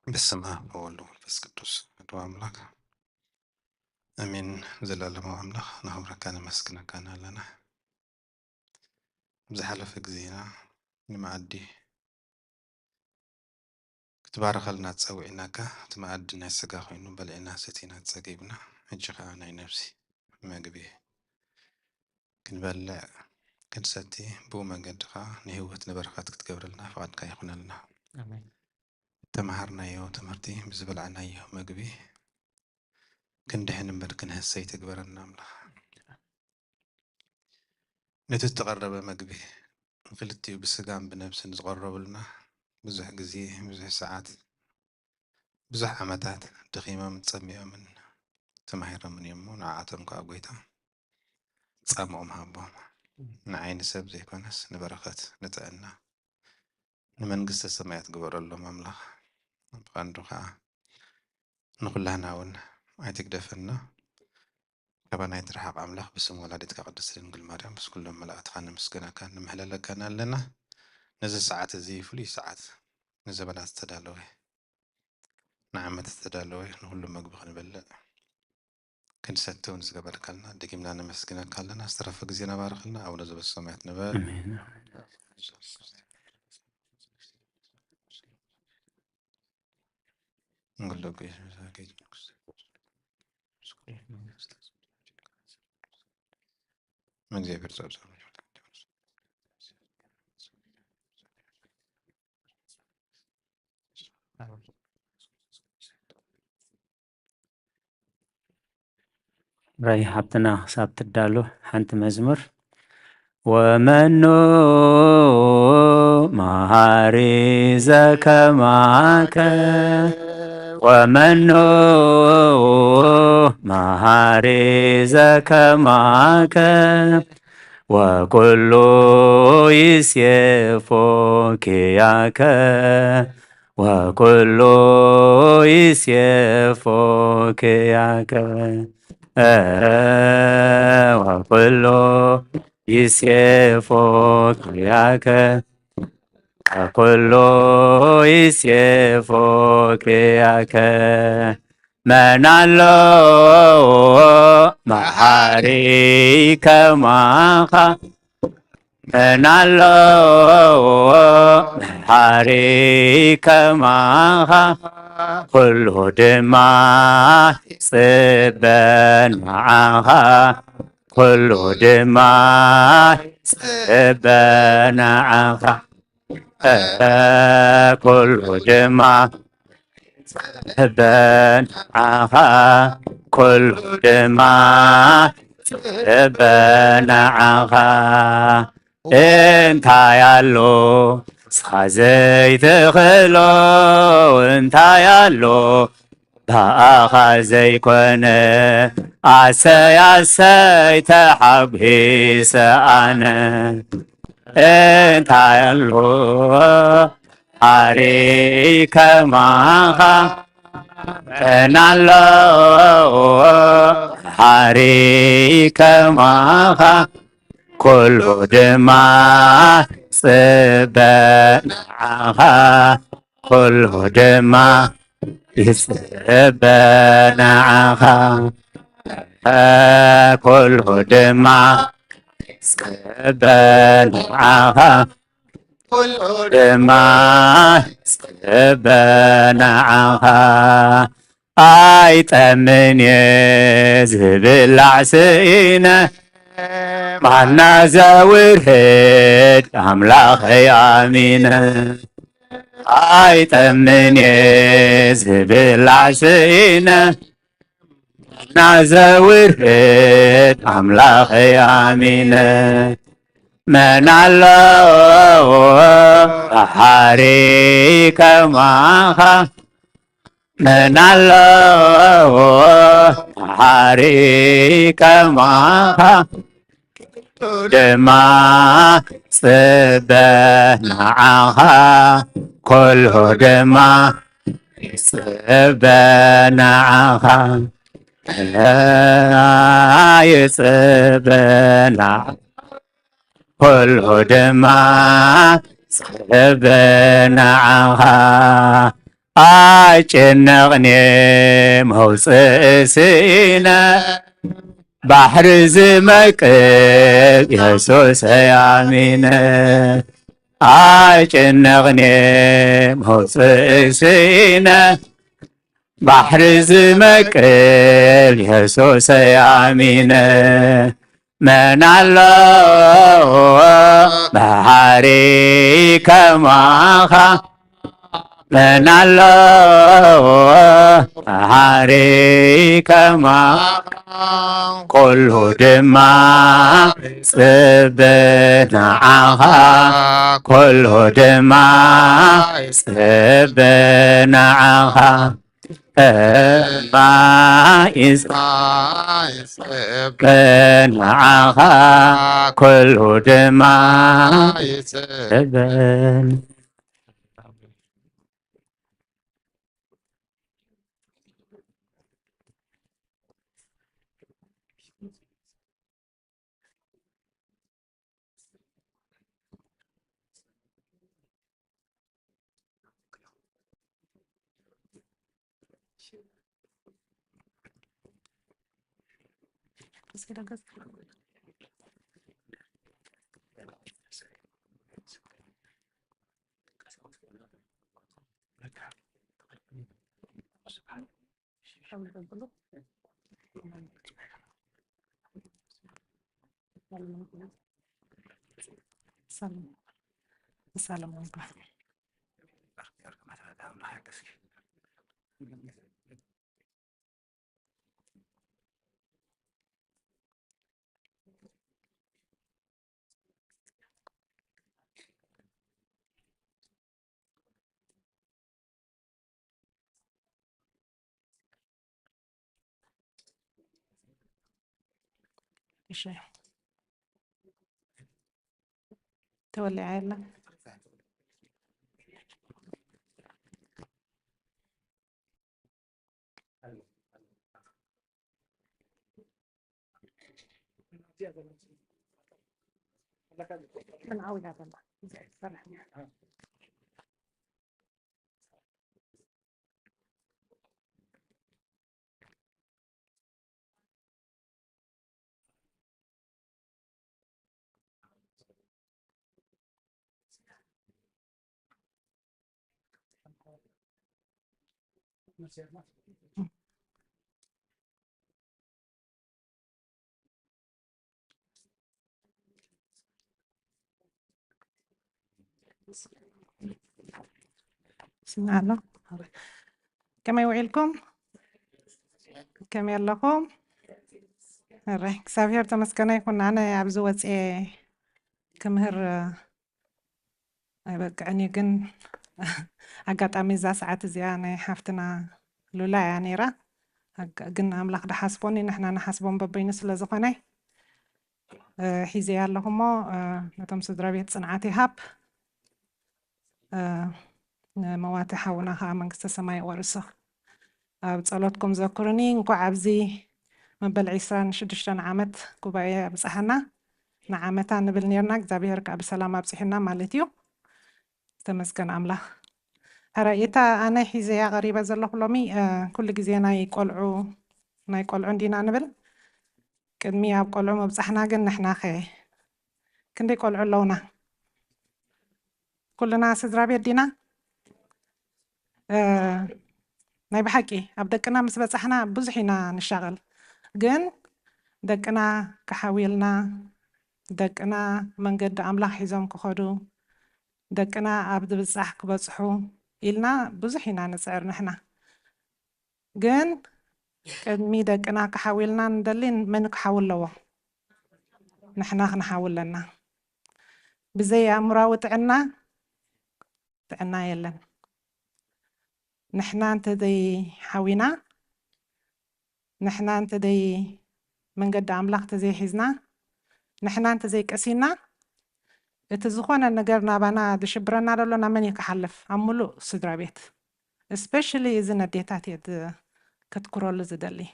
በስመ አብ ወወልድ ወመንፈስ ቅዱስ አሐዱ አምላክ አሜን። ዘላለማዊ አምላኽ ንኽብረካ ነመስግነካን ኣለና ብዝሓለፈ ግዜና ንመዓዲ ክትባረኸልና ፀዊዕናካ እቲ መዓዲ ናይ ስጋ ኮይኑ በሊዕና ሰቲና ፀጊብና ሕጂ ከዓ ናይ ነፍሲ መግቢ ክንበልዕ ክንሰቲ ብኡ መንገዲ ከዓ ንህይወት ንበረኻት ክትገብረልና ፈቃድካ ይኹነልና። ተማሃርናዮ ትምህርቲ ብዝበልዕናዮ መግቢ ክንድሕን እምበር ክንህሰይ ትግበረና ኣምላኽ። ነቲ ዝተቐረበ መግቢ ክልቲኡ ብስጋን ብነብስን ዝቐረቡልና ብዙሕ ግዜ ብዙሕ ሰዓት ብዙሕ ዓመታት ደኺሞምን ፀሚኦምን ተማሂሮምን እዮም እሞ ንዓኣቶም ከዓ ጎይታ ፃምኦም ሃቦም ንዓይኒ ሰብ ዘይኮነስ ንበረኸት ንጥዕና ንመንግስተ ሰማያት ግበረሎም ኣምላኽ። ብቐንዱ ከዓ ንኩላህና እውን ኣይትግደፈና ካባና ይትረሓቕ ኣምላኽ ብስም ወላዲትካ ቅድስት ድንግል ማርያም ምስ ኩሎም መላእክትካ ንምስግነካን ንምህለለካን ኣለና። ነዚ ሰዓት እዚ ፍሉይ ሰዓት ንዘበናት ዝተዳለወ ንዓመት ዝተዳለወ ንኩሉ መግቢ ክንበልዕ ክንሰቲ እውን ዝገበርካልና ደጊምና ነመስግነካ ኣለና። ዝተረፈ ግዜ ነባርኽልና ኣቡነ ዘበሰማያት ንበል። እግዚአብሔር ጸብጸብ ራይ ሃብትና ክሳብ ትዳሉ ሓንቲ መዝሙር ወመኑ መሃሪ ዘከማከ ወመኑ መሃሪ ዘከማከ ወኩሉ ይሴፎ ኪያከ ወኩሉ ይሴፎ ኪያከ ወኩሉ ይሴፎ ኪያከ ወኩሉ ይሴፎ ኪያከ መናሎ መሃሪ ከማኻ መናሎ መሃሪ ከማኻ ኩሉ ድማ ይጽበን መዓኻ ኩሉ ድማ ይጽበን መዓኻ ኩሉ ድማ ይጽበን መዓኻ ኩሉ ድማ ይጽበን መዓኻ እንታይ ኣሎ ንስኻ ዘይትኽእሎ እንታይ ኣሎ ባእኻ ዘይኮነ ኣሰይ ኣሰይ ተሓጒሰ ኣነ እንታይ ኣሎ መሃሪ ከማኻ መናሎ መሃሪ ከማኻ ኩሉ ድማ ይጽበን መዓኻ ኩሉ ድማ ይጽበን መዓኻ ኩሉ ድማ ይጽበን መዓኻ ኩሉ ድማ ይጽበን መዓኻ ኣይጠምን እየ ዝብላዕ ስኢነ ማና ዘውርህድ ኣምላኸይ ኣሚነ ኣይጠምን እየ ዝብላዕ ስኢነ ማና ዘውርህድ ኣምላኸይ ኣሚነ መናሎ መሃሪ ከማኻ መናሎ መሃሪ ከማኻ ድማ ይጽበን መዓኻ ኩሉ ድማ ይጽበን መዓኻ ይጽበን ኩሉ ድማ ይጽበን መዓኻ أجنغني موسى سينا بحر زمك يسوس يامينا أجنغني موسى سينا بحر زمك يسوس يامينا من الله بحري كما من الله بحري كما كل دماء سبناها كل دماء سبناها بايس سبناها كل دماء سبن سلام شيء تولي عائلة بنعود على الله سمع الله كما يوعيلكم كما يلكم الرحك سافير تمسكنا يكون معنا عبزوة كمهر بقى جن أقطع ميزة ساعات زيانة حفتنا لولا يعني را قلنا أملاك ده حسبوني نحنا نحسبون ببين سلزقنا حيزي اللهم نتم سدرابية صنعاتي هاب مواتح ونها منقصة سماي ورسة بتصالاتكم ذكرني نكو عبزي مبل عيسان شدشتان عامت كوبايا بصحنا نعامتان نبل نيرناك زابيرك بسلامة بصحنا مالتيو تمسكن أملا هرأيتا أنا حيزي غريبة زلو لومي كل جزي نايقلعو دينا نبل كدمي أبقلعو مبصحنا قن نحنا خي كندي قلعو لونا كلنا سدرابية دينا ناي بحكي أبدكنا مسبصحنا بزحنا نشغل جن دقنا كحاويلنا دقنا من قد أملا حيزم كخدو دقنا أبد بصح كبصحو إلنا بزحنا نسعر نحنا جن كدمي دقنا كحاويلنا ندلين من كحاول لوا نحنا نحاول لنا بزي أمراوت عنا تعنا يلن نحنا انت دي حاوينا نحنا انت دي من قد عملاق تزي حزنا نحنا انت زي كأسينا اتزخونا نقرنا بانا دشبرنا لونا من يكحلف عملو صدرا بيت especially إذا نديتات يد كتكرول زدلي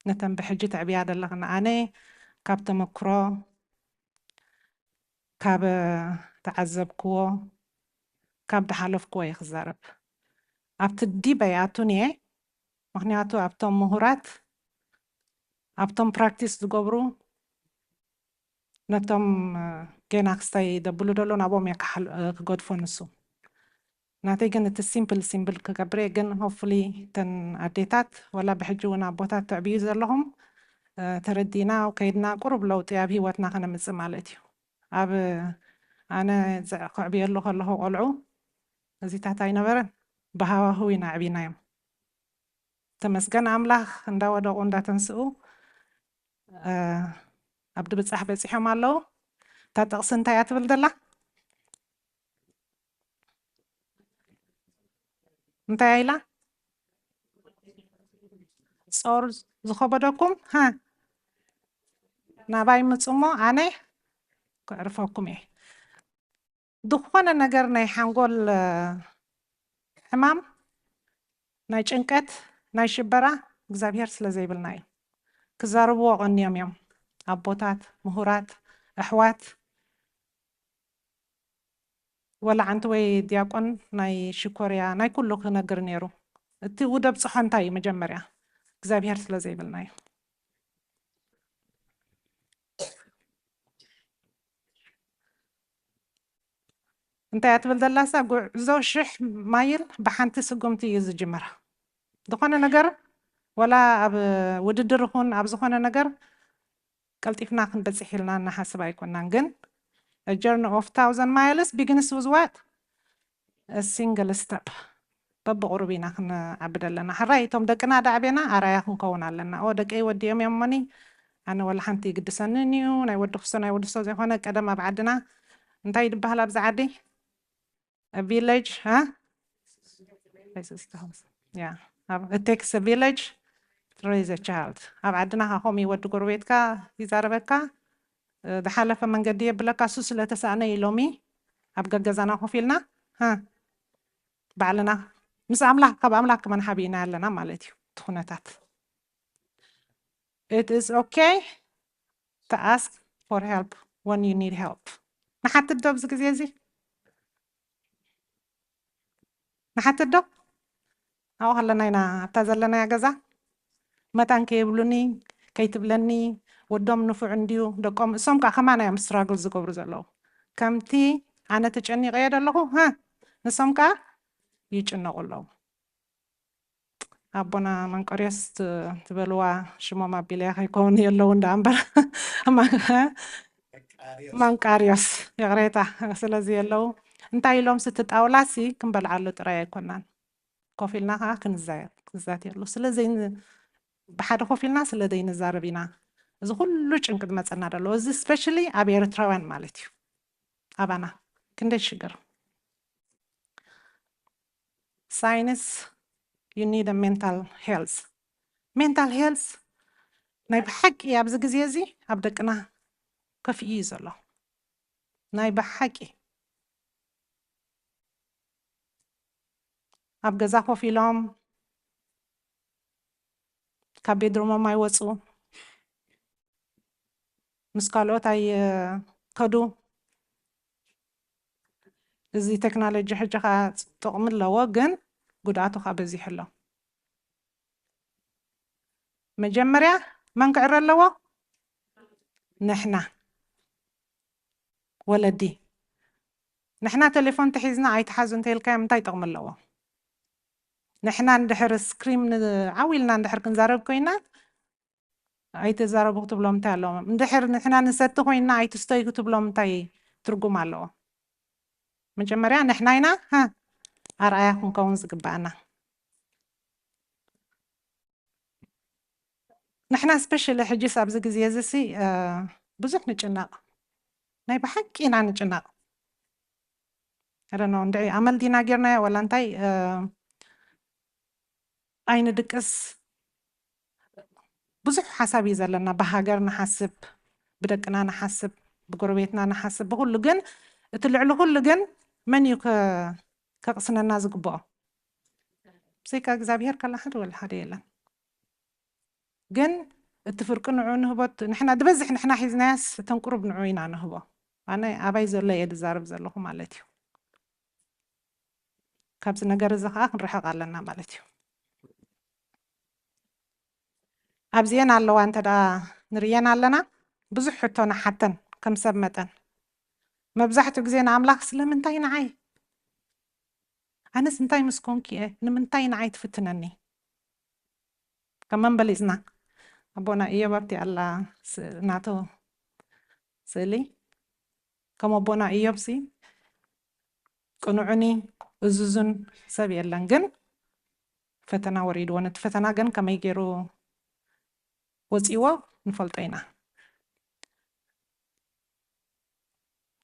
نتم بحجة عبياد اللغنا أنا كاب تمكرو كاب تعذب كو كاب تحلف كو يخزارب ኣብቲ ዲበያቱን እየ ምክንያቱ ኣብቶም ምሁራት ኣብቶም ፕራክቲስ ዝገብሩ ነቶም ገና ክስታይ ደብሉ ደሎ ናቦም እየ ክገድፎ ንሱ ናተይ ግን እቲ ሲምፕል ክገብር እየ ግን ሆፕፉሊ ተን ኣዴታት ወላ ብሕጂ እውን ኣቦታት ትዕብዩ ዘለኹም ተረዲና ከይድና ቁሩብ ለውጢ ኣብ ሂወትና ክነምፅእ ማለት እዩ ኣብ ኣነ ክዕብየሉ ከለኹ ቆልዑ እዚታት ኣይነበረን ብሃዋህው ኢና ዕቢናዮም ተመስገን ኣምላኽ እንዳወደቁ እንዳተንስኡ ኣብ ድብፃሕ በፂሖም ኣለዉ እታ ጥቕሲ እንታይ እያ ትብል ዘላ እንታይ ኢላ ጾር ዝኸበደኩም ናባይ ምፅሞ ኣነ ክዕርፈኩም እየ ዝኾነ ነገር ናይ ሓንጎል ሕማም ናይ ጭንቀት ናይ ሽበራ እግዚአብሔር ስለ ዘይብልና እዩ ክዛረብዎ ቀንዮም እዮም ኣቦታት ምሁራት ኣሕዋት ወላ ዓንቲ ወይ ዲያቆን ናይ ሽኮርያ ናይ ኩሉ ክነግር ነይሩ እቲ ውደብ ፅሖ እንታይ እዩ መጀመርያ እግዚአብሔር ስለ ዘይብልና እዩ እንታይ እትብል ዘላሳ ጉዕዞ ሽሕ ማይል ብሓንቲ ስጉምቲ እዩ ዝጅመር ዝኾነ ነገር ወላ ኣብ ውድድር ይኹን ኣብ ዝኾነ ነገር ቀልጢፍና ክንበፅሕ ኢልና እናሓስብ ኣይኮናን ግን a journey of 1,000 miles begins with what? A single step. በብቁሩብ ኢና ክንዓብድ ኣለና ሕራይ እቶም ደቅና ዳዕቤና ኣርኣያ ክንከውን ኣለና ደቀይ ወዲኦም እዮም እሞኒ ኣነ ወላ ሓንቲ ይግድሰንን እዩ ናይ ወዲ ክስቶ ናይ ወዲ ሰው ዘይኮነ ቀደም ኣብ ዓድና እንታይ ይድበሃል ኣብዚ ዓዲ a village it takes a village to raise a child ኣብ ዓድና ካኹም ይወዲ ጎረቤትካ ይዛረበካ ዝሓለፈ መንገዲ የብለካ እሱ ስለተሳእነ ኢሎሚ ኣብ ገገዛና ኮፍ ኢልና ባዕልና ምስ ኣምላኽ ካብ ኣምላኽ ከመንሓቢ ኢና ኣለና ማለት እዩ ትኹነታት it is okay to ask for help when you need help ንሓትት ዶ ብዚ ግዜ እዚ ንሓትት ዶ ኣብኡ ከለና ኢና ኣብታ ዘለናያ ገዛ መታን ከይብሉኒ ከይትብለኒ ወዶም ንፉዕ እንድዩ ደቆም እሶም ከዓ ከማና እዮም ስትራግል ዝገብሩ ዘለዉ ከምቲ ኣነ ተጨኒቀ እየ ዘለኹ ንሶም ከዓ ይጭነቁ ኣለዉ ኣቦና መንቀርዮስ ትበልዋ ሽሞም ኣቢለያ ከይከውን የለዉ እንዳ እምበር መንቃርዮስ የቕሬታ ስለዚ የለዉ እንታይ ኢሎም ስትጣውላሲ ክንበልዓሉ ጥራይ ኣይኮናን ኮፍ ኢልና ከዓ ክንዛት የሉ ስለዘይ ብሓደ ኮፍ ኢልና ስለዘይ ንዛረብ ኢና እዚ ኩሉ ጭንቂ ዝመፀና ደሎ እዚ ስፔሻሊ ኣብ ኤርትራውያን ማለት እዩ ኣባና ክንደይ ሽግር ሳይንስ you need a mental health ናይ ብሓቂ ኣብዚ ግዜ እዚ ኣብ ደቅና ከፍ እዩ ዘሎ ናይ ብሓቂ ኣብ ገዛ ኮፍ ኢሎም ካብ ቤድሮሞም ኣይወፁ ምስ ካልኦት ኣይከዱ እዚ ቴክኖሎጂ ሕጂ ከዓ ጥቕሚ ኣለዎ ግን ጉድኣቱ ከዓ በዚሕ ኣሎ መጀመርያ መን ክዕረ ኣለዎ ንሕና ወለዲ ንሕና ቴሌፎን ተሒዝና ኣይተሓዙ እንተይልካዮም እንታይ ጥቕሚ ኣለዎ ንሕና እንድሕር ስክሪም ዓዊልና እንድሕር ክንዛረብ ኮይና ኣይተዛረቡ ክትብሎም እንታይ ኣለዎ እንድሕር ንሕና ንሰቲ ኮይና ኣይትስተዩ ክትብሎም እንታይ ትርጉም ኣለዎ መጀመርያ ንሕና ኢና ኣርኣያ ክንከውን ዝግባአና ንሕና ስፔሻሊ ሕጂስ ኣብዚ ግዜ እዚ ብዙሕ ንጭነቕ ናይ ብሓቂ ኢና ንጭነቕ ኣረኖ እንድዒ ኣመልዲና ጌርናዮ ወላ እንታይ ኣይንድቅስ ብዙሕ ሓሳብ እዩ ዘለና ብሃገር ንሓስብ ብደቅና ንሓስብ ብጎረቤትና ንሓስብ ብኩሉ ግን እቲ ልዕሊ ኩሉ ግን መን እዩ ከቕስነና ዝግብኦ ብዘይካ እግዚኣብሔር ካላ ሓደ ወላ ሓደ የለን ግን እቲ ፍርቂ ንዑ ንህቦት ንሕና ድበዝሕ ንሕና ሒዝናያስ ተንቁሩብ ንዑ ኢና ንህቦ ኣነ ኣባይ ዘሎ እየ ዝዛረብ ዘለኹ ማለት እዩ ካብዚ ነገር እዚ ከዓ ክንርሕቕ ኣለና ማለት እዩ ኣብዚአን ኣለዋ እንተዳ ንርየን ኣለና ብዙሕ ሕቶ ንሓተን ከም ሰብ መጠን መብዛሕትኡ ግዜ ንኣምላኽ ስለምንታይ ንዓይ ኣነስ እንታይ ምስ ኮንኪ እየ ንምንታይ ንዓይ ትፍትነኒ ከም መንበሊፅና ኣቦና ኢዮብ ኣብቲ ኣላ ናቶ ስእሊ ከም ኣቦና ኢዮብ ቅኑዕኒ እዙዙን ሰብ የለን ግን ፈተና ወሪድዎ ነቲ ፈተና ግን ከመይ ገይሩ ወፂዎ ንፈልጦ ኢና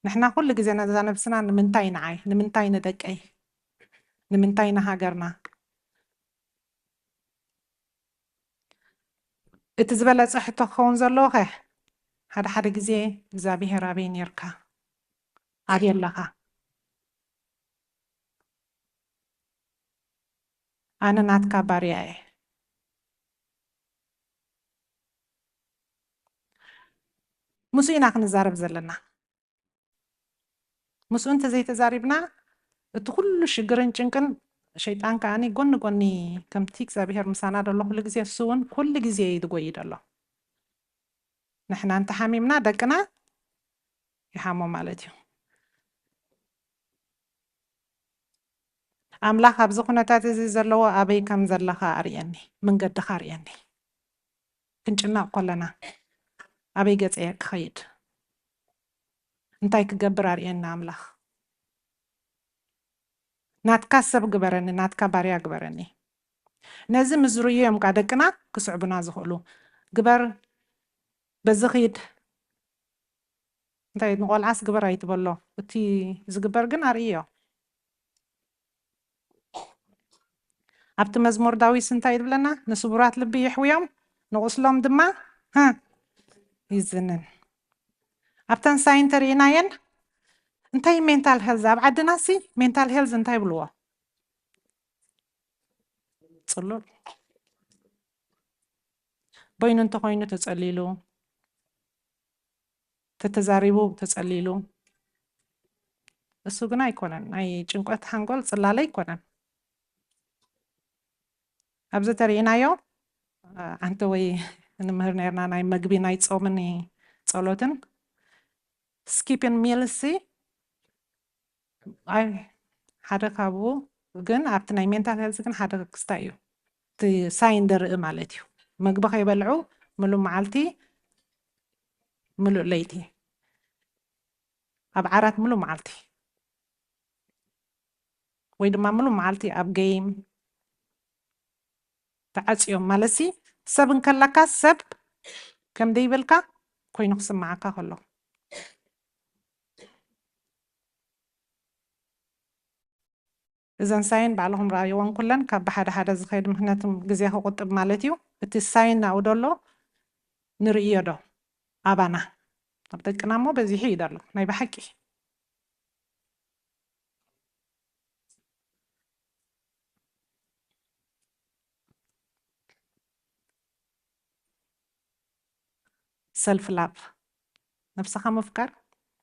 ንሕና ኩሉ ግዜ ነዛ ነብስና ንምንታይ ንዓይ ንምንታይ ንደቀይ ንምንታይ ንሃገርና እቲ ዝበለፀ ሕቶ ክኸውን ዘለዎ ኸ ሓደ ሓደ ግዜ እግዚኣብሔር ኣበይ ነርካ ኣበይ ኣለኻ ኣነ ናትካ ባርያ እየ ምስኡ ኢና ክንዛረብ ዘለና ምስኡ እንተዘይተዛሪብና እቲ ኩሉ ሽግርን ጭንቅን ሸይጣን ከዓኒ ጎኒ ጎኒ ከምቲ እግዚኣብሔር ምሳና ደሎ ኩሉ ግዜ እሱ እውን ኩሉ ግዜ ይድጎይድ ኣሎ ንሕና እንተሓሚምና ደቅና ይሓሞ ማለት እዩ ኣምላኽ ኣብዚ ኩነታት እዚ ዘለዎ ኣበይ ከም ዘለኻ ኣርየኒ መንገድኻ ኣርየኒ ክንጭናቕ ከለና ኣበይ ገፀ ክኸይድ እንታይ ክገብር ኣርየና ኣምላኽ ናትካ ሰብ ግበረኒ ናትካ ባርያ ግበረኒ ነዚ ምዝርዩ እዮም ካ ደቅና ክስዕቡና ዝኽእሉ ግበር በዚ ኺድ እንታይ ንቆልዓስ ግበር ኣይትበሎ እቲ ዝግበር ግን ኣርእዮ ኣብቲ መዝሙር ዳዊት እንታይ ይብለና ንስቡራት ልቢ ይሕውዮም ንቁስሎም ድማ ይዝንን ኣብተን ሳይን ተርኢናየን እንታይ ሜንታል ሄልዝ ኣብ ዓድና ሜንታል ሄልዝ እንታይ ብልዎ ፅሉል በይኑ እንተኮይኑ ተፀሊሉ ተተዛሪቡ ተፀሊሉ እሱ ግን ኣይኮነን ናይ ጭንቀት ሓንጎል ፅላለ ኣይኮነን ኣብዚ ተርኢናዮ ኣንተ ወይ ንምህር ነርና ናይ መግቢ ናይ ጾምን ጸሎትን ስኪፕን ሚልሲ ኣይ ሓደ ካብኡ ግን ኣብቲ ናይ ሜንታል ሄልዝ ግን ሓደ ክስታይ እዩ እቲ ሳይን ደርኢ ማለት እዩ መግቢ ከይበልዑ ምሉእ መዓልቲ ምሉእ ለይቲ ኣብ ዓራት ምሉእ መዓልቲ ወይ ድማ ምሉእ መዓልቲ ኣብ ጌም ተዓፅዮም ማለሲ ሰብ እንከለካ ሰብ ከም ደይብልካ ኮይኑ ክስማዓካ ከሎ እዘን ሳይን ባዕልኹም ረኣይዎን ኩለን ካብ ብሓደ ሓደ ዝኸይድ ምክንያቱም ግዜ ክቁጥብ ማለት እዩ እቲ ሳይን ናብኡ ደሎ ንርእዮ ዶ ኣባና ኣብ ደቅና እሞ በዚሑ እዩ ደሎ ናይ ብሓቂ ሰልፍ ላቭ ነፍስኻ ምፍቃር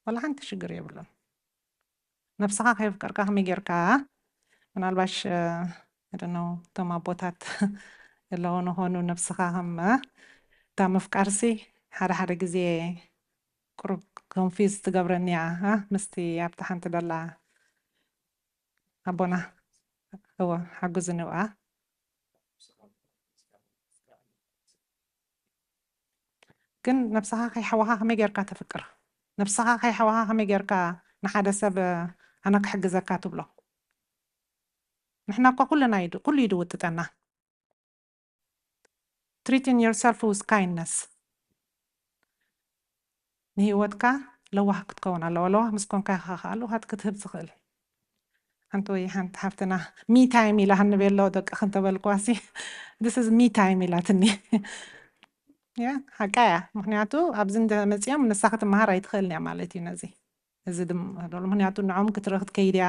ወላ ሓንቲ ሽግር የብሉን ነፍስኻ ከይፍቀርካ ከመይ ጌርካ ምናልባሽ ነው እቶም ኣቦታት የለዎ ንኾኑ ነፍስኻ ከም እታ ምፍቃርሲ ሓደ ሓደ ግዜ ቁሩብ ኮንፊዝ ትገብረኒ እያ ምስቲ ኣብቲ ሓንቲ ደላ ኣቦና እወ ሓጉዝኒ ውኣ ግን ነፍስኻ ከይሓወኻ ከመይ ጌርካ ተፍቅር ነፍስኻ ከይሓወኻ ከመይ ጌርካ ንሓደ ሰብ ኣነ ክሕግዘካ ትብሎ ንሕና እኳ ኩሉ ይድውጥጠና treating yourself with kindness ንህይወትካ ለዋህ ክትከውን ኣለዎ ለዋህ ምስ ኮንካ ኢኻ ከዓ ለዋሃት ክትህብ ትኽእል ሓንቲ ወይ ሓንቲ ሓፍትና ሚ ታይም ኢላ ክንቤሎ ደቂ ክንተበልኳሲ this is me time ኢላትኒ ሓቃ እያ ምክንያቱ ኣብዚ እንደመፅኦም ንሳ ክትመሃር ኣይትኽእልን እያ ማለት እዩ ነዚ እዚ ድማ ምክንያቱ ንዖም ክትርኢ ክትከይድ እያ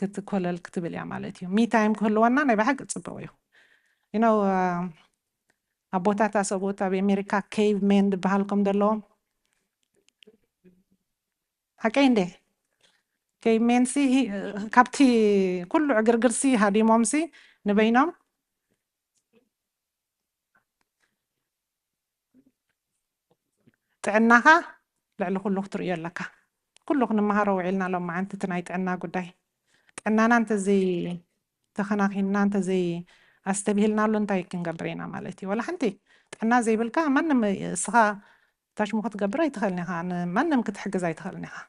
ክትኮለል ክትብል እያ ማለት እዩ ሚ ታይም ክህልወና ናይ ብሓቂ ፅቡቅ እዩ ነው ኣቦታት ኣሰብኡት ኣብ ኣሜሪካ ኬቭ ሜን ዝበሃልኩም ዘለዎም ሓቀይ እንዴ كي منسي كابتي كل عقرقرسي هادي مومسي نبينهم تعناها لعل كله تريا لك كله نمهار وعلنا لما أنت تنايت عنا قداي عنا أنت زي تخناخينا أنت زي أستبهلنا له أنت يمكن قبرينا مالتي ولا حنتي عنا زي بالكا ما نم صها تاش مخت قبري تخلنيها أنا ما نم كتحق زي تخلنيها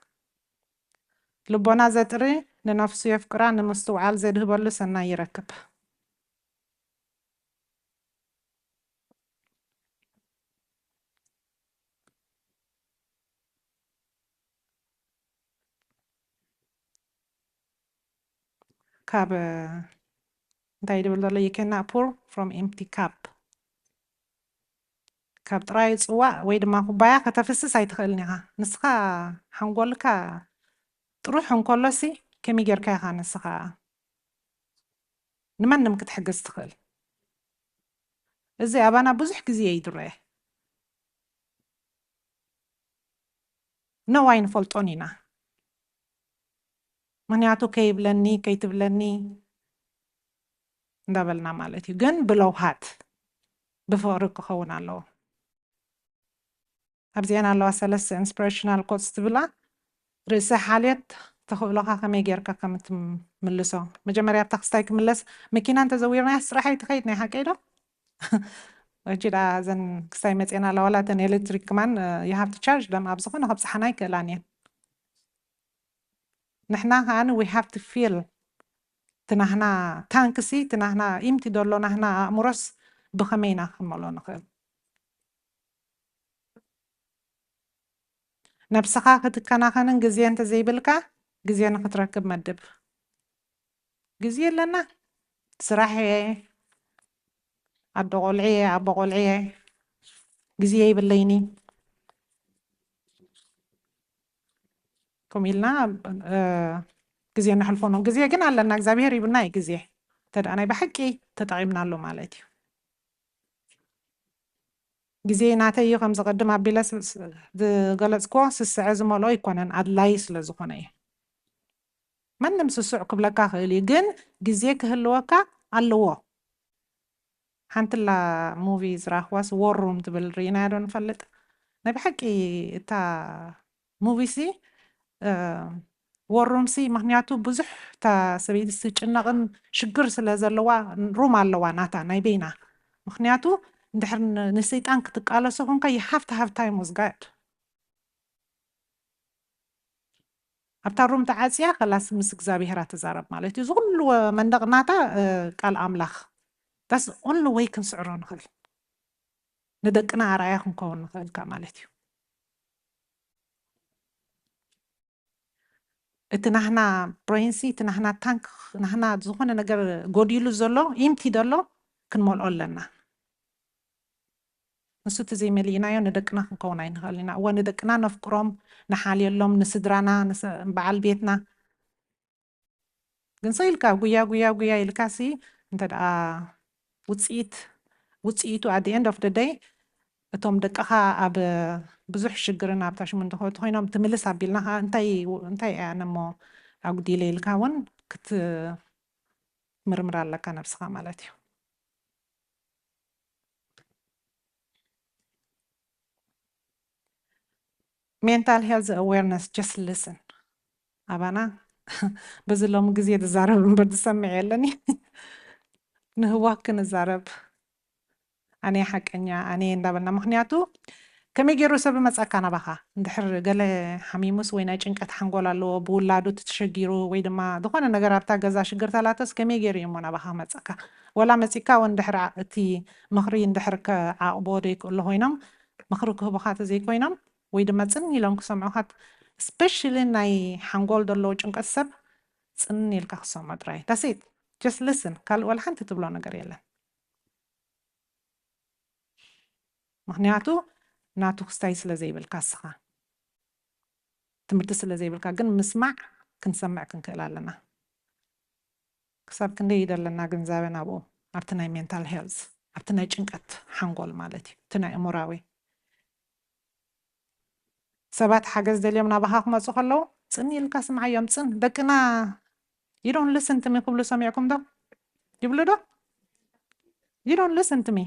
لبنا زتري لنفسه يفكر أن مستوعال زي ده بلس أنه يركب كاب دايد بالله you cannot pour from empty cup كاب تراي صوا ويد ما كوبايا كتفسس يتخلنيها نسخة حنقولك تروح نقولسي كم يجركها خان نسخة نمنم كتحجز تخل إزاي أبانا بزح كزي يدري نوعين فلتونينا من يعطو كي بلني كي تبلني دابلنا مالتي جن بلوهات بفرق خونا له أبزينا الله سلس inspirational quotes تبلا رئيسة حاليت تخلوها كم يجركها كم تملسه مجمريا بتخستايك ملس مكينا أنت زويرنا استراحي تخيتني حكيدا وجدا زن كستايمت أنا لولا تن electric كمان you have to charge them أبزخنا خبز حنايك لانيا نحنا هان we have to feel تنحنا تانكسي تنحنا إمتي دولو نحنا مرس بخمينا خمالو نخيل نفسها كتكنا خانن جزيان تزي بلكا جزيان كتركب مدب جزيان لنا سراحي أدغولعي أبغولعي جزيان بالليني كميلنا جزيان نحلفونه جزيان جنا لنا إكزابير يبناي جزيان تد أنا بحكي تتعبنا له مالتي جزيان ناتي خمس قدم عبيلس قلت كواس السعزم الله يكونن أدلايس لزخوني ما نمس السوق قبل كاخلي جن جزيك هالوكا اللوا حنت لا موفيز راحواس وورروم تبل رينادو نفلت نبي حكي تا موفيسي وورروم سي مخنياتو بزح تا سبيد السجنغن شجر سلازلوا روم اللوا ناتا نايبينا مخنياتو ندحر نسيت أنك تقال سخون كي you have to have time with God أبتر روم تعزيا خلاص مسك زابيهرات تزارب مالتي زغل من دغناتا قال أملاخ that's only way كنسعرون خل ندقنا عراياكم كون خل كمالتي اتنحنا برينسي تنحنا تانك نحنا زخونا نقر قوديلو زلو يمتي دلو كنمول لنا نسوت زي ملينا ندقنا كون عين خلينا وندقنا نفكرهم نحالي اللهم نسدرانا بعال بيتنا جنسيلكا قويا الكاسي انت دا وتصيتو at the end of the day اتوم دقها اب بزح شجرنا بتاش من دخوت هينام تملس عبيلناها انتي انا مو اقدي لي الكاون كت مرمر لك نفسها مالتي mental health awareness just listen أبانا بزلهم جزية الزعرب برد سمع يلني نهواك نزعرب أنا حكني ندبنا مخنياتو كم يجرو سبب مسأكنا بها ندحر قال حميموس وين أجنك تحنقول له بولادو تشجيرو ويد ما دخلنا نجرب تجزا شجر ثلاثة كم يجري يومنا بها مسأكا ولا مسيكا وندحر تي مخري ندحر كعبودي كله هينام مخروك هو بخات زي كوينام ويد ما تسني لهم كسمعوهات especially ناي حنقول دلو جنك السب تسني لك خصم مدري that's it just listen قال ولا حنت تبلون قريلا مخنياتو ناتو خستاي سلازي بالكاسخة تمرت سلازي بالكا جن مسمع كنسمع كنكلالنا كسب كندي يدلنا جنزابنا أبو أبتناي mental health أبتناي جنكت حنقول مالتي تناي أموراوي سبات حاجز دليل من أبهاك ما تخلو ፅኒ ኢልካ ስምዓዮም ፅን ደቅና you don't listen to me ክብሉ ሰሚዕኩም ዶ ይብሉ ዶ you don't listen to me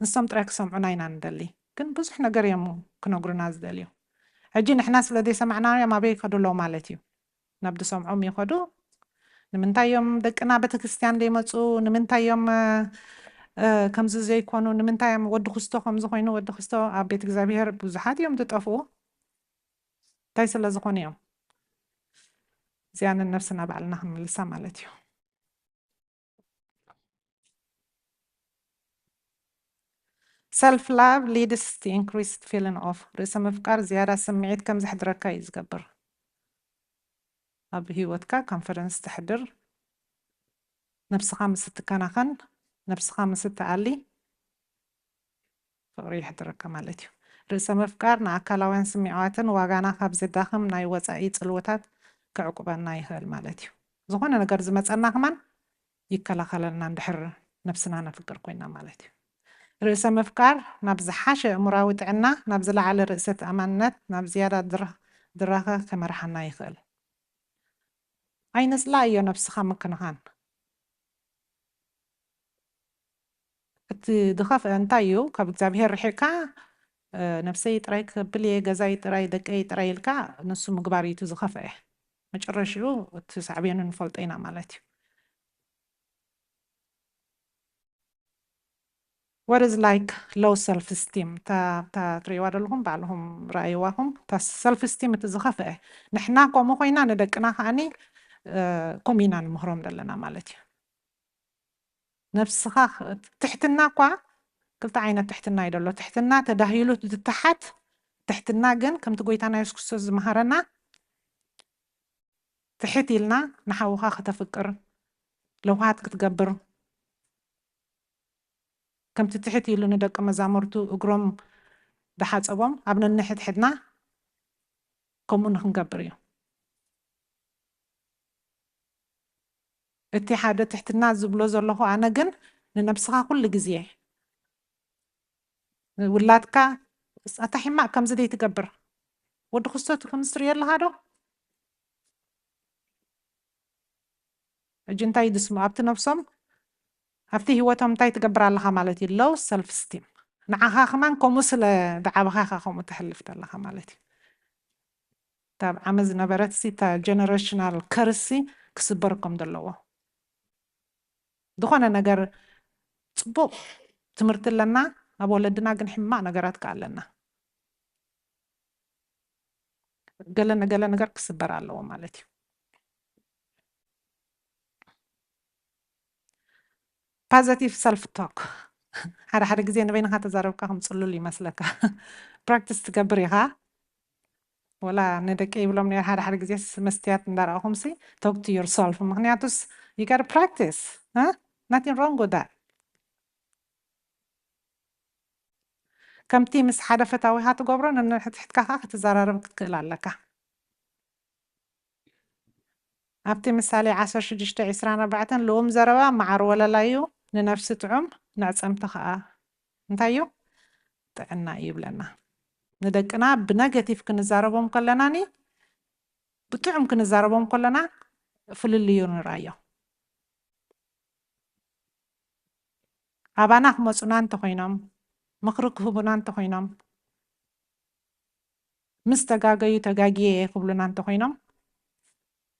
ንሶም ጥራይ ክሰምዑና ኢና ንደሊ ግን ብዙሕ ነገር እዮም ክነግሩና ዝደልዩ ሕጂ ንሕና ስለ ዘይሰማዕናዮም ኣበይ ይኸዱ ኣለዉ ማለት እዩ ናብ ድሰምዖም ይኸዱ ንምንታይ እዮም ደቅና ቤተክርስትያን ዘይመፁ ንምንታይ እዮም ከምዚ ዘይኮኑ ንምንታይ እዮም ወዲ ክርስቶ ከምዚ ኮይኑ ወዲ ክርስቶ ኣብ ቤት እግዚኣብሔር ብዙሓት እዮም ዝጠፍኡ እንታይ ስለ ዝኾኑ እዮም እዚኣን ነፍስና ባዕልና ክንምልሳ ማለት እዩ self love leads to increased feeling of ርእሰ ምፍቃር ዝያዳ ስምዒት ከም ዘሕድረካ እዩ ዝገብር ኣብ ሂወትካ ኮንፊደንስ ትሕድር ነፍስኻ ምስ ትከናኸን ነፍስኻ ምስ ትዓሊ ፍቅሪ ይሕድረካ ማለት እዩ ርእሰ ምፍቃር ንኣካላውያን ስምዒዋትን ዋጋና ካብ ዘዳኽም ናይ ወፃኢ ፅልወታት ክዕቁበና ይኽእል ማለት እዩ ዝኾነ ነገር ዝመፀና ከማን ይከላኸለልና እንድሕር ነፍስና ነፍቅር ኮይና ማለት እዩ ርእሰ ምፍቃር ናብ ዝሓሸ እሙራዊ ጥዕና ናብ ዝለዓለ ርእሰ ተኣማንነት ናብ ዝያዳ ድራኸ ከመርሓና ይኽእል ኣይነፅላ እዮ ነፍስኻ ምክንኻን እቲ ድኸፍአ እንታይ እዩ ካብ እግዚኣብሔር ርሒቕካ ነፍሰይ ጥራይ ክብል እየ ገዛይ ጥራይ ደቀይ ጥራይ ኢልካ ንሱ ምግባር እዩ እቲ ዝኸፍአ መጨረሽኡ እቲ ሳዕብየኑ ንፈልጦ ኢና ማለት እዩ what is like low self esteem ta ትሪእዋ ዘለኹም ባዕልኹም ረኣይዋኹም ta self esteem እቲ ዝኸፍአ ንሕና ከምኡ ኮይና ንደቅና ከዓኒ ከምኡ ኢና ንምኽሮም ዘለና ማለት እዩ ነፍስኻ ትሕትና እኳ ክልተ ዓይነት ትሕትና እዩ ደሎ ትሕትና ተዳሂሉ ዝትሓት ትሕትና ግን ከምቲ ጎይታና ኢየሱስ ክርስቶስ ዝመሃረና ትሕት ኢልና ንሓውኻ ከተፍቅር ለውሃት ክትገብር ከምቲ ትሕት ኢሉ ንደቂ መዛሙርቱ እግሮም ብሓፀቦም ኣብ ነንሕድሕድና ከምኡ ንክንገብር እዩ እቲ ሓደ ትሕትና ዝብሎ ዘለኹ ኣነ ግን ንነብስኻ ኩሉ ግዜ ውላድካ ኣታ ሕማቅ ከምዚ ደይ ትገብር ወዲ ክርስቶስ ከምዚ ትሪኦ ኣለኻ ዶ ሕጂ እንታይ ድስሙ ኣብቲ ነብሶም ኣብቲ ሂወቶም እንታይ ትገብር ኣለኻ ማለት እዩ low self esteem ንዓኻ ከማን ከምኡ ስለ ደዓብኻ ከምኡ ተሕልፍ ኣለኻ ማለት እዩ ታብ ዓመ ዝነበረት ታ ጀነሬሽናል ከርሲ ክስበርኩም ዘለዎ ዝኾነ ነገር ፅቡቅ ትምህርቲ ኣለና ኣብ ወለድና ግን ሕማቅ ነገራት ከኣለና ገለ ነገር ክስበር ኣለዎ ማለት እዩ positive self talk ሓደ ግዜ ንበይንኻ ተዛረብካ ከም ፅሉል ይመስለካ ፕራክቲስ ትገብር ኢኻ ወላ ንደቂ ይብሎም ነር ሓደ ግዜ መስትያት እንዳረኣኹም ሲ talk to yourself ምክንያቱስ you got to practice nothing wrong with that ከምቲ ምስ ሓደ ፈታዊኻ ትገብሮ ንሕትሕትካ ክትዘራረብ ክትክእል ኣለካ ኣብቲ ምሳሌ 16:24 ልኡም ዘረባ መዓር ወለላ እዩ ንነፍሲ ጥዑም ንዕፀምቲ ከዓ እንታይ እዩ ጥዕና እዩ ይብለና ንደቅና ብነጋቲቭ ክንዛረቦም ከለናኒ ብጥዑም ክንዛረቦም ከለና ፍልልዩ ንራእዮ ኣባና ክመፁና እንተኮይኖም ምክሪ ክህቡና እንተኮይኖም ምስ ተጋገዩ ተጋጊየ ክብሉና እንተኮይኖም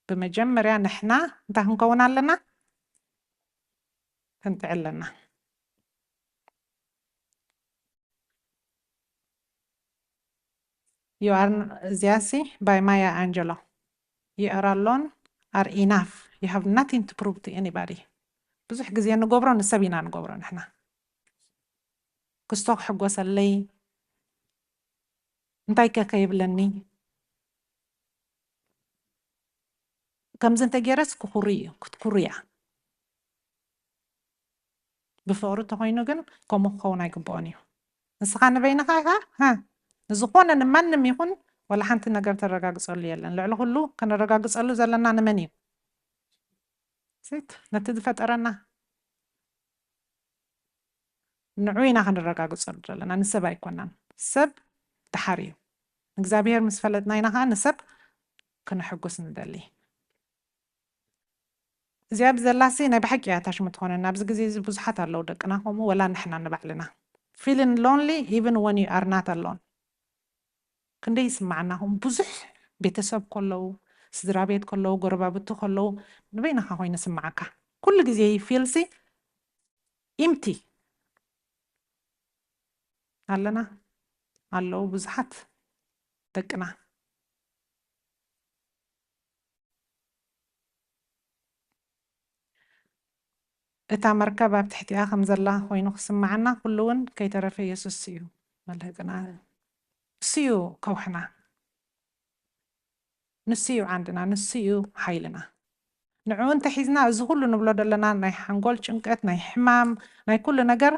በመጀመሪያ ንሕና እንታይ ክንከውን ኣለና ክንጥዕለና You are Ziasi by Maya Angelou. You are alone, are enough. You have nothing to prove to anybody. ብዙሕ ግዜ ንገብሮ ንሰብ ኢና ንገብሮ ንሕና ክስቶ ክሕጎሰለይ እንታይ ከይብለኒ ከምዚ እንተገይረስ ክትኩሪ እያ ብፍቅሪ ተኮይኑ ግን ከምኡ ክኸውን ኣይግብኦን እዩ ንስኻ ንበይንኻ ኢኻ ንዝኾነ ንማንም ይኹን ወላ ሓንቲ ነገር ተረጋግፀሉ የለን ልዕሊ ኩሉ ከነረጋግፀሉ ዘለና ንመን እዩ ሴት ነቲ ዝፈጠረና ንዑ ኢና ክንረጋግፀሉ ዘለና ንሰብ ኣይኮናን ሰብ ድሓር እዩ እግዚአብሔር ምስ ፈለጥና ኢና ከዓ ንሰብ ክንሕጉስ ንደሊ እዚኣ ብዘላሲ ናይ ብሓቂ እያ ታሽሙ ትኾነና ኣብዚ ግዜ እዚ ብዙሓት ኣለዉ ደቅና ከምኡ ወላ ንሕና ንባዕልና feeling lonely even when you are not alone ክንደይ ይስማዓናኹም ብዙሕ ቤተሰብ ከለዉ ስድራ ቤት ከለዉ ጎረባብቱ ከለዉ ንበይናኻ ኮይኑ ስማዓካ ኩሉ ግዜ ፊልሲ ኢምቲ ኣለና ኣለዉ ብዙሓት ደቅና እታ መርከብ ኣብ ትሕቲኣ ከም ዘላ ኮይኑ ክስማዓና ኩሉ እውን ከይተረፈ ኢየሱስ እዩ መልህቅና ንስዩ ከውሕና ንስዩ ዓንድና ንስዩ ሓይልና ንዕኡ እንተሒዝና እዚ ኩሉ ንብሎ ዘለና ናይ ሓንጎል ጭንቀት ናይ ሕማም ናይ ኩሉ ነገር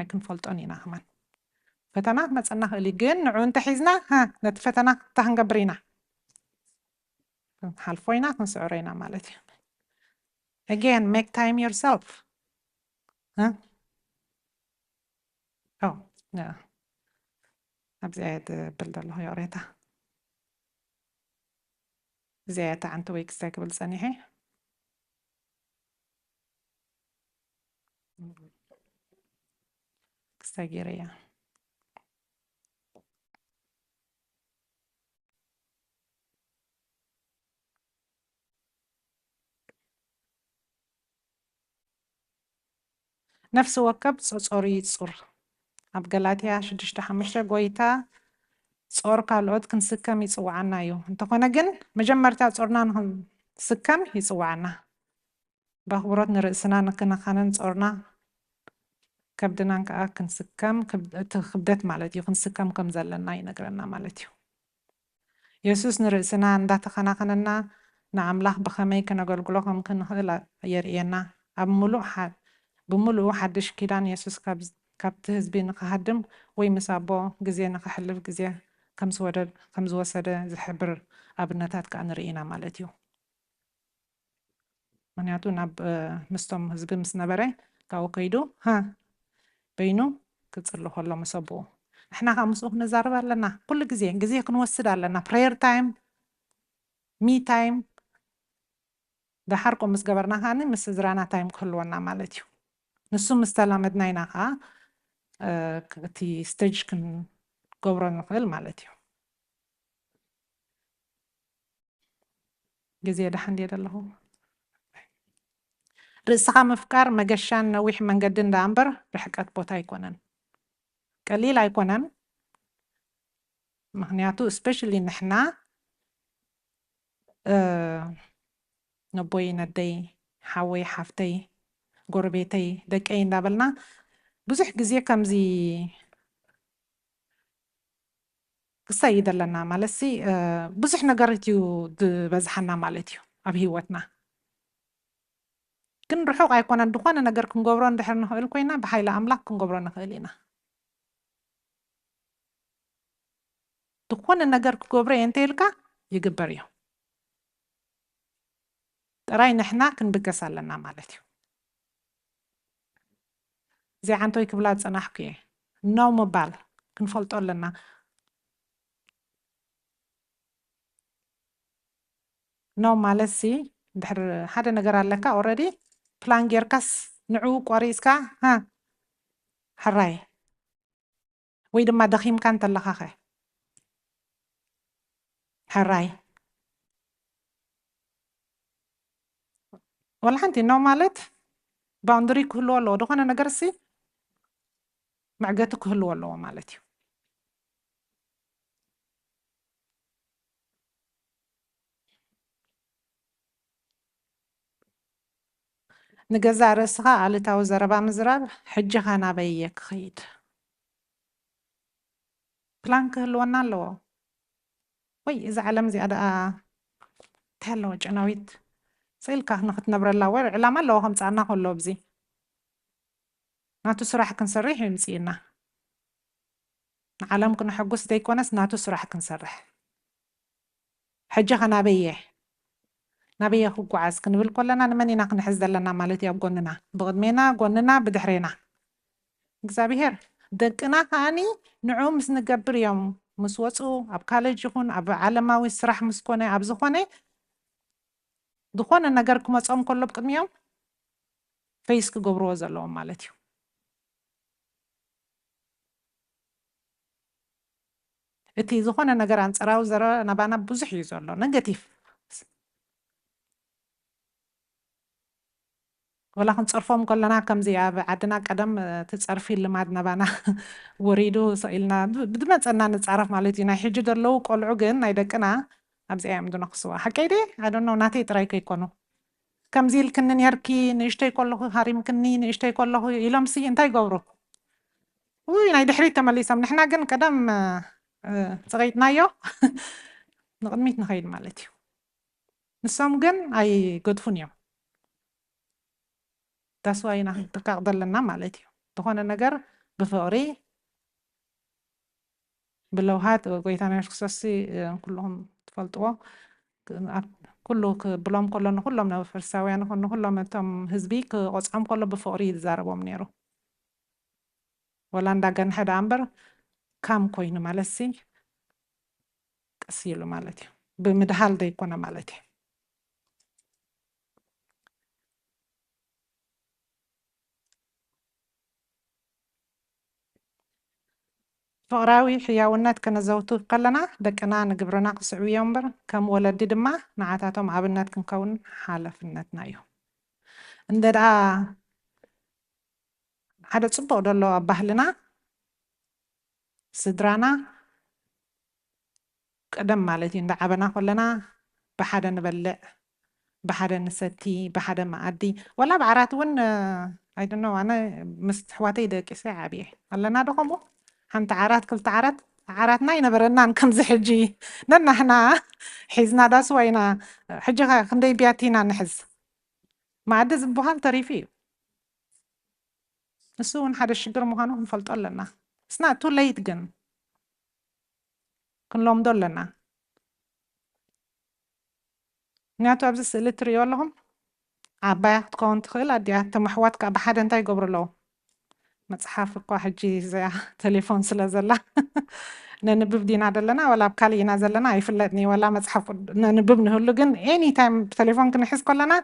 ኣይክንፈልጦን ኢና ከማን ፈተና መፀና ክእል ግን ንዕኡ እንተሒዝና ነቲ ፈተና እታ ክንገብር ኢና ሓልፎ ኢና ክንስዕሮ ኢና ማለት እዩ again make time yourself no أبزيد بلدله يا ريتا زيادة عن تويك استقبل سنيحي استقيريا نفس وكب صوري صور ኣብ ገላትያ 6:5 ጎይታ ጾር ካልኦት ክንስከም ይጽዋዓና እዩ እንተኾነ ግን መጀመርታ ጾርና ንስከም ይጽዋዓና በኽብሮት ንርእስና ንክነኻነን ጾርና ከብድናን ከዓ ክንስከም ክብደት ማለት እዩ ክንስከም ከም ዘለና ይነግረና ማለት እዩ ኢየሱስ ንርእስና እንዳተኸናኸነና ንኣምላኽ ብኸመይ ክነገልግሎ ከም ክንኽእል የርእየና ኣብ ብምሉእ ሓድሽ ኪዳን ኢየሱስ ካብቲ ህዝቢ ንኽሃድም ወይ ምስ ኣቦ ግዜ ንኽሕልፍ ግዜ ከም ዝወሰደ ዝሕብር ኣብነታት ከዓ ንርኢና ማለት እዩ ምክንያቱ ናብ ምስቶም ህዝቢ ምስ ነበረ ካብኡ ከይዱ በይኑ ክፅሊ ከሎ ምስ ኣቦኡ ንሕና ከዓ ምስኡ ክንዛረብ ኣለና ኩሉ ግዜ ክንወስድ ኣለና ፕሬየር ታይም ሚ ታይም ድሓር ምስ ገበርና ከዓ ምስ ስድራና ታይም ክህልወና ማለት እዩ ንሱ ምስ ተላመድና ኢና ከዓ እቲ ስቴጅ ክንገብሮ ንኽእል ማለት እዩ ግዜ ድሓን ድየ ኣለኹ ርእስኻ ምፍቃር መገሻን ነዊሕ መንገዲ እንዳእምበር ርሕቀት ቦታ ኣይኮነን ቀሊል ኣይኮነን ምክንያቱ እስፔሻሊ ንሕና ነቦይ ነደይ ሓወይ ሓፍተይ ጎረቤተይ ደቀይ እንዳበልና ብዙሕ ግዜ ከምዚ ክሳይድ ኣለና ማለት ሲ ብዙሕ ነገር እዩ ዝበዝሓና ማለት እዩ ኣብ ሂወትና ግን ርሑቕ ኣይኮነን ድኾነ ነገር ክንገብሮ እንድሕር ንኽእል ኮይና ብሓይሊ ኣምላኽ ክንገብሮ ንኽእል ኢና ድኾነ ነገር ክገብሮ እየ እንተኢልካ ይግበር እዩ ጥራይ ንሕና ክንብገስ ኣለና ማለት እዩ زي عنتوي كبلاد صناحكي نو موبال كنفلطو لنا نو مالسي دحر حدا نغير لك اوريدي بلان غيركاس نعو قريسكا حراي وي دما دخيم كان تلخاخه حراي ولا حنتي نو مالت باوندري كله لو دخنا نغرسي معقته كله والله مالتي نجزع رسخة على تاو زربا مزراب حجة خانا بيك خيد بلان كهلونا لو وي إذا علم زيادة تهلو جناويت سيلكا نخت نبر الله ور علامة لو هم تعنا كله بزي ناتو صراحة كنسرح يمسينا عالم كنا حقوس ديكونس ناتو صراحة كنسرح حجة خنا بيه نبيه خو قعز كنبل كلنا نمنينا كنحز لنا مالتي أبقوننا بغدمينا قوننا بدحرينا እግዚአብሔር ደቅና ከዓኒ ንዑ ምስ ንገብር እዮም ምስ ወፁ ኣብ ካሌጅ ይኹን ኣብ ዓለማዊ ስራሕ ምስ ኮነ ኣብ ዝኾነ ዝኾነ ነገር ክመፆም ከሎ ብቅድሚኦም ፌስ ክገብርዎ ዘለዎም ማለት እዩ እቲ ዝኾነ ነገር አንጸራዊ ዘረ ናባና ብዙሕ እዩ ዘሎ ኔጋቲቭ ወላ ክንፀርፎም ከለና ከምዚ ኣብ ዓድና ቀደም ትፀርፊ ልማድ ናባና ወሪዱ ሰኢልና ብድመፀና ንፃረፍ ማለት እዩ ናይ ሕጂ ደለው ቆልዑ ግን ናይ ደቅና ኣብዚኣ እዮም ድነኽስዋ ሓቀይ ደ ኣዶኖ ናተይ ጥራይ ከይኮኑ ከምዚ ኢልክኒ ነርኪ ንእሽተይ ከለኹ ሃሪምክኒ ንእሽተይ ከለኹ ኢሎም ሲ እንታይ ይገብሩ ውይ ናይ ድሕሪት ተመሊሶም ንሕና ግን ቀደም ፀቂጥናዮ ንቅድሚት ንኸይድ ማለት እዩ ንሶም ግን ኣይገድፉን እዮም ዳስዋይና ጥቃቅ ዘለና ማለት እዩ ዝኾነ ነገር ብፍቅሪ ብለውሃት ጎይታና ኢየሱስ ክርስቶስ ኩልኩም ትፈልጥዎ ኩሉ ክብሎም ከሎ ንኩሎም ናብ ፈሪሳውያን ይኹን ንኩሎም እቶም ህዝቢ ክቆፅዖም ከሎ ብፍቅሪ ይዛረቦም ነይሩ ወላ እንዳገንሐ ዳ እምበር ካም ኮይኑ ማለት ሲ ቀስ ኢሉ ማለት እዩ ብምድሃል ዘይኮነ ማለት እዩ ፍቅራዊ ሕያውነት ከነዘውቱ ከለና ደቅና ንግብርና ክስዕቡ እዮም እምበር ከም ወለዲ ድማ ንዓታቶም ኣብነት ክንከውን ሓላፍነትና እዩ እንደዳ ሓደ ፅቡቅ ደሎ ኣብ ባህልና ስድራና ቀደም ማለት እዩ እንዳዓበና ከለና ብሓደ ንበልዕ ብሓደ ንሰቲ ብሓደ መኣዲ ወላ ብዓራት እውን ኣይደኖ ኣነ ምስ ኣሕዋተይ ደቂሰ ዓብየ ኣለና ዶ ከምኡ ሓንቲ ዓራት ክልተ ዓራትና ይነበረናን ከምዚ ሕጂ ነናሕና ሒዝና ዳስዋ ኢና ሕጂ ክንደይ ቢያቲና ንሕዝ መኣዲ ዝበሃል ተሪፉ እዩ ንሱ እውን ሓደ ሽግር ምዃኑ ክንፈልጦ ኣለና እስና ቱ ለይት ግን ክንለምዶ ኣለና ምክንያቱ ኣብዚ ስእሊ ትሪኦ ኣለኹም ዓባያ ክትከውን ትኽእል ኣዲኣ እቶም ኣሕዋትካ ብሓደ እንታይ ይገብሩ ኣለዉ መፅሓፍ እኳ ሕጂ እዚኣ ቴሌፎን ስለ ዘላ ነንብብ ዲና ዘለና ወላ ኣብ ካሊእ ኢና ዘለና ኣይፍለጥኒ ወላ መፅሓፍ ነንብብ ንህሉ ግን ኤኒ ታይም ብቴሌፎን ክንሕዝ ከለና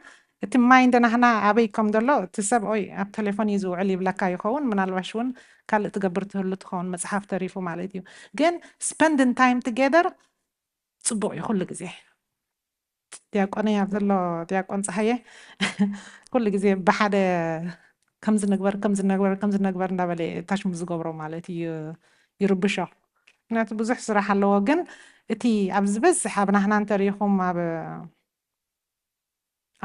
እቲ ማይንድ ናህና ኣበይ ከም ዘሎ እቲ ሰብ ኦይ ኣብ ቴሌፎን እዩ ዝውዕል ይብለካ ይኸውን ምናልባሽ እውን ካልእ ትገብር ትህሉ ትኸውን መፅሓፍ ተሪፉ ማለት እዩ ግን ስፔንድን ታይም ቱጌደር ፅቡቅ እዩ ኩሉ ግዜ ዲያቆነይ ኣብ ዘሎ ዲያቆን ፀሓየ ኩሉ ግዜ ብሓደ ከምዚ ንግበር እንዳበለ ታሽሙ ዝገብሮ ማለት እዩ ይርብሾ ምክንያቱ ብዙሕ ስራሕ ኣለዎ ግን እቲ ኣብ ዝበዝሕ ኣብ ናህና እንተሪኢኹም ኣብ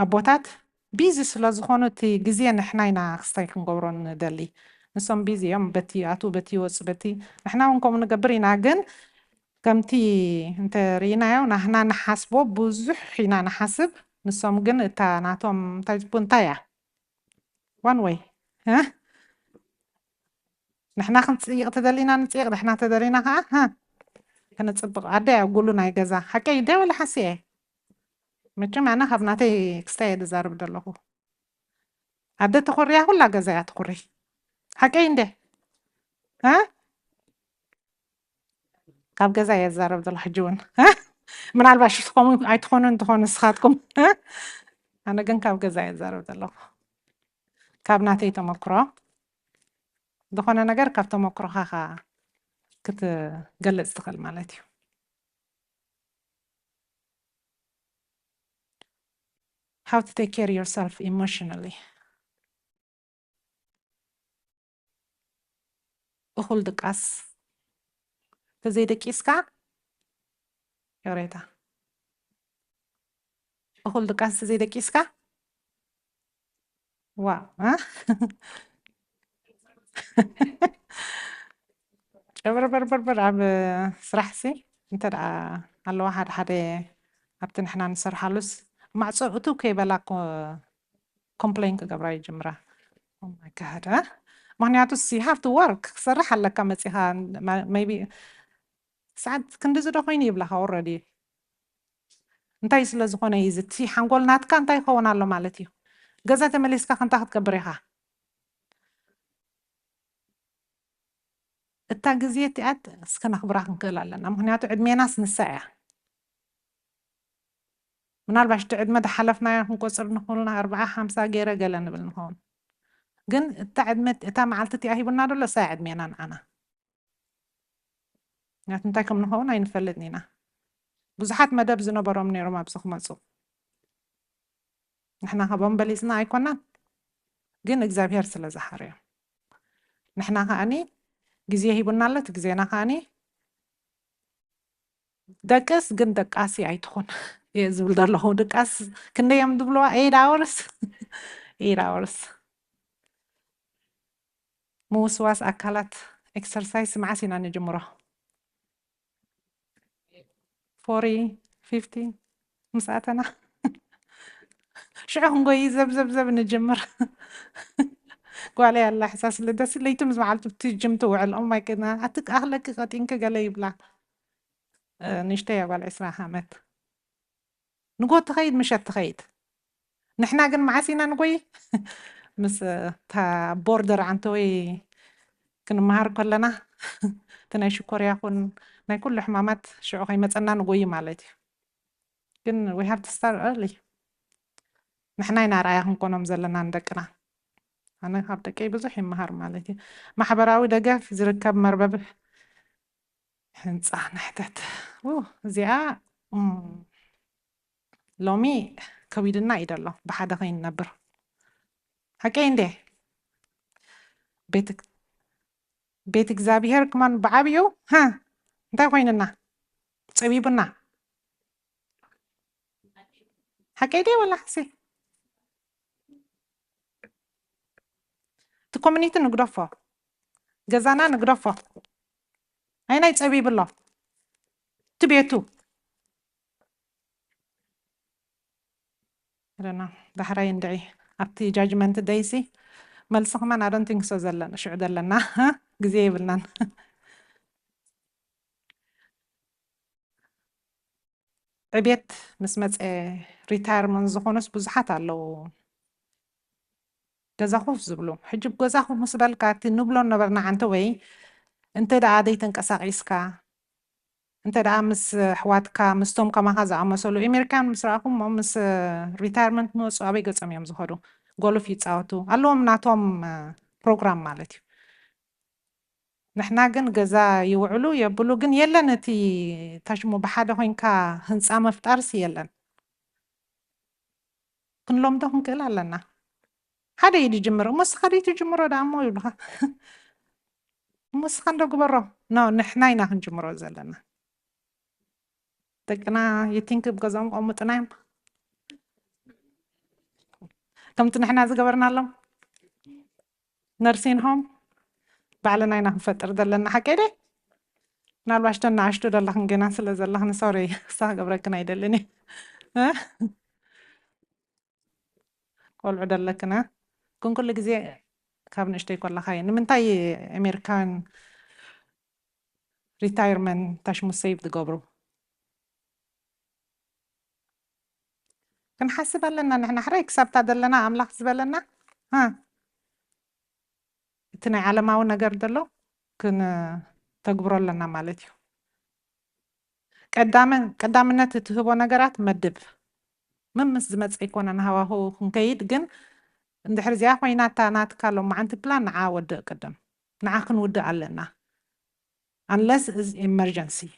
ኣቦታት ቢዚ ስለ ዝኾኑ እቲ ግዜ ንሕና ኢና ክስታይ ክንገብሮ ንደሊ ንሶም ቢዚ እዮም በቲ ኣቱ በቲ ወፅ በቲ ንሕና እውን ከምኡ ንገብር ኢና ግን ከምቲ እንተሪኢናዮ ናህና ንሓስቦ ብዙሕ ኢና ንሓስብ ንሶም ግን እታ ናቶም እንታይ እያ ዋን ወይ ንሕና ክንፅይቕ ተደሊና ንፅይቕ ንሕና ተደሊና ከዓ ከነፅብቕ ኣደይ ኣብ ጉሉ ናይ ገዛ ሓቀይ ደ ወላ ሓሲየ መቸም ኣነ ካብ ናተይ ክስታይ እየ ዝዛርብ ዘለኹ ኣደ ተኮርያ ኩላ ገዛ እያ ትኩሪ ሓቀይ እንደ ካብ ገዛ እየ ዝዛረብ ዘሎ ሕጂ እውን ምናልባሽ ከምኡ ኣይትኾኑ እንትኾኑ ንስኻትኩም ኣነ ግን ካብ ገዛ እየ ዝዛረብ ዘለኹ ካብ ናተይ ተመክሮ ዝኾነ ነገር ካብ ተመክሮኻ ክትገልጽ ትኽእል ማለት እዩ how to take care of yourself emotionally እኹል ድቃስ ተዘይደቂስካ የሬታ እኹል ድቃስ ተዘይደቂስካ ዋ ጨበርበርበርበር ኣብ ስራሕ ሲ እንተ ደኣ ኣለዋ ሓደ ኣብቲ ንሕና ንሰርሓሉስ ማዕፆ እቱ ከይበላ ኮምፕሌን ክገብራ ይጅምራ ኦማይ ጋድ ምክንያቱ ሲ ሃቭ ቱ ወርክ ክሰርሕ ኣለካ መፂኻ ሜይቢ ሰዓት ክንዲ ዝዶ ኮይኑ ይብላኻ ኦልሬዲ እንታይ ስለ ዝኾነ እዩ እቲ ሓንጎል ናትካ እንታይ ይኸውን ኣሎ ማለት እዩ ገዛ ተመሊስካ ክንታ ክትገብር ኢኻ እታ ግዜ እቲኣት እስከ ነኽብራ ክንክእል ኣለና ምክንያቱ ዕድሜናስ ንሳ እያ ምናልባሽ እቲ ዕድመ ተሓለፍናዮ ክንቆፅር ንኽእልና 40-50 ገይረ ገለ ንብል ንኸውን ግን እታ ዕድመ እታ መዓልቲ እቲኣ ሂቡና ደሎ እሳ ዕድሜና ንዓና ምክንያቱ እንታይ ከም ንኸውን ኣይንፈልጥን ኢና ብዙሓት መደብ ዝነበሮም ነይሮም ኣብዚ ክመፁ ንሕና ከቦም በሊፅና ኣይኮናን ግን እግዚኣብሔር ስለ ዝሓርዮ ንሕና ከዓኒ ግዜ ሂቡና ኣሎ እቲ ግዜና ከዓኒ ደቅስ ግን ደቃሲ ኣይትኹን እየ ዝብል ዘለኹ ደቃስ ክንደዮም ዝብልዋ 8 hours 8 hours ምውስዋስ ኣካላት ኤክሰርሳይዝ መዓስ ኢና ንጅምሮ 40-50 مساعتنا شعهم قوي زب نجمر قال يا الله حساس اللي دس اللي يتم زعلت بتجمتوا على أمي كنا أتك أهلك قاتين كجلا يبلع نشتي قال إسراء حمد نقول تخيد مش تخيد نحنا قن معسينا نقوي مس تا بوردر عن توي كنا مهار كلنا تنايشو كوريا خون ما كل حمامات شو قيمة أننا نقوي مالتي كن we have to start early نحنا ينعرأيهم كونهم زلنا عندكنا أنا هبدأ كي بزح مهار مالتي ما حبراوي دقف زركب مربب هنصح نحتت زياء لومي كويدنا يدلو بحد غين نبر حكين ده بيتك زابيهر كمان بعبيو ها انت ويننا صبيبنا حكيتي ولا حسي تكومنيتي نقرفه جزانا نقرفه هنا يتصبيب الله تبيتو رنا دحرا يندعي أبتي جاجمنت دايسي ملسخ ما نارن تنكسو زلنا شو عدلنا ها جزيه بلنا عبيت مسمت ريتايرمنت زخونس بزحات علو جزاخوف زبلو حجب جزاخوف مسبالكات نبلو نبرنا عن توي انت دا عادي تنقساقيسكا انت دا مس حواتكا مستوم كما هذا عمسولو امريكان مسراهم مس ريتايرمنت نوص ابي قصم يوم زخورو قولو في تصاوتو اللهم ناتهم بروغرام مالتي نحنا جن جزا يوعلو يبلو جن يلن نتي تشمو بحدا هينكا هنصا مفترس يلن كنلوم ده هنكلا لنا هذا يدي جمرو مس خدي تجمرو دامو يبلها مس خندو قبرو نو نحنا ينا هنجمرو زلنا تكنا يتينك بقزام قومتنا كم تنحنا زقبرنا لهم نرسينهم بعلنا ينا فتر دلنا حكيدي نال واشتنا عشتو دلهم جنا سلا زلهم سوري صح قبركنا يدلني ها قول عدلكنا كون كل جزء كابن اشتي كل خاي نمنتاي امريكان ريتايرمنت تاش مسيف دقبرو كن حاسب لنا نحن حريك سبت دلنا املاح زبلنا ها تني على ما ونقر دلو كن تقبرو لنا مالتيو قدامنا تتهبو نقرات مدب ممس زمت يكون انا هو كنكيد جن اندحر زيا خوينا تانات كالو ما انت بلان عاود قدم نعاكن ود علنا unless is emergency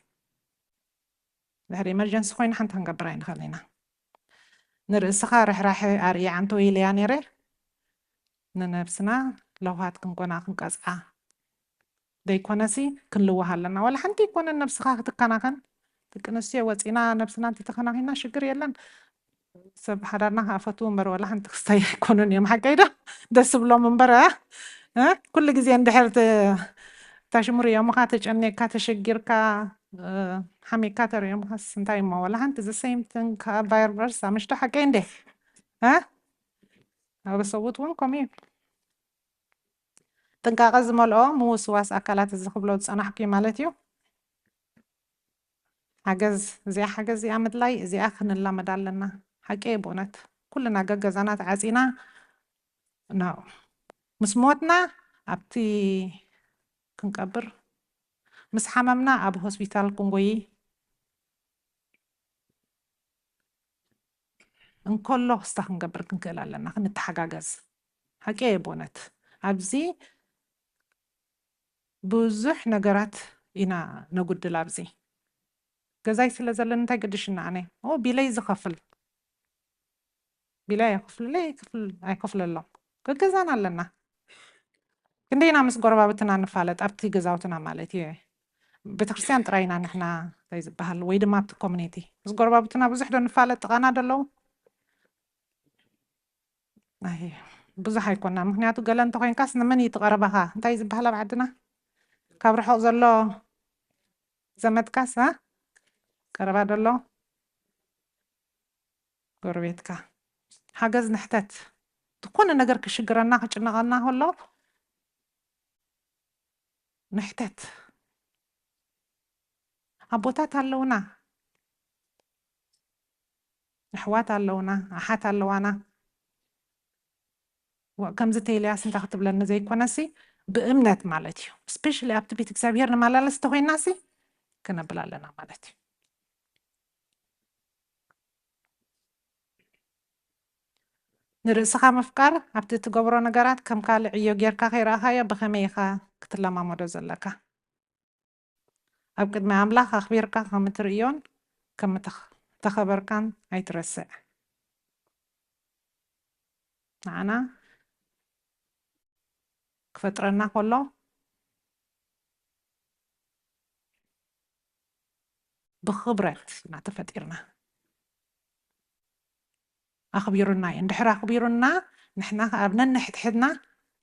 دحر emergency خوينا حنت هنقبرين خلينا نرسخا راح اري عنتو يليا نيري ننفسنا لو هات كنكونا كنقصعا داي كونسي كنلوها لنا ولا حنتي يكون النفسخا تكناكن تكنسي وصينا نفسنا انت تخناخينا شجر يلن سب حدارنا هافتو مبر ولا حنت خستاي يكونن يوم حقيده دس بلو منبره ها كل جزي اندحرت تاشمر يوم خاتج اني كاتشجركا حمي كاتر يوم خاص انتاي ما ولا حنت the same thing فيروس مش تحكين ده ها بصوت وانكم ايه تنقاقز ملو موسواس اكلات الزخبلو انا حكي مالتيو حجز زي حجز يعمد لاي زي اخن الله مدالنا حكي بونت كلنا جزانات عزينا نو مسموتنا ابتي كنكبر مس حممنا أب هوسبيتال كونغوي እንከሎ ስታ ክንገብር ክንክእል ኣለና ክንተሓጋገዝ ሓቂ ቦነት ኣብዚ ብዙሕ ነገራት ኢና ነጉድል ኣብዚ ገዛይ ስለ ዘለና እንታይ ቅድሽና ኣነ ቢለይ ዝኸፍል ቢለይ ኣይከፍል ኣሎ ክገዛና ኣለና ክንደይና ምስ ጎረባብትና ንፋለጥ ኣብቲ ገዛውትና ማለት እዩ ቤተክርስትያን ጥራይና ንሕና እንታይ ዝበሃል ወይ ድማ ኣብቲ ኮሚኒቲ ምስ ጎረባብትና ብዙሕ ዶ ንፋለጥ ጥቓና ደለዉ ብዙሕ ኣይኮና ምክንያቱ ገለ እንተኮይንካስ ንመን ይትቐረበኻ እንታይ ዝበሃል ኣብ ዓድና ካብ ርሑቕ ዘሎ ዘመድካስ ቀረባ ደሎ ጎረቤትካ ሓገዝ ንሕተት ዝኾነ ነገር ክሽግረና ክጭነቐና ከሎ ንሕተት ኣቦታት ኣለውና ኣሕዋት ኣለውና ኣሓት ኣለዋና ከምዚ ተይልያስ እንታይ ክትብለኒ ዘይኮነሲ ብእምነት ማለት እዩ ስፔሻሊ ኣብቲ ቤት እግዚኣብሔር ንመላለስ ተኮይናሲ ክነብል ኣለና ማለት እዩ ንርእስኻ ምፍቃር ኣብቲ ትገብሮ ነገራት ከም ካልእ ዕዮ ጌርካ ከይረኣኻዮ ብኸመይ ኢኻ ክትለማመዶ ዘለካ ኣብ ቅድሚ ኣምላኽ ኣኽቢርካ ከም እትርእዮን ከም ተኸበርካን ኣይትረስዕ ንዓና ክፈጥረና ከሎ ብኽብረት ኢና ተፈጢርና ኣኽቢሩና እዩ እንድሕር ኣኽቢሩና ንሕና ኣብ ነንሕድሕድና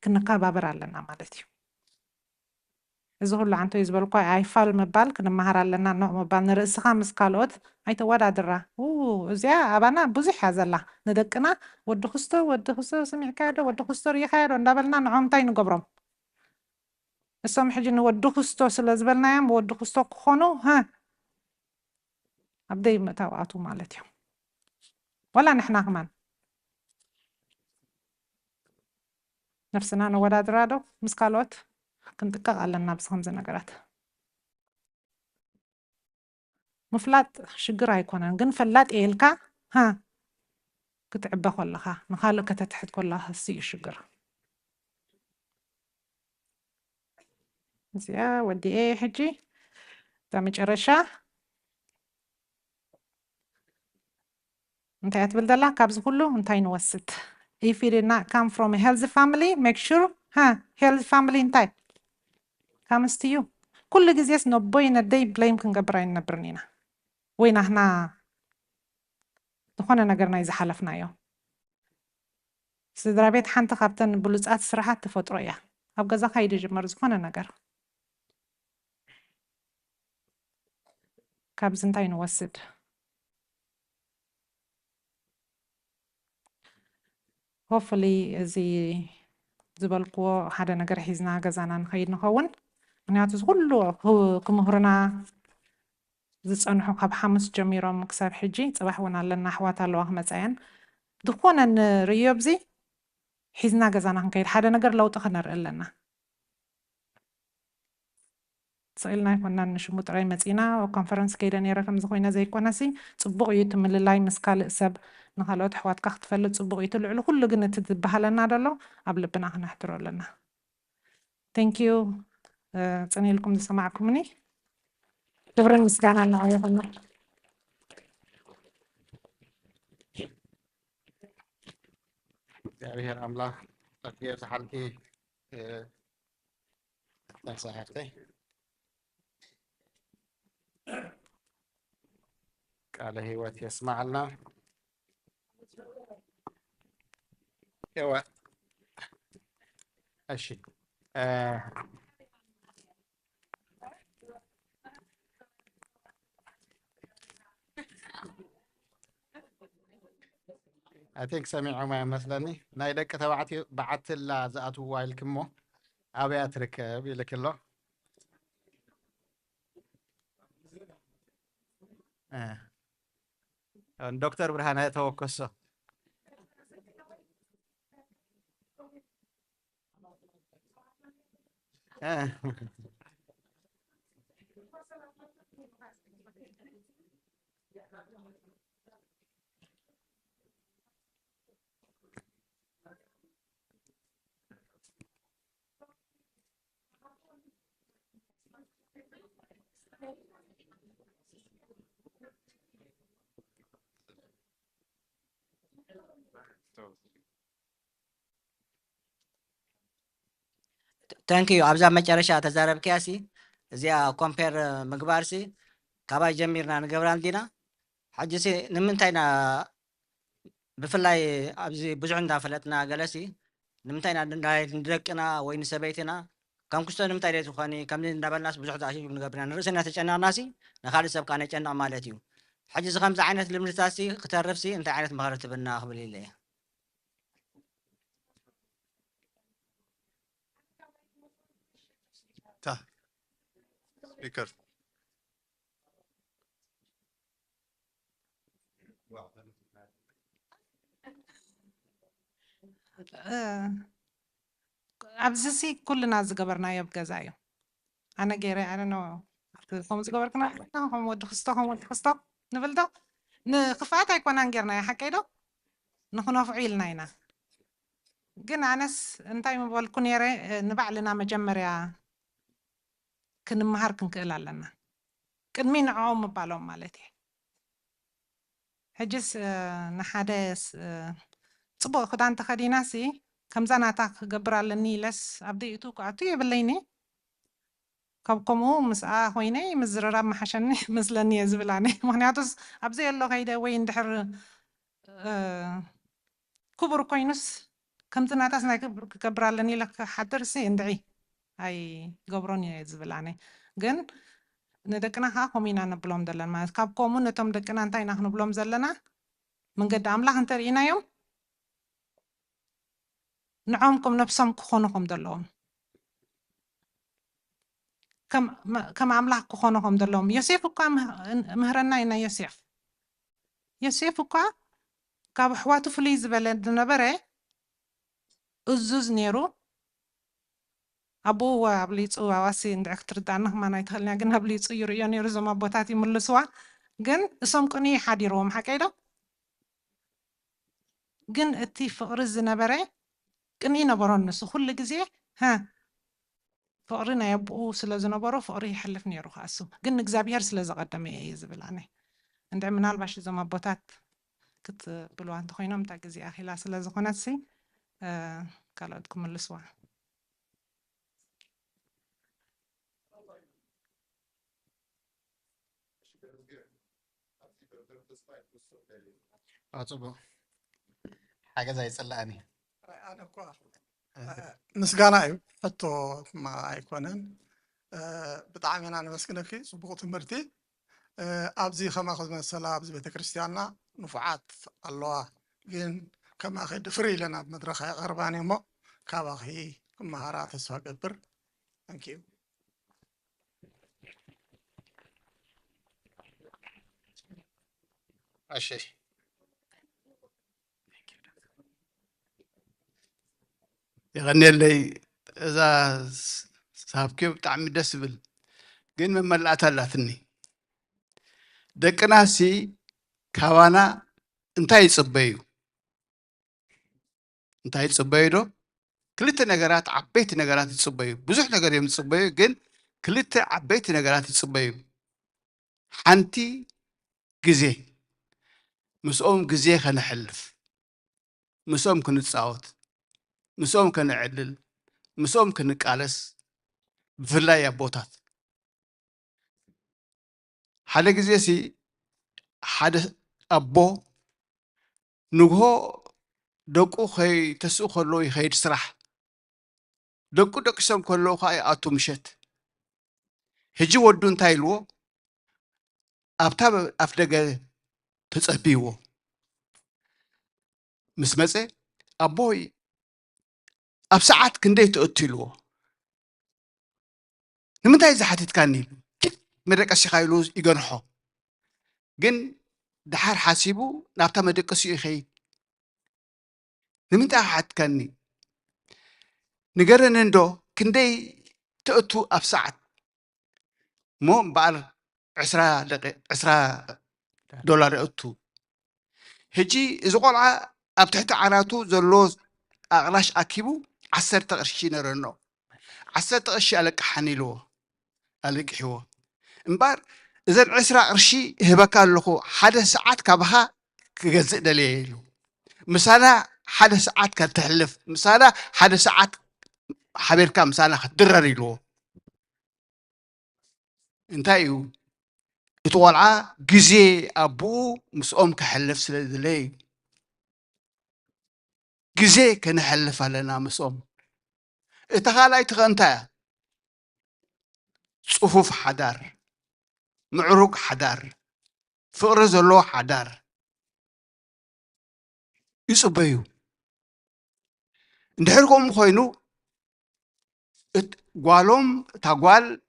ክንከባበር ኣለና ማለት እዩ እዚ ኩሉ ዓንቶ እዩ ዝበልኳ ኣይፋል ምባል ክንመሃር ኣለና ኖዕ ምባል ንርእስኻ ምስ ካልኦት ኣይተወዳድራ እዚኣ ኣባና ብዙሕ እያ ዘላ ንደቅና ወዲ ክስቶ ሰሚዕካዮ ዶ ወዲ ክስቶ ርኢኻዮ ዶ እንዳበልና ንዖም እንታይ ንገብሮም እሶም ሕጂ ንወዲ ክስቶ ስለ ዝበልናዮም ብወዲ ክስቶ ክኾኑ ኣብ ደይ ምእታውኣቱ ማለት እዮም ወላ ንሕና ክማን ነፍስና ነወዳድራ ዶ ምስ ካልኦት ክንጥቀቕ ኣለና ብዚ ከምዚ ነገራት ምፍላጥ ሽግር ኣይኮነን ግን ፈላጥ የልካ ክትዕበ ከለኻ ንኻልእ ከተትሕት ከለኻ እዩ ሽግር እዚኣ ወዲኤ ሕጂ እዛ መጨረሻ እንታይ እትብል ዘላ ካብዚ ኩሉ እንታይ ንወስድ if it did not come from a healthy family make sure healthy family እንታይ comes to you ኩሉ ግዜስ ነቦይ ነደይ ብሌም ክንገብር ኣይንነብርን ኢና ወይ ናህና ዝኾነ ነገር ናይ ዝሓለፍናዮ ስድራ ቤት ሓንቲ ካብተን ብሉፃት ስራሓት ተፈጥሮ እያ ኣብ ገዛኻ ይጅመር ዝኾነ ነገር ካብዚ እንታይ ንወስድ hopefully እዚ ዝበልክዎ ሓደ ነገር ሒዝና ገዛና ንኸይድ ንኸውን ምክንያቱ ኩሉ ክምህሩና ዝፀንሑ ካብ 5 ጀሚሮም ክሳብ ሕጂ ፅባሕ እውን ኣለና ኣሕዋት ኣለዋ ክመፃየን ዝኾነ ንርእዮ ብዚ ሒዝና ገዛና ክንከይድ ሓደ ነገር ለውጢ ክነርኢ ኣለና ስኢልና ይኮና ንሽሙ ጥራይ መፂና ኮንፈረንስ ከይደ ነይረ ከምዚ ኮይነ ዘይኮነሲ ፅቡቕ እዩ ትምልላይ ምስ ካልእ ሰብ ንካልኦት ኣሕዋትካ ክትፈልጥ ፅቡቕ እዩ ትልዕሉ ኩሉ ግን እቲ ዝበሃለና ደሎ ኣብ ልብና ክነሕድሮ ኣለና ቴንክ ዩ ፅኒኢልኩም ዝሰማዕኩምኒ ክብርን ምስጋና ንዕኡ ይኹን እግዚአብሔር አምላክ ተክየ ዝሓልኪ ተሳሕተይ ቃለ ህይወት የስማዓልና እሺ I think سمعوا مثلني نايدك تبعتي بعت لا زاتو وايل كمو ابي اتركب لك الله دكتور برهان توكسو ታንኪዩ ኣብዛ መጨረሻ ተዛረብክያሲ እዚኣ ኮምፔር ምግባርሲ ካባይ ጀሚርና ንገብራ እንዲና ሕጂሲ ንምንታይና ብፍላይ ኣብዚ ብዙሕ እንዳፈለጥና ገለሲ ንምንታይና ንደቅና ወይ ንሰበይትና ከም ክስቶ ንምንታይ ደይ ዝኾኒ ከምዚ እንዳበልናስ ብዙሕ ዝኣሽዩ ንገብርና ንርእስና ተጨነቕናሲ ንካልእ ሰብ ካ ነጨንቕ ማለት እዩ ሕጂዚ ከምዚ ዓይነት ልምድታሲ ክተርፍሲ እንታይ ዓይነት ምኽሪ ትብና ክብል ኢለ እየ Ta. Speaker. ኣብዚ ኩልና ዝገበርናዮ ብገዛ እዩ ኣነ ገይረ ኣነ ከምኡ ዝገበርክና ከም ወዲ ክስቶ ንብል ዶ ንክፍኣት ኣይኮናን ጌርናዮ ሓቀይ ዶ ንክነፍዑ ኢልና ኢና ግን ኣነስ እንታይ ምበልኩ ነይረ ንባዕልና መጀመርያ ክንምሃር ክንክእል ኣለና ቅድሚ ንዕኦም ምባሎም ማለት እዩ ሕጅስ ንሓደ ፅቡቅ ክዳን ተኸዲናሲ ከምዛ ናታ ክገብር ኣለኒ ኢለስ ኣብ ደይቱ ክኣቱ የብለይኒ ካብ ከምኡ ምስኣ ኮይነ ምዝርራብ መሓሸኒ መስለኒ እየ ዝብላኒ ምክንያቱስ ኣብዘይ ኣሎ ከይደ ወይ እንድሕር ክቡር ኮይኑስ ከምዚ ናታስ ናይ ክገብር ኣለኒ ኢለ ክሓድርሲ እንድዒ ኣይ ገብሮን እየ ዝብላኒ ግን ንደቅና ከዓ ከምኡ ኢና ነብሎም ዘለና ማለት ካብ ከምኡ ነቶም ደቅና እንታይ ኢና ክንብሎም ዘለና መንገዲ ኣምላኽ እንተርኢናዮም ንዖም ከም ነፍሶም ክኾኑ ከም ዘለዎም ከም ኣምላኽ ክኾኑ ከም ዘለዎም ዮሴፍ እኳ ምህረና ኢና ዮሴፍ እኳ ካብ ኣሕዋቱ ፍልይ ዝበለ ዝነበረ እዙዝ ነይሩ ኣቦ ኣብ ሊፁ ኣዋሲ እንድዕ ክትርዳእና ክማና ይትኽእልኛ ግን ኣብ ሊፁ ይርእዮ ነይሩ እዞም ኣቦታት ይምልስዋ ግን እሶም ቅኒ ሓዲርዎም ሓቀይ ዶ ግን እቲ ፍቕሪ ዝነበረ ቅኒ ነበሮ ንሱ ኩሉ ግዜ ፍቕሪ ናይ ኣቦኡ ስለ ዝነበሮ ፍቕሪ ይሕልፍ ነይሩ ከኣሱ ግን እግዚኣብሔር ስለ ዘቐደመ እየ ዝብላነ እንድዕ ምናልባሽ እዞም ኣቦታት ክትብልዋ እንተኮይኖም እታ ግዜ ኣኺላ ስለ ዝኾነትሲ ካልኦት ክምልስዋ ፅቡቅ ሓገዛ ይፅላእኒ ኣነ እኳ ምስጋና እዩ ሕቶ ኣይኮነን ብጣዕሚ ኢና ነመስግነኪ ፅቡቅ ትምህርቲ ኣብዚ ከማኸ ዝመሰላ ኣብዚ ቤተክርስትያንና ንፉዓት ኣለዋ ግን ከማኸ ድፍሪ ኢለና ብመድረኽ ኣይቐርባን እሞ ካባኺ ክመሃራ ተስፋ ገብር ታንኪዩ እሺ يغني إذا صاحبك بتعمل دسبل ግን መመላእታ ኣላትኒ ደቅናሲ ካባና እንታይ ይፅበዩ ዶ ክልተ ነገራት ዓበይቲ ነገራት ይፅበዩ ብዙሕ ነገር እዮም ዝፅበዩ ግን ክልተ ዓበይቲ ነገራት ይፅበዩ ሓንቲ ግዜ ምስኦም ግዜ ከነሕልፍ ምስኦም ክንፃወት ምስኦም ከነዕልል ምስኦም ክንቃለስ ብፍላይ ኣቦታት ሓደ ግዜ ሲ ሓደ ኣቦ ንግሆ ደቁ ተስኡ ከለዉ ይኸይድ ስራሕ ደቁ ደቂሶም ከለዉ ከዓ ይኣቱ ምሸት ሕጂ ወዱ እንታይ ኢልዎ ኣብታ ኣፍ ደገ ተፀቢይዎ ምስ መፀ ኣቦይ ኣብ ሰዓት ክንደይ ትእቱ ኢልዎ ንምንታይ ዝሓቲትካኒ ኢሉ መደቀሲኻ ኢሉ ይገንሖ ግን ድሓር ሓሲቡ ናብታ መደቀሲኡ ይኸይድ ንምንታይ ሓቲትካኒ ንገረኒ እንዶ ክንደይ ትእቱ ኣብ ሰዓት ሞ እምበኣር 20 دولار يأتو هجي إذا قلعة أبتحت عناتو زلوز أغلاش أكيبو 10 قرشي نرنو 10 قرشي ألك حنيلو ألك حيو امبار إذا 10 قرشي هبكا لخو حدا ساعات كابها كجزء دليلو مسالا حدا ساعات كتحلف مسالا حدا ساعات حبيركا مسالا خدرريلو انتايو يتوالع جزي أبو مسؤوم كحلف سلدلي جزي كنحلف علينا مسؤوم اتغالاي تغنتا صفوف حدار معروق حدار فقر زلو حدار يصبيو ندحركم خوينو قالوم تاقوال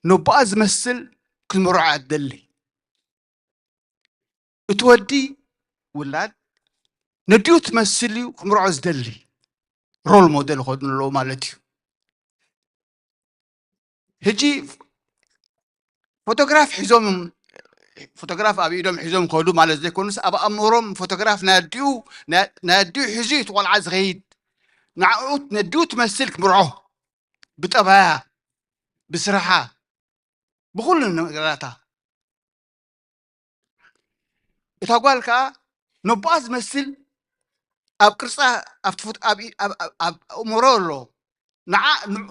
نباز مسل كنمرع الدلي اتودي ولاد نديو تمثلي كنمرع الدلي رول موديل خدنا له مالتي هجي فوتوغراف حزوم فوتوغراف أبي يدوم حزوم خدو مال زي كونس أبا أمورهم فوتوغراف ناديو حزيت والعز غيد نعود نديو تمثلك مرعه بطبعها بسرعة بقول النقراتا يتقال كا نباز مثل أب كرسا أفتفوت أب أمورولو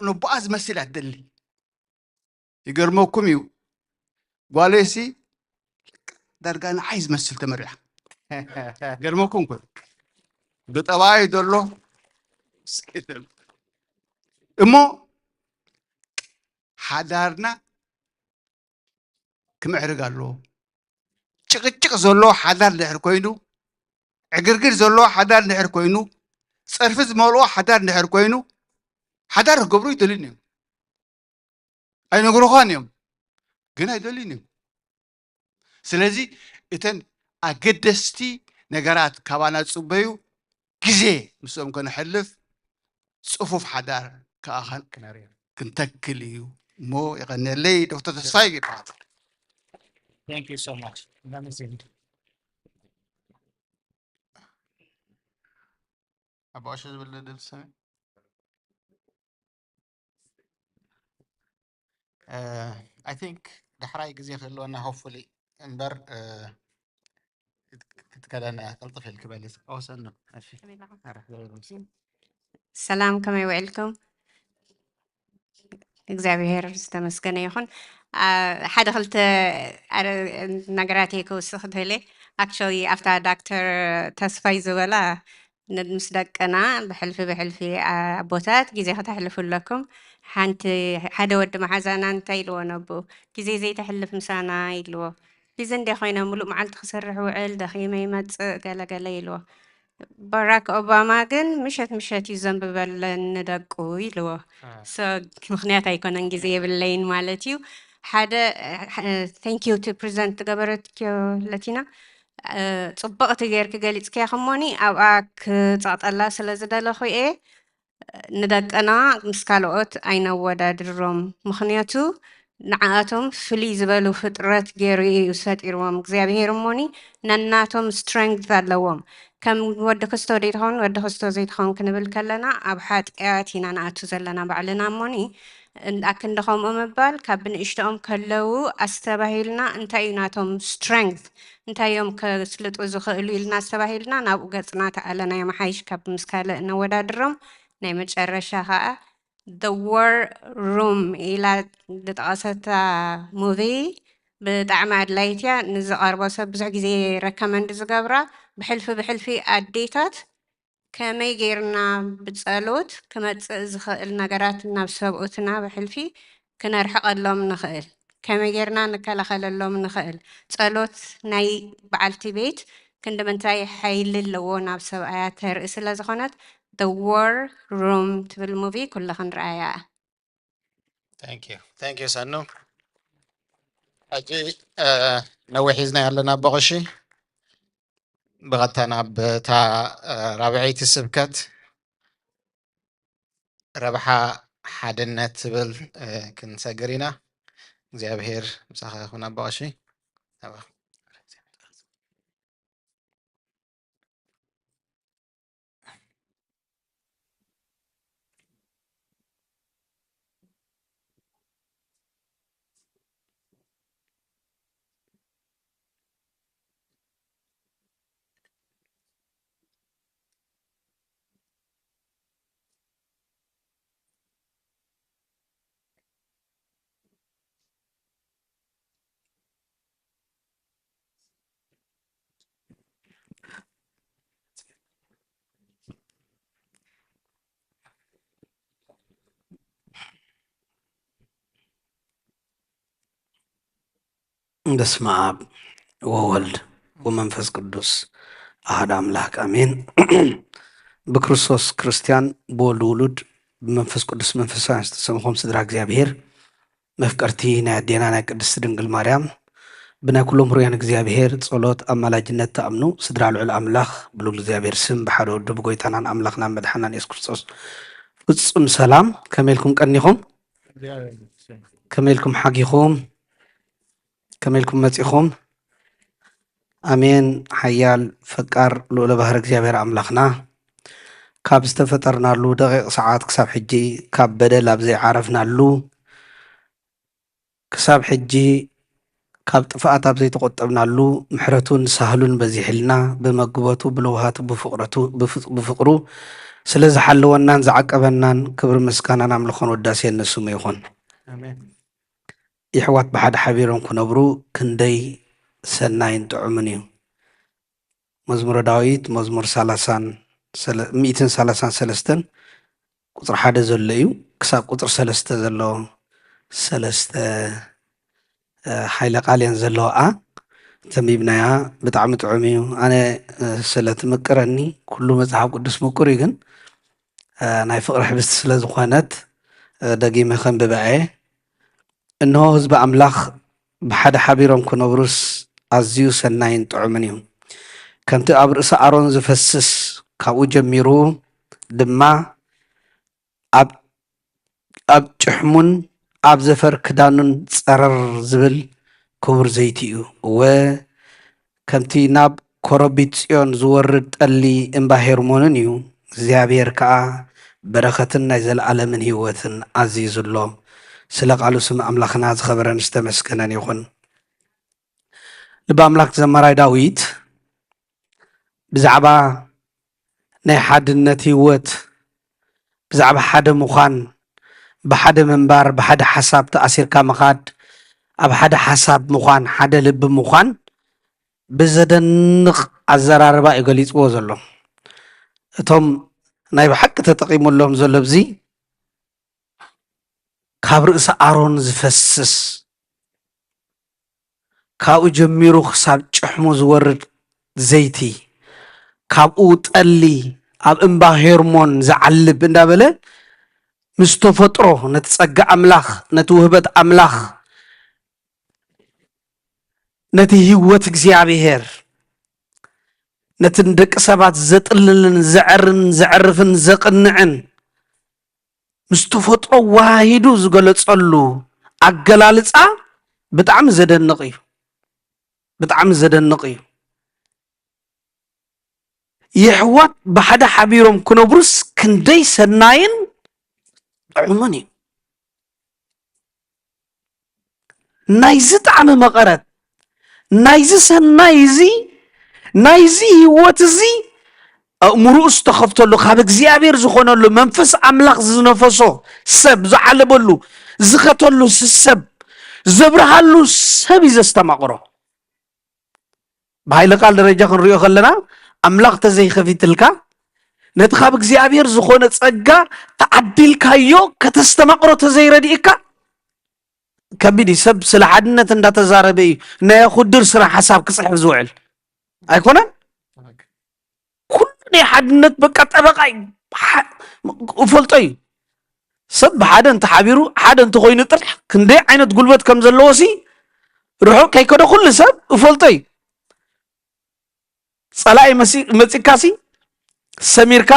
نباز مثل الدلي يقرموكم يو قاليسي درجان عايز مثل تمرح قرموكم كل بطبعي دولو إمو حدارنا كم عرقالو چق زلو حدار نحر كوينو عقرقر زلو حدار نحر كوينو صرفز مولو حدار نحر كوينو حدار قبرو يدلينيو أي نقولو خانيوم قنا يدلينيو سلازي إتن أقدستي نقرات كابانات صبيو كزي مسوم كنا حلف صفوف حدار كأخن كنتكليو مو يغني لي دكتور تصايق بعض. Thank you so much. أبو أشهد بالله السنة I think دحراي جزية خلوا أنا hopefully إنبر تتكلم قلت في الكباليس أو سنة ሰላም ከመይ ውዕልኩም እግዚኣብሔር ዝተመስገነ ይኹን ሓደ ክልተ ነገራት እየ ክውስኽ ትህለ ኣክቹዋሊ ኣፍታ ዳክተር ተስፋይ ዝበላ ምስ ደቅና ብሕልፊ ኣቦታት ግዜ ክተሕልፉ ኣለኩም ሓንቲ ሓደ ወዲ መሓዛና እንታይ ኢልዎ ነብኡ ግዜ ዘይተሕልፍ ምሳና ኢልዎ ሒዘ እንደ ኮይነ ሙሉእ መዓልቲ ክሰርሕ ውዕል ደኺመ ይመፅእ ገለገለ ኢልዎ ባራክ ኦባማ ግን ምሸት እዩ ዘንብበለን ንደቁ ኢልዎ ምክንያት ኣይኮነን ግዜ የብለይን ማለት እዩ ሓደ ቴንክ ዩ ቱ ፕሬዘንት ገበረትክዮ ለቲና ፅቡቕቲ ጌርክ ገሊፅክያ ኸሞኒ ኣብኣ ክፀቕጠላ ስለ ዝደለኹ እየ ንደቅና ምስ ካልኦት ኣይነወዳድሮም ምክንያቱ ንዓኣቶም ፍልይ ዝበሉ ፍጥረት ገይሩ እዩ ፈጢርዎም እግዚኣብሔር እሞኒ ነናቶም ስትሬንግት ኣለዎም ከም ወዲ ክስቶ ዘይትኸውን ወዲ ክስቶ ዘይትኸውን ክንብል ከለና ኣብ ሓጢኣት ኢና ንኣቱ ዘለና ባዕልና እሞኒ ኣክንደኸምኦ ምባል ካብ ብንእሽተኦም ከለው ኣስተባሂልና እንታይ እዩ ናቶም ስትሬንግት እንታይ እዮም ከስልጡ ዝኽእሉ ኢልና ኣስተባሂልና ናብኡ ገፅና ተኣለና የመሓይሽ ካብ ምስ ካልእ ነወዳድሮም ናይ መጨረሻ ከዓ The War Room ኢላ ዝጠቐሰታ ሙቪ ብጣዕሚ ኣድላይት እያ ንዝቐርቦ ሰብ ብዙሕ ግዜ ረከመንድ ዝገብራ ብሕልፊ ኣዴታት ከመይ ጌርና ብፀሎት ክመፅእ ዝኽእል ነገራት ናብ ሰብኡትና ብሕልፊ ክነርሕቐሎም ንኽእል ከመይ ጌርና ንከላኸለሎም ንኽእል ፀሎት ናይ በዓልቲ ቤት ክንዲ ምንታይ ሓይሊ ኣለዎ ናብ ሰብኣያ ተርኢ ስለ ዝኾነት The War Room ትብል ሙቪ ኩልኽን ረኣያ Thank you سنو أجي نوي حزنا يالنا بغشي بغتنا بتا رابعية السبكات ربحا حدنت تبل كنسا قرينا زي أبهير مساخة أخونا بغشي በስመ አብ ወወልድ ወመንፈስ ቅዱስ አሐዱ አምላክ አሜን። በክርስቶስ ክርስቲያን በወልድ ውሉድ በመንፈስ ቅዱስ መንፈሳውያን ዝተሰምኹም ስድራ እግዚአብሔር መፍቀርቲ ናይ ኣዴና ናይ ቅድስቲ ድንግል ማርያም ብናይ ኩሎም ሩያን እግዚአብሔር ጸሎት ኣማላጅነት ተኣምኑ ስድራ ልዑል ኣምላኽ ብሉል እግዚአብሔር ስም ብሓደ ወዱ ብጎይታናን ኣምላኽናን መድሓናን ኢየሱስ ክርስቶስ ፍጹም ሰላም ከመይልኩም ቀኒኹም ከመይልኩም ሓጊኹም ከመይልኩም መጺኹም አሜን። ሓያል ፈቃር ልዑለ ባህር እግዚአብሔር ኣምላኽና ካብ ዝተፈጠርናሉ ደቂቕ ሰዓት ክሳብ ሕጂ ካብ በደል ኣብ ዘይዓረፍናሉ ክሳብ ሕጂ ካብ ጥፍኣት ኣብ ዘይተቆጠብናሉ ምሕረቱን ሳህሉን በዚሕልና ብመግበቱ ብልውሃቱ ብፍቅሩ ስለ ዝሓለወናን ዝዓቀበናን ክብሪ ምስጋናን ኣምልኾን ወዳሴን ንስሙ ይኹን። ይሕዋት ብሓደ ሓቢሮም ክነብሩ ክንደይ ሰናይን ጥዑምን እዩ። መዝሙረ ዳዊት መዝሙር 133 ቁጥሪ 1 ዘሎ እዩ ክሳብ ቁጥሪ 3 ዘሎ 3 ሓይለ ቃል እየን ዘለዋ ተንቢብናያ ብጣዕሚ ጥዑም እዩ። ኣነ ስለ ትምቅረኒ ኩሉ መፅሓፍ ቅዱስ ምቁር እዩ፣ ግን ናይ ፍቅሪ ሕብስቲ ስለ ዝኾነት ደጊመ ከንብበ እየ። እነሆ ህዝቢ ኣምላኽ ብሓደ ሓቢሮም ክነብሩስ ኣዝዩ ሰናይን ጥዑምን እዩ። ከምቲ ኣብ ርእሲ ኣሮን ዝፈስስ ካብኡ ጀሚሩ ድማ ኣብ ጭሕሙን ኣብ ዘፈር ክዳኑን ፀረር ዝብል ክቡር ዘይቲ እዩ። እወ ከምቲ ናብ ኮረቢት ጽዮን ዝወርድ ጠሊ እምባ ሄርሞንን እዩ። እግዚኣብሔር ከዓ በረኸትን ናይ ዘለኣለምን ህይወትን ኣዚዙሎ። ስለ ቃሉ ስም ኣምላኽና ዝኸበረን ዝተመስገነን ይኹን። ልቢ ኣምላክ ዘመራይ ዳዊት ብዛዕባ ናይ ሓድነት ህይወት ብዛዕባ ሓደ ምዃን ብሓደ ምንባር ብሓደ ሓሳብ ተኣሲርካ ምኻድ ኣብ ሓደ ሓሳብ ምዃን ሓደ ልቢ ምዃን ብዘደንቕ ኣዘራርባ እዩ ገሊፅዎ ዘሎ። እቶም ናይ ብሓቂ ተጠቂሙሎም ዘሎ ብዚ ካብ ርእሲ ኣሮን ዝፈስስ ካብኡ ጀሚሩ ክሳብ ጭሕሙ ዝወርድ ዘይቲ ካብኡ ጠሊ ኣብ እምባ ሄርሞን ዝዓልብ እንዳበለ ምስ ተፈጥሮ ነቲ ጸጋ ኣምላኽ ነቲ ውህበት ኣምላኽ ነቲ ህይወት እግዚአብሔር ነቲ ደቂ ሰባት ዘጥልልን ዘዕርን ዘዕርፍን ዘቕንዕን ምስ ተፈጥሮ ዋሂዱ ዝገለጸሉ ኣገላልጻ ብጣዕሚ ዘደንቕ እዩ። ብጣዕሚ ዘደንቕ እዩ። ይሕዋት ብሓደ ሓቢሮም ክነብሩስ ክንደይ ሰናይን ጥዑምን እዩ። ናይዚ ጣዕሚ መቐረት ናይዚ ሰናይ እዚ ናይዚ ህይወት እዚ ኣእምሩኡ ዝተኸፍተሉ ካብ እግዚአብሔር ዝኾነሉ መንፈስ ኣምላኽ ዝነፈሶ ሰብ ዝዓለበሉ ዝኸተሉ ሰብ ዘብርሃሉ ሰብ እዩ ዘስተማቕሮ። ብሃይለ ቃል ደረጃ ክንሪኦ ከለና ኣምላኽ ተዘይኸፊትልካ ነቲ ካብ እግዚአብሔር ዝኾነ ጸጋ ተዓዲልካዮ ከተስተማቕሮ ተዘይረዲእካ ከቢድ ሰብ ስለ ሓድነት እንዳተዛረበ እዩ ናይ ኹድር ስራሕ ሓሳብ ክጽሕፍ ዝውዕል ኣይኮነን። ኩሉ ናይ ሓድነት በቃ ጠበቃ እፈልጦ እዩ። ሰብ ብሓደ እንተሓቢሩ ሓደ እንተኮይኑ ጥራሕ ክንደይ ዓይነት ጉልበት ከም ዘለዎ ሲ ርሑቕ ከይከደ ኩሉ ሰብ እፈልጦ እዩ። ጸላኢ መጺካሲ ሰሚርካ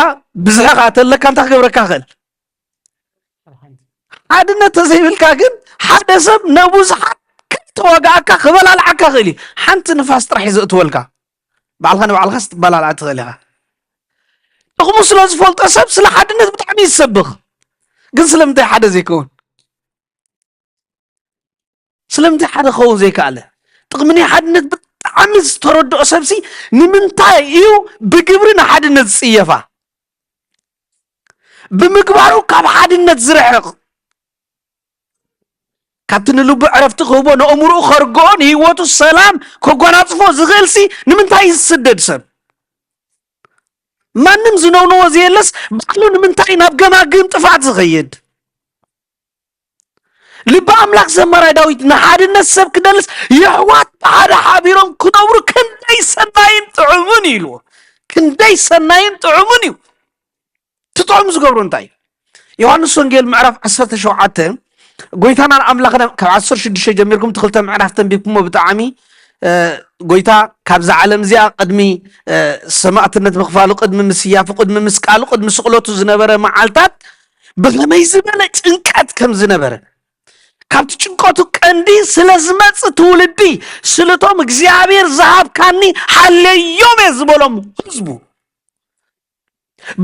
ብዝሕኻ ተለካ እንታይ ክገብረካ ክእል? ሓድነት ተዘይብልካ ግን ሓደ ሰብ ነብዙሓት ከይተዋጋእካ ክበላልዓካ ክእል እዩ። ሓንቲ ንፋስ ጥራሕ እዩ ዘእትወልካ ባዕልኻ ንባዕልኻ ክትበላልዓ ትኽእል ኢኻ። ጥቕሙ ስለ ዝፈልጦ ሰብ ስለ ሓድነት ብጣዕሚ ይሰብኽ፣ ግን ስለምንታይ ሓደ ዘይከውን? ስለምንታይ ሓደ ክኸውን ዘይከኣለ? ጥቕሚ ናይ ሓድነት ብጣዕሚ ዝተረድኦ ሰብሲ ንምንታይ እዩ ብግብሪ ንሓድነት ዝፅየፋ? ብምግባሩ ካብ ሓድነት ዝርሕቕ ካብቲ ንልቡ ዕረፍቲ ክህቦ ንእምርኡ ከርግኦ ንህይወቱ ሰላም ከጓናጽፎ ዝኽእልሲ ንምንታይ ዝስደድ ሰብ? ማንም ዝነውንዎ ዘየለስ ባዕሉ ንምንታይ ናብ ገማግም ጥፋት ዝኸይድ? ልበ ኣምላኽ ዘመራይ ዳዊት ንሓድነት ሰብ ክደልስ የሕዋት ብሓደ ሓቢሮም ክነብሩ ክንደይ ሰናይን ጥዑምን ኢልዎ ክንደይ ሰናይን ጥዑምን እዩ ትጥዑም ዝገብሩ እንታይ ዮሐንስ ወንጌል ምዕራፍ 17 ጎይታና ኣምላኽና ካብ 16 ጀሚርኩም ትኽልተ ምዕራፍ ተንቢብኩሞ ብጣዕሚ ጎይታ ካብዛ ዓለም እዚኣ ቅድሚ ሰማዕትነት ምኽፋሉ ቅድሚ ምስያፉ ቅድሚ ምስቃሉ ቅድሚ ስቕለቱ ዝነበረ መዓልታት ብኸመይ ዝበለ ጭንቀት ከም ዝነበረ ካብቲ ጭንቀቱ ቀንዲ ስለ ዝመፅእ ትውልዲ ስለቶም እግዚኣብሔር ዝሃብካኒ ሓለዮም እየ ዝበሎም ህዝቡ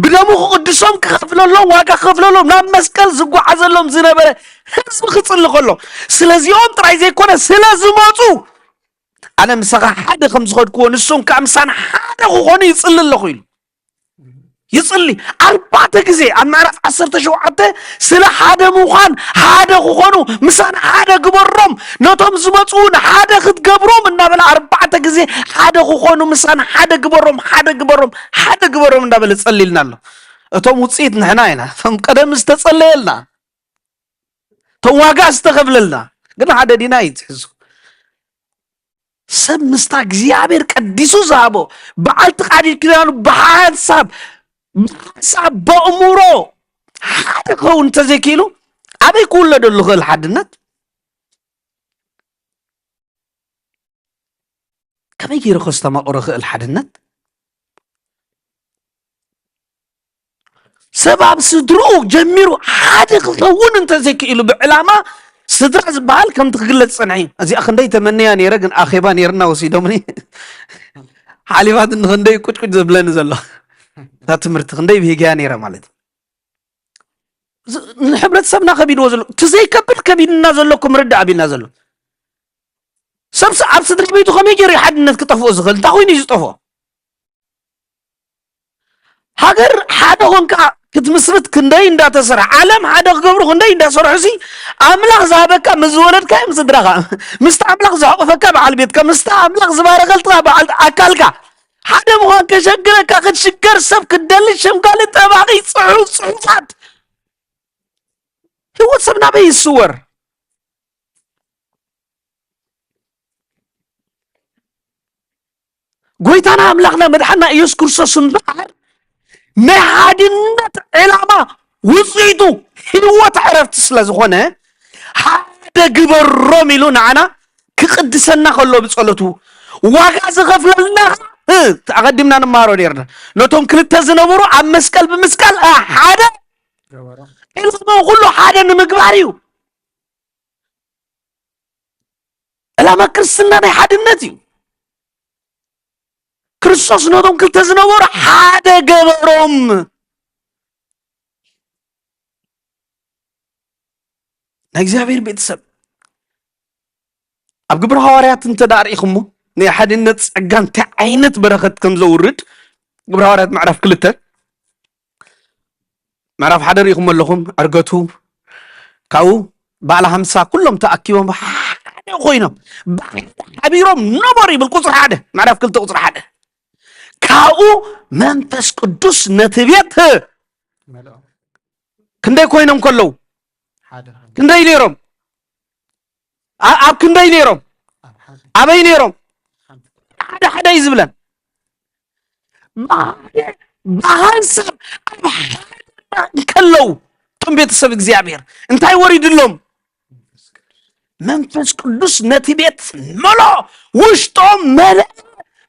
ብደሙ ክቅድሶም ክኸፍለሎም ዋጋ ክኸፍለሎም ናብ መስቀል ዝጓዓዘሎም ዝነበረ ህዝቢ ክፅሊ ከሎ ስለዚኦም ጥራይ ዘይኮነ ስለ ዝመፁ ኣነ ምሳኻ ሓደ ከም ዝኸድክዎ ንሶም ከዓ ምሳና ሓደ ክኾኑ ይፅሊ ኣለኹ ኢሉ ይፅሊ 4 ግዜ ኣብ ምዕራፍ 17 ስለ ሓደ ምዃን ሓደ ክኾኑ ምሳና ሓደ ግበሮም ነቶም ዝመፁን ሓደ ክትገብሮም እናበለ 4 ግዜ ሓደ ክኾኑ ምሳና ሓደ ግበሮም እናበለ ጸሊልና ኣሎ እቶም ውፅኢት ንሕና ኢና እቶም ቀደም ዝተጸለየልና እቶም ዋጋ ዝተኸፍለልና ግን ሓደ ዲና ይትሕዙ ሰብ ምስታ እግዚኣብሔር ቀዲሱ ዝሃቦ በዓልቲ ቃዲድ ክዳኑ ብሓሳብ በእሙሮ ሓደ ክኸውን እንተዘይኪኢሉ ኣበይ ክውለደሉ ክእል ሓድነት ከመይ ገይሩ ከስተማቕሮ ክእል ሓድነት ሰብ ኣብ ስድርኡ ጀሚሩ ሓደ ክኸውን እንተዘይኪኢሉ ብዕላማ ስድራ ዝበሃል ከምቲ ክግለፅ ፀንዒ እዚኣ ክንደይ ተመንያ ነይረ ግን ኣኼባ ነይርና ወሲዶምኒ ሓሊፋት ንክንደይ ቁጭቁጭ ዘብለኒ ዘሎ እታ ትምህርቲ ክንደይ ብሄግያ ነይረ ማለት እዩ ንሕብረተሰብና ከቢድዎ ዘሎ ትዘይከብድ ከቢድና ዘለኩም ርዳእ ኣቢልና ዘሎ ሰብ ኣብ ስድራ ቤቱ ከመይ ገይሩ ሓድነት ክጠፍኦ ዝኽእል እንታይ ኮይኑ እዩ ዝጠፍኦ ሃገር ሓደ ኮንካ ክትምስርት ክንደይ እንዳተሰርሐ ዓለም ሓደ ክገብሩ ክንደይ እንዳሰርሑ ሲ ኣምላኽ ዝሃበካ ምስ ዝወለድካ ምስ ስድራኻ ምስቲ ኣምላኽ ዝሓቆፈካ በዓል ቤትካ ምስቲ ኣምላኽ ዝባረኸልትካ በዓል ኣካልካ ሓደ ምዃን ከሸግረካ ክትሽገር ሰብ ክደልሽ ሸምጋሊ ጠባቂ ፅሑፋት ህይወት ሰብ ናበይ ይስወር ጎይታና ኣምላኽና መድሓና ኢየሱስ ክርስቶስ እምበኣር ናይ ሓድነት ዕላማ ውፅኢቱ ህይወት ዕረፍቲ ስለ ዝኾነ ሓደ ግበሮም ኢሉ ንዓና ክቅድሰና ከሎ ብፀሎቱ ዋጋ ዝኸፍለልና ኣቀዲምና ንማሃሮ ነርና ነቶም ክልተ ዝነበሩ ኣብ መስቀል ብምስቃል ሓደ ዕላማ ኩሉ ሓደ ንምግባር እዩ ዕላማ ክርስትና ናይ ሓድነት እዩ ክርስቶስ ነቶም ክልተ ዝነበሩ ሓደ ገበሮም ናይ እግዚኣብሔር ቤተሰብ ኣብ ግብረ ሐዋርያት እንተዳ ርኢኹሞ ናይ ሓድነት ጸጋ እንታይ ዓይነት በረኸት ከም ዘውርድ ግብረ ሐዋርያት ምዕራፍ 2 ምዕራፍ 1 ርኢኹሞ ኣለኹም ዕርገቱ ካብኡ ባዕለ 50 ኩሎም ተኣኪቦም ሓደ ኮይኖም ሓቢሮም ነበሩ ይብል ቁፅሪ 1 ምዕራፍ 2 ቁፅሪ 1 ካብኡ መንፈስ ቅዱስ ነቲ ቤት ክንደይ ኮይኖም ከለዉ ክንደይ ነይሮም ኣብ ክንደይ ነይሮም ኣበይ ነይሮም ሓደ እዩ ዝብለን ብሃንሳብ ኣብ ሓደ ከለዉ እቶም ቤተሰብ እግዚኣብሔር እንታይ ወሪድሎም መንፈስ ቅዱስ ነቲ ቤት መልኦ ውሽጦም መልአ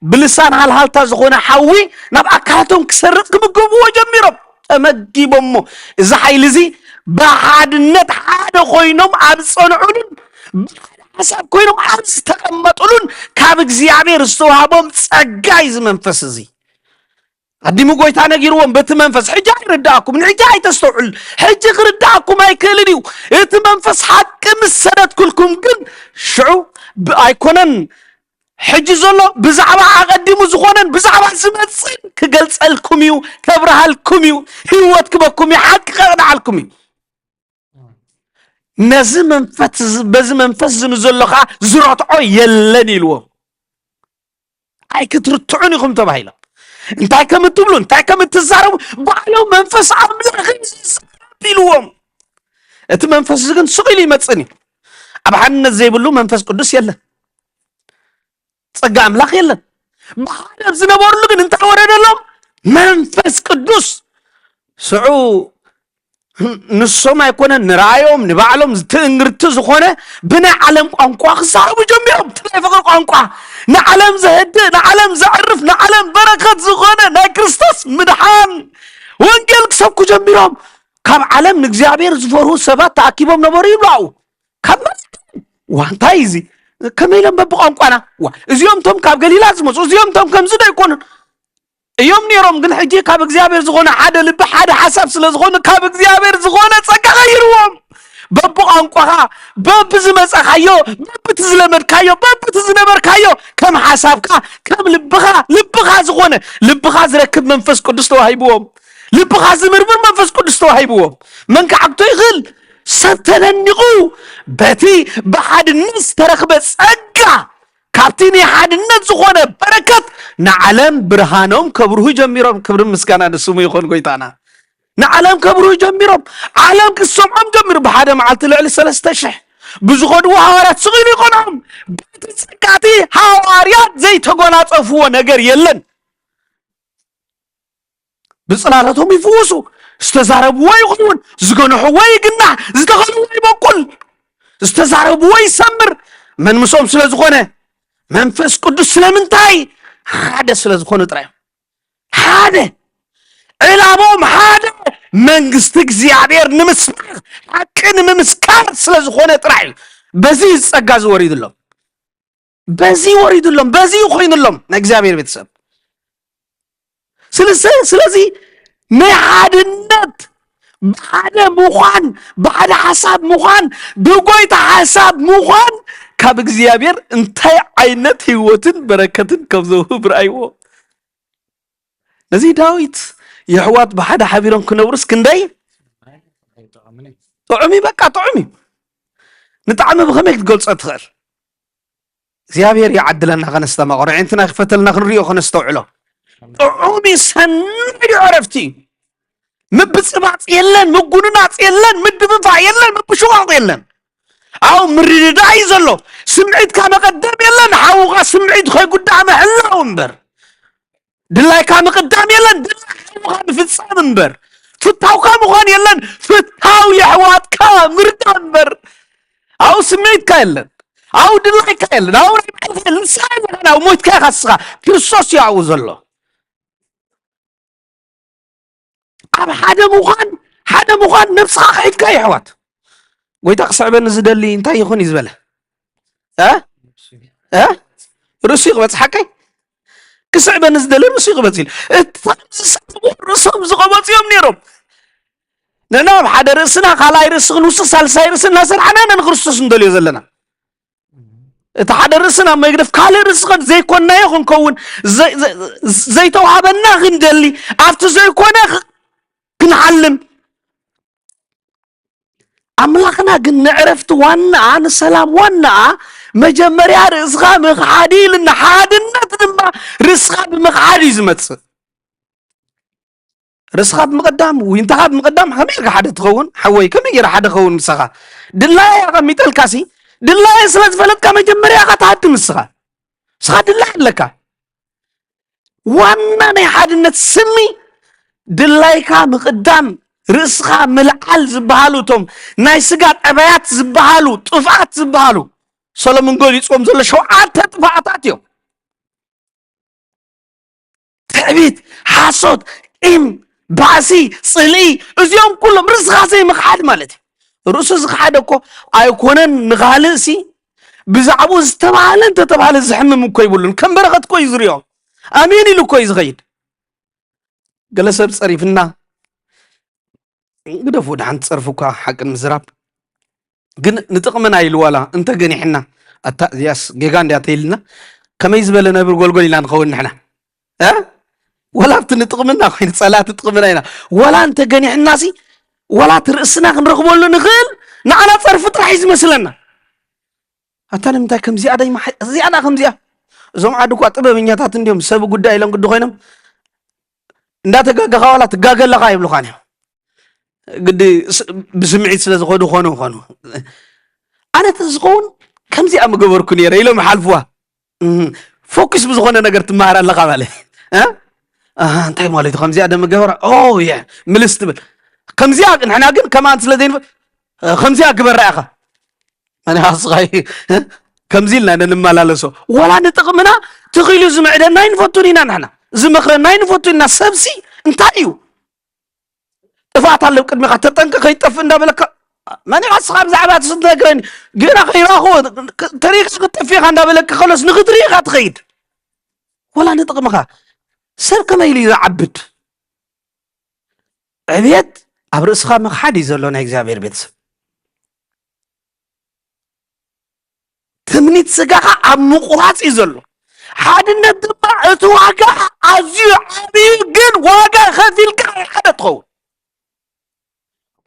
بلسان هالتا زخونا حوي ناب أكلاتهم كسرت كمجبوا جميرهم تمجيبهم إذا حيلزي بعد النت حدا خوينهم عبصنعون حسب كوينهم عبص تقمطون كابك زيابير استوهابهم تسجايز منفسزي قديمو قويتانا جيروهم بيت منفس حجاي رداكم من حجاي تستوعل حجي رداكم هاي كلنيو إت منفس حكم السنة كلكم كن شعو بأيكونن حجي زلو بزعبا عقدمو زخونن بزعبا زمتصن كغلصلكم يو كبرهالكم يو هيوتكم يحق قدعلكم يو نزي منفس بز منفس زنزلخا زرطعو يلن يلو اي كترطعونيكم تبايلا انتي كم تبلون انتي كم تزارو بعلو منفس عملاق يلوهم እቲ መንፈስ ግን ስቂሉ ይመጽን ኣብ ሓድነት ዘይብሉ መንፈስ ቅዱስ የለን ጸጋ ኣምላኽ የለን ብሓደ ዝነበሩሉ ግን እንታይ ወረደሎም መንፈስ ቅዱስ ስዑ ንሶም ኣይኮነን ንራእዮም ንባዕሎም ትእንግርቲ ዝኾነ ብናይ ዓለም ቋንቋ ክዛረቡ ጀሚሮም ትናይ ፍቅሪ ቋንቋ ንዓለም ዘህድእ ንዓለም ዘዕርፍ ንዓለም በረከት ዝኾነ ናይ ክርስቶስ ምድሓን ወንጌል ክሰብኩ ጀሚሮም ካብ ዓለም ንእግዚአብሔር ዝፈርሁ ሰባት ተኣኪቦም ነበሩ ይብላው ካብ ዋንታይ እዚ ከመይለም በቋንቋና እዚኦም ቶም ካብ ገሊላ ዝመፁ እዚኦም ቶም ከምዚ ዶ ይኮኑን እዮም ነይሮም ግን ሕጂ ካብ እግዚአብሔር ዝኾነ ሓደ ልቢ ሓደ ሓሳብ ስለ ዝኾነ ካብ እግዚአብሔር ዝኾነ ጸጋ ቀይርዎም በቋንቋኻ በብዝመፀኻዮ በብትዝለመድካዮ በብትዝነበርካዮ ከም ሓሳብካ ከም ልብኻ ዝኾነ ልብኻ ዝረክብ መንፈስ ቅዱስ ተዋሂብዎም ልብኻ ዝምርምር መንፈስ ቅዱስ ተዋሂብዎም መንከዓክቶ ይኽእል ሰብ ተነኒቑ በቲ ብሓድነት ዝተረኽበ ጸጋ ካብቲ ናይ ሓድነት ዝኾነ በረከት ንዓለም ብርሃኖም ከብርሁ ጀሚሮም ክብሪ ምስጋና ንስሙ ይኹን ጎይታና ንዓለም ከብርሁ ጀሚሮም ዓለም ክሰምዖም ጀሚሩ ብሓደ መዓልቲ ልዕሊ 3000 ብዝኸድዎ ሃዋርያት ስቂሉ ይኾኖም በቲ ጸጋቲ ሃዋርያት ዘይተጎናጸፍዎ ነገር የለን ብጽላለቶም ይፍውሱ ዝተዛረብዎ ይኹን ዝገንሕዎ ይግናሕ ዝተኸልዎ ይበቁል ዝተዛረብዎ ይሰምር መንምሶም ስለ ዝኾነ መንፈስ ቅዱስ ስለምንታይ ሓደ ስለ ዝኾነ ጥራይ ሓደ ዕላቦም ሓደ መንግስቲ እግዚአብሔር ንምስማዕ ሓቂ ንምምስካር ስለ ዝኾነ ጥራይ በዚ ጸጋ ዝወሪድሎም በዚ ወሪድሎም በዚ ኮይኑሎም ናይ እግዚአብሔር ቤተሰብ ስለዚ ናይ ሓድነት ብሓደ ምዃን ብሓደ ሓሳብ ምዃን ብጎይታ ሓሳብ ምዃን ካብ እግዚአብሔር እንታይ ዓይነት ህይወትን በረከትን ከም ዝውህብ ረኣይዎ ነዚ ዳዊት የሕዋት ብሓደ ሓቢሮም ክነብሩስ ክንደይ ጥዑሚ በቃ ጥዑሚ ንጣዕሚ ብኸመይ ክትገልጾ ትኽእል እግዚአብሔር ይዓድለና ኸነስተማ ቆርዒንትና ክፈተልና ክንሪኦ ኸነስተውዕሎ ጥዑሚ ሰናይ ዕረፍቲ ምብፅባፅ የለን ምጉንናፅ የለን ምድብፋዕ የለን ምብሽዋቕ የለን أو مريداي زلو سمعت كام قدام يلن حوغا سمعت خوي قدام حلا ومبر دلاي كام قدام يلن دلاي حوغا بفتصام مبر فتاو كام غان يلن فتاو يحوات كام مردان أو سمعت كايلن أو دلاي كايلن أو ريبعي لسان أو موت كاي خاصغا كرسوس يعو زلو أب حدا مغان نفسها خيد كاي حوات ويتا قصعبن زدلي انت يخون يزبله رسيق بس حكي قصعبن زدلي رسيق بس رسوم زغبات يوم نيرم ننام حدا رسنا خلاي رسق نص سالساي رسنا سرحنا نخرسوس ندليو زلنا اتا حدا رسنا ما يقدف كالي رسق زي كنا يخون كون زي توهبنا غندلي عرفت زي كنا كنعلم أملاكنا قلنا عرفت وانا عن السلام وانا مجمريا رزقا مقعدي لنا حادنا تنما رزقا بمقعدي زمت رزقا بمقدام وينتهى بمقدام خمير حدا تخون حوي كم يجرى حدا خون مسخا دلاي يا غميت الكاسي دلاي سلات فلت كم مجمريا قطعت مسخا سخا دلاي لك وانا ني حادنا تسمي دلاي كا مقدام رزقا ملعل زبهالو توم ناي سقات أبيات زبهالو طفعات زبهالو سلام نقول يسوم زل شوعات طفعات يوم تعبيت حاسود باسي صلي اليوم كلهم رزقا زي مقعد مالتي رزق حدكو أيكونن نغالسي بزعبو استبعالن تتبعال الزحمة من كوي بولن كم برغت كوي زريوم أميني لو كوي زغيد قلسب صريفنا قد فود عن تصرفك حق المزراب جن نتقمنا يلوالا أنت جني حنا التأذياس جيجان دياتيلنا كما يزبلنا برجول لان خوين حنا ولا بتنتقمنا خوين صلاة تتقمنا هنا ولا أنت جني حناسي ولا ترأسنا نرغبوا له نخيل نعنا تصرف راح يزمسلنا أتانا متى كم زيادة ما زيادة كم زيادة زم عدوك أتبع من ياتات اليوم سبب قد إلهم قد خينهم لا تجاج خالات تجاج لا غايب لخانهم قد بسمعت سلاز خونو أنا تزغون كم زي أم قبر كنيرة إلى محل فوا فوكس بزغون أنا قرت مهر الله قبله ها أنت مالي كم زي أدم قبر أوه يا ملستبل كم زي إحنا قن كمان سلادين كم زي قبر رأخه أنا أصغي كم زي لنا نما لسه ولا نتقمنا تغيلوا زمعنا ناين فوتورينا نحن زمخرنا ناين فوتورينا سبسي انتايو فات الله قد ما تطنق كيطفنا بلك ماني اصحاب زعبات صدقني قرا خيراخو طريق تفيق عند بلك خلص نغطريقه تخيد ولا نطقمها سر كما يلي يعبد عبيد ابرسخا مخادي زلونا اغزابير بيتس تمنيت سغاخا امقوات يزلو حادنا دبا اتواقع ازيو عبي جن واقع خفيلك حدا تخون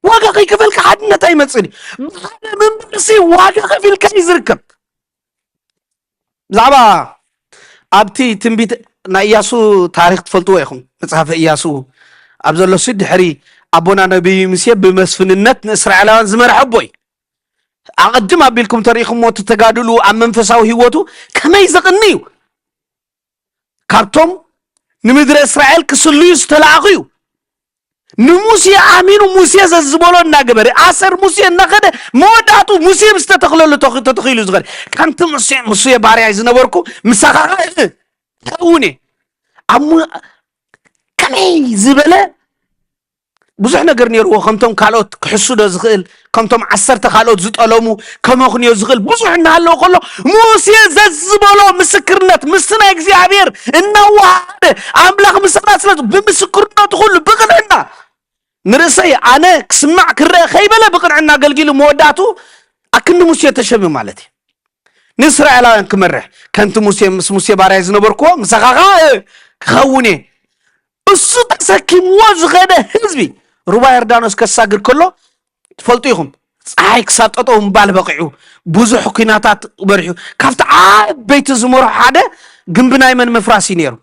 واقع كيكفلك حدنا تاي مصني هذا من برسي واقع كيفلك يزركب زعبا ابتي تنبيت نا اياسو تاريخ تفلطوا يخم مصحف اياسو ابزلو سد حري ابونا نبي مسيه بمسفنነት اسرائيلان زمرح بوي اقدم ابيلكم تاريخ موت تتغادلوا ام منفساو هيوتو كما يزقنيو كارتوم نمدر اسرائيل كسليس تلاقيو نموسي امينو موسى ززبولو ناغبر اسر موسى نخده موداتو موسى مستتخللو تتخيلو زغر كانت موسى باريا يزنبركو مسخا كوني ام كمي زبله بزح نغير نيرو خمتم كالوت كحسو دزخيل كمتم 10 كالوت زطلمو كمخنيو زخيل بزح نالو كله موسى ززبولو مسكرنت مسنا اغزيابير انواحد املاح مسنا سلات بمسكرنت كله بقلنا نرسي أنا كسمع كره خيبله بقنعنا قلقيل موداتو أكن موسى تشبه مالتي نسرع على أنك مرح كنت موسى باريز نبركو مسخاقا خوني الصوت سكي موز غدا حزبي ربا يردانوس كساقر كله تفلطيهم صحيك ساططهم بالبقعو بوزح كيناتات برحو كافت بيت زمر حدا جنبنا من مفراسي نيرو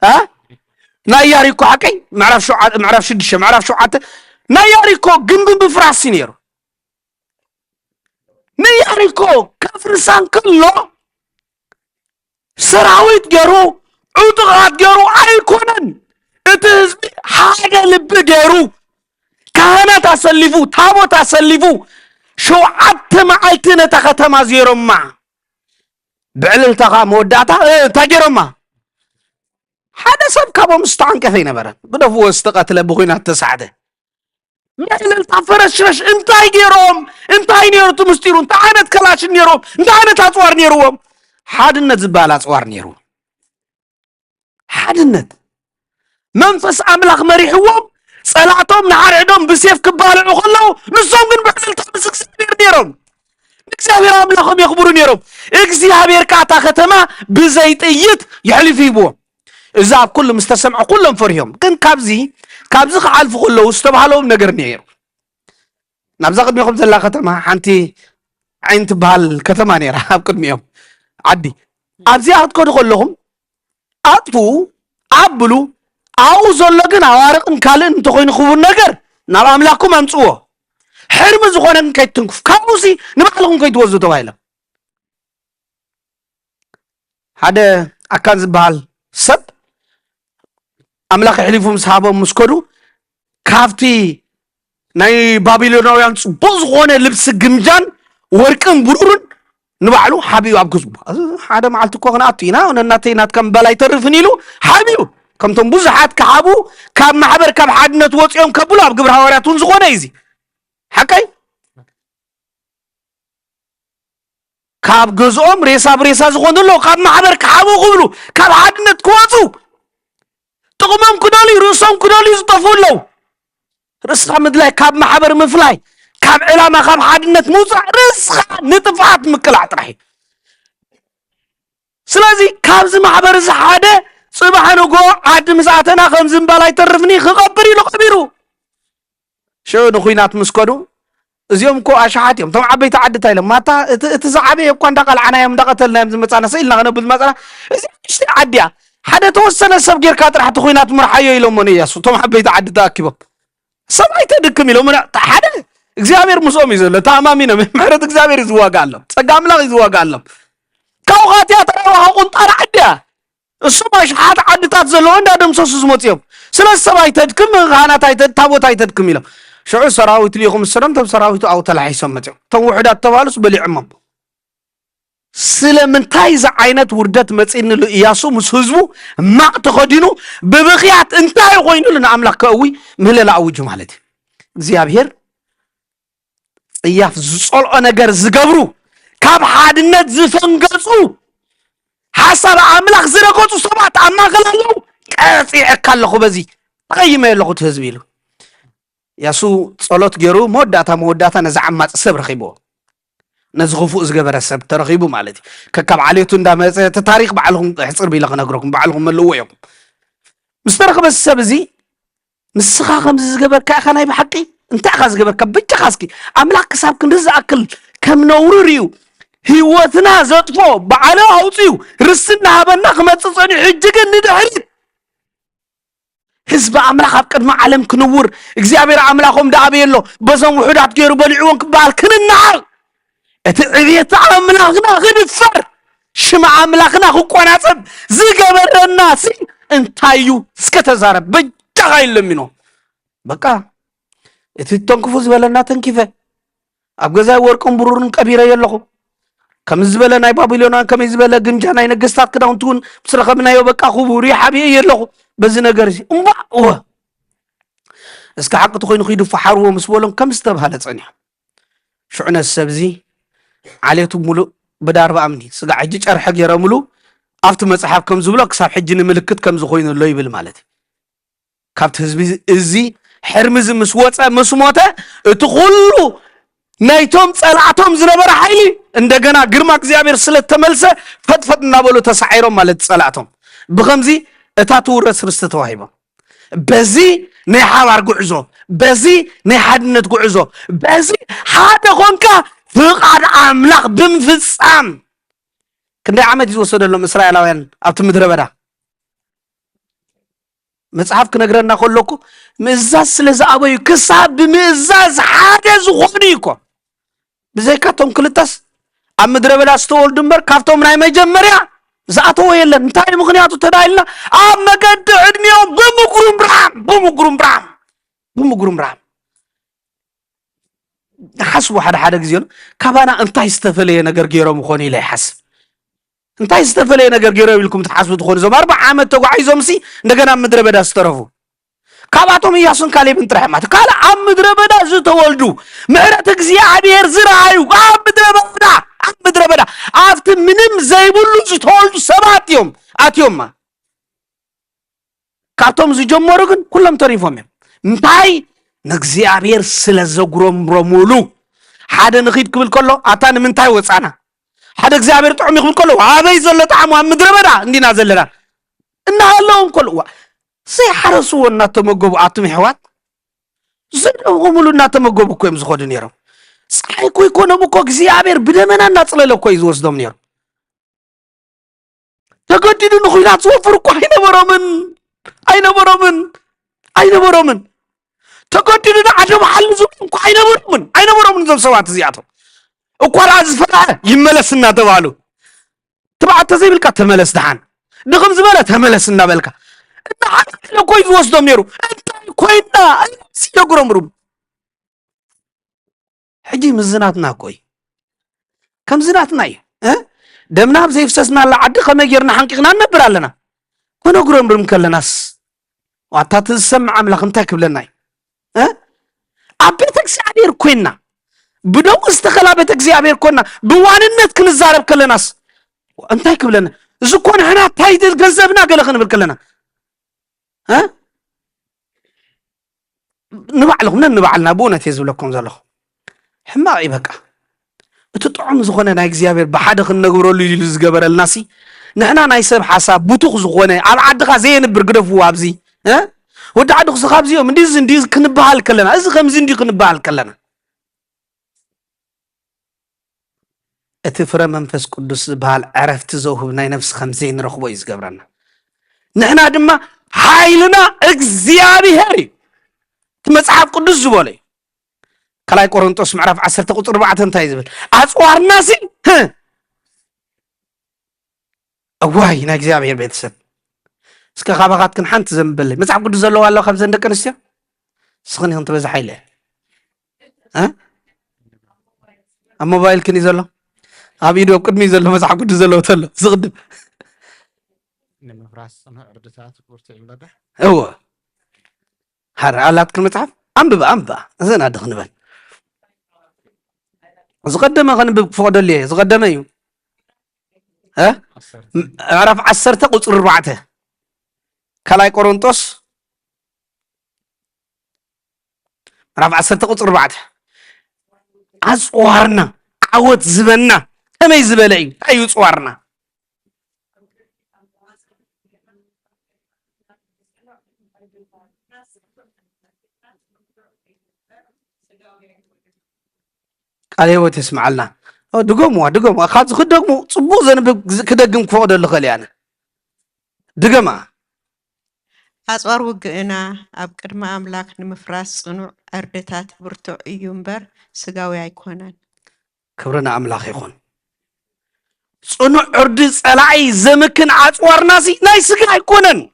ها ناياريكو حكي معرف شدشه معرف شو عته ناياريكو جنب بفراسينيرو ناياريكو كفرسان كله سراويت جرو عطغات جرو ايكونن اتزبي حاجه لب جرو كهنات اسلفو تابوت اسلفو شو عته معلتنا تختما زيرما بعللتها موداتا تاجرما هذا سب كابو مستعان كثينا برا بدفو استقات لبغينا تسعده يعني الطفرش رش انتاي جيروم انتاي نيرو تمستيرون انت عانت كلاش نيروم انت عانت اطوار نيروم حادنت زبال اطوار نيرو حادنت منفس املاخ مريحوم صلاتهم نحرعدهم بسيف كبالعو خلو نصهم من بعد التمسك سبير نيروم اكزابير املاخهم يخبروا نيروم اكزابير كاتا ختما بزيتيت يحلف يبوه إذا كل مستسمع كلهم فريهم كن كابزي خالف كله استبحالهم نجر نير نبزا قد ميخم زلا ختمة حنتي عين تبهال كتما نير قد ميهم عدي أبزي عد كود كلهم أطفو أبلو أو زلقن عوارق كالن تخوين خبر نجر نرى أملاكم أمسوه حرم زخونا كي تنكف كابوسي نبقلهم كي توزو توايلا هذا أكان زبال سب أملاك حليفهم صحابهم مسكرو كافتي ناي بابلوناويان بوزغونه لبس جمجان ورقن برورن نبعلو حبيب ابكزو هذا معلتو كونا اتينا ونناتينات كم بلاي ترفنيلو حبيب كم تنبوزحات كحابو كاب محبر كاب حدنت وصيهم كبلو ابغبر حوارياتون زغونه يزي حكاي كاب جزوم ريسا بريسا زغونلو كاب محبر كحابو قبلو كاب حدنت كواتو تقومهم كدالي رؤسهم كدالي يزطفون له رسخة مدلاي كاب محبر مفلاي كاب علامة كاب حادنة موسى رسخة نطفعت مكلا عطرحي سلازي كاب زي محبر زحادة صباح نقو عاد مساعتنا خمزن بالاي ترفني خقبري له قبيرو شو نخوينات مسكدو زيوم كو اشحاتيهم طبعا عبيت عدت ايلم ماتا تزعبي يبقى دقل عنايم دقتلنا يمزم مصانا سيلنا غنبل مثلا اشتي عديا حدا توسنا سب غير كاتر حتى خوينات مرحيو يلومون ياسو توم حبيت عد تاكيبو ሰማይ ተድክም ኢሎም ሓደ እግዚአብሔር ሙሶም ይዘለ ታማሚነ ምሕረት እግዚአብሔር ይዝዋጋለም ጸጋ አምላክ ይዝዋጋለም ካውኻትያ ተራዋሃ ቁንጣራ ዓድያ እሱ ማሽሓት ዓድታት ዘለዎ እንዳደምሰሱ ዝመፅዮም ስለ ሰማይ ተድክም ካህናት ታቦት አይተድክም ኢሎም ሽዑ ሰራዊት ሊኹም ሰላም ተብ ሰራዊቱ አው ተላሒሶም መፅኦም ቶም ውሕዳት ተባሉስ በሊዕሞም ስለምንታይ ዛ ዓይነት ውርደት መፂንሉ ኢያሱ ምስ ህዝቡ ማቅ ተኸዲኑ ብብኽያት እንታይ ኮይኑ ለአምላክ ከዊ ምህለላ አውጁ ማለት እግዚአብሔር ጽያፍ ዝጸልኦ ነገር ዝገብሩ ካብ ሓድነት ዝፈንገጹ ሓሳብ አምላክ ዝረገጹ ሰባት አማኸላለው ቀፂዕካ ኣለኹ በዚ ተቀይመ ኣለኹ ህዝቢ ኢሉ ያሱ ጸሎት ገይሩ መወዳታ ነዛ ዓማጽ ሰብ ረኺብዎ ነዚ ክፉእ ዝገበረ ሰብ ተረኺቡ ማለት ከካብ ዓሌቱ እንዳመፀ እቲ ታሪክ ባዕልኩም ሕፅር ቢለ ክነግረኩም ባዕልኩም መልእዎ እዮም ምስ ተረኸበ ሰብ እዚ ንስኻ ከምዚ ዝገበርካ ኢኻ ናይ ብሓቂ እንታይ ኢኻ ዝገበርካ ብቻኻ እስኪ ኣምላክ ክሳብ ክንዲ ዝኣክል ከም ነውሩ ርዩ ህይወትና ዘጥፎ ባዕሉ ኣውፅዩ ርስና ሃበና ክመፅእ ፀኒሑ ሕጂ ግን ንድሕሪት ህዝቢ ኣምላክ ኣብ ቅድሚ ዓለም ክንውር እግዚኣብሔር ኣምላኾም ዳኣበየሎ በዞም ውሑዳት ገይሩ በሊዕዎን ክበሃል ክንናዓቅ እቲ ዕብየት ኣምላክና ክንፈር ሽማ ኣምላክና ክቆናፀብ ዝገበረና ሲ እንታይ እዩ እስከ ተዛረብ ብቻኻ ይለሚኖ በቃ እቲ ተንክፉ ዝበለና ተንኪፈ ኣብ ገዛይ ወርቅን ብሩርን ቀቢረ የለኹ ከም ዝበለ ናይ ባቢሎናን ከም ዝበለ ግምጃ ናይ ነገስታት ክዳውንቱን ምስረኸብናዮ በቃ ክቡር ይሓብየ የለኹ በዚ ነገር እዚ እምባ እስከ ሓቅቲ ኮይኑ ኺድፋሓርዎ ምስ በሎም ከም ዝተባሃለ ፀኒሑ ሽዑነ ሰብዚ ዓሌቱ ሙሉእ ብዳርባ ኣምኒ ስጋ ሕጂ ጨርሐ ገይረ ሙሉእ ኣብቲ መፅሓፍ ከም ዝብሎ ክሳብ ሕጂ ንምልክት ከም ዝኮይኑሎ ይብል ማለት ካብቲ ህዝቢ እዚ ሕርምዚ ምስ ወፀ ምስ ሞተ እቲ ኩሉ ናይቶም ጸላዕቶም ዝነበረ ሓይሊ እንደገና ግርማ እግዚአብሔር ስለተመልሰ ፈጥፈጥ እናበሉ ተሳዒሮም ማለት ጸላዕቶም ብኸምዚ እታ ትውረስ ርስቲ ተዋሂቦም በዚ ናይ ሓባር ጉዕዞ በዚ ናይ ሓድነት ጉዕዞ በዚ ሓደ ኮንካ ፍቃድ አምላክ ብምፍጻም ክንደይ ዓመት ዝወሰደሎም እስራኤላውያን ኣብቲ ምድረ በዳ መጽሐፍ ክነግረና ከለኩ ምእዛዝ ስለ ዝኣበዩ ክሳብ ብምእዛዝ ሓደ ዝኾኑ ይኮ ብዘይካቶም ክልተስ ኣብ ምድረ በዳ ዝተወልዱ እምበር ካብቶም ናይ መጀመርያ ዝኣተወ የለን እንታይ ምክንያቱ ተዳይልና ኣብ መገዲ ዕድሜኦም ብምጉሩም ብራም ሓስቡ ሓደ ጊዜ ካባና እንታይ ዝተፈለየ ነገር ገይሮም ኾነ ኢለ ይሓስብ እንታይ ዝተፈለየ ነገር ገይሮም ኢልኩም ትሓስቡ ትኾኑ ዞም 40 ዓመት ተጓዒዞም ሲ እንደገና ኣብ ምድረ በዳ ዝተረፉ ካባቶም ኢያሱን ካሌብን ጥራሕ ማለት ካለ ኣብ ምድረ በዳ ዝተወልዱ ምሕረት እግዚአብሔር ዝረአዩ ኣብ ምድረ በዳ ኣብቲ ምንም ዘይብሉ ዝተወልዱ ሰባት እዮም ኣትዮም ካብቶም ዝጀመሩ ግን ኩሎም ተሪፎም እዮም እንታይ ንእግዚአብሔር ስለ ዘጉረምረሙሉ ሓደ ንኺድ ክብል ከሎ ኣታ ንምንታይ ወፃና ሓደ እግዚአብሔር ጥዑም ይክብል ከሎ ኣበይ ዘሎ ጣዕሙ ኣብ ምድረ በዳ እንዲና ዘለና እናሃለዎም ከሎ ዘይሓረስዎ እናተመገቡ ኣቶም ሕዋት ዘደምሉ እናተመገቡ እኮ እዮም ዝኸዱ ነይሮም ፀሓይ እኮ ይኮኖም እኮ እግዚአብሔር ብደመና እናፅለለ እኮ እዩ ዝወስዶም ነይሩ ተገዲዱ ንኹናት ዝወፍሩ እኮ ኣይነበሮምን ተገዲዱ ንዓዶም ሓሊ ዝብሉ እኮ ኣይነበሮምን ዞም ሰባት እዚኣቶም እኳ ላ ዝፈትሐ ይመለስ እናተባሃሉ ትባዕተ ዘይብልካ ተመለስ ድሓን ድኽም ዝበለ ተመለስ እናበልካ እናሓለ እኮ እዩ ዝወስዶም ነይሩ እንታይ ኮይና ሲየጉረምሩም ሕጂ ምዝናትና እኮይ ከም ዝናትና እዩ ደምና ብዘይፍሰስና ዓዲ ከመይ ጌርና ሓንቂቕና ነብር ኣለና ኮነጉረምሩም ከለናስ ዋታ ትሰምዕ ኣምላኽ እንታይ ክብለና እዩ ኣብ ቤተ እግዚአብሔር ኮይና ብደው ዝተኸላ ቤተ እግዚአብሔር ኮይና ብዋንነት ክንዛረብ ከለናስ እንታይ ክብለና እዚ እኮ ንሕና ታይትል ገንዘብና ገለ ክንብል ከለና ንባዕልኩም ንባዕልና ብእውነት እየ ዝብለኩም ዘለኹ ሕማቕ እዩ በቃ እቲ ጥዑም ዝኾነ ናይ እግዚአብሔር ብሓደ ክንነግብረሉ ኢሉ ዝገበረልና ሲ ንሕና ናይ ሰብ ሓሳብ ቡቱኽ ዝኾነ ኣብ ዓድኻ ዘየንብር ግደፍዎ ኣብዚ ወዲ ዓዲ ክስኻ ኣብዚኦም እንዲዝ ክንበሃል ከለና እዚ ከምዚ እንዲ ክንበሃል ከለና እቲ ፍረ መንፈስ ቅዱስ ዝበሃል ዕረፍቲ ዘውህብ ናይ ነፍሲ ከምዘይ ንረኽቦ እዩ ዝገብረና ንሕና ድማ ሓይልና እግዚአብሔር እዩ مصحف قدس زبولي كلاي قرنطوس معرف 10 قطر 4 انتاي زبل اصوارنا سي اواي نا እግዚአብሔር ቤተሰብ እስከ ካባኻት كن حنت زنبل مصحف قدس زلو الله خبز እንደቀንስያ سخني انت بزح حيله ها الموبايل كني زلو ابيدو قدمي زلو مصحف قدس زلو تلو زغدم نمفراس انا اردتات ورت يمبده هو هر علات كل مصحف انبا زين ادخ نبل زقدمه خنبب فوق ليه زقدمه يو ها عرف 10 قطر 4 كلاي قرنطوس عرف 10 قطر 4 اصوارنا عوت زبنا كما يزبلي ايو صوارنا عليه تسمع لنا دقموا خاص خدقموا صبو زنب كدقم فوق دل خلي انا دقما أصور وجئنا أبكر ما أملاك نمفراس صنوع أردتات برتو يومبر سجاوي يكونن كبرنا أملاك يكون صنوع أرد سلاعي زمكن أصور ناسي ناي سجا يكونن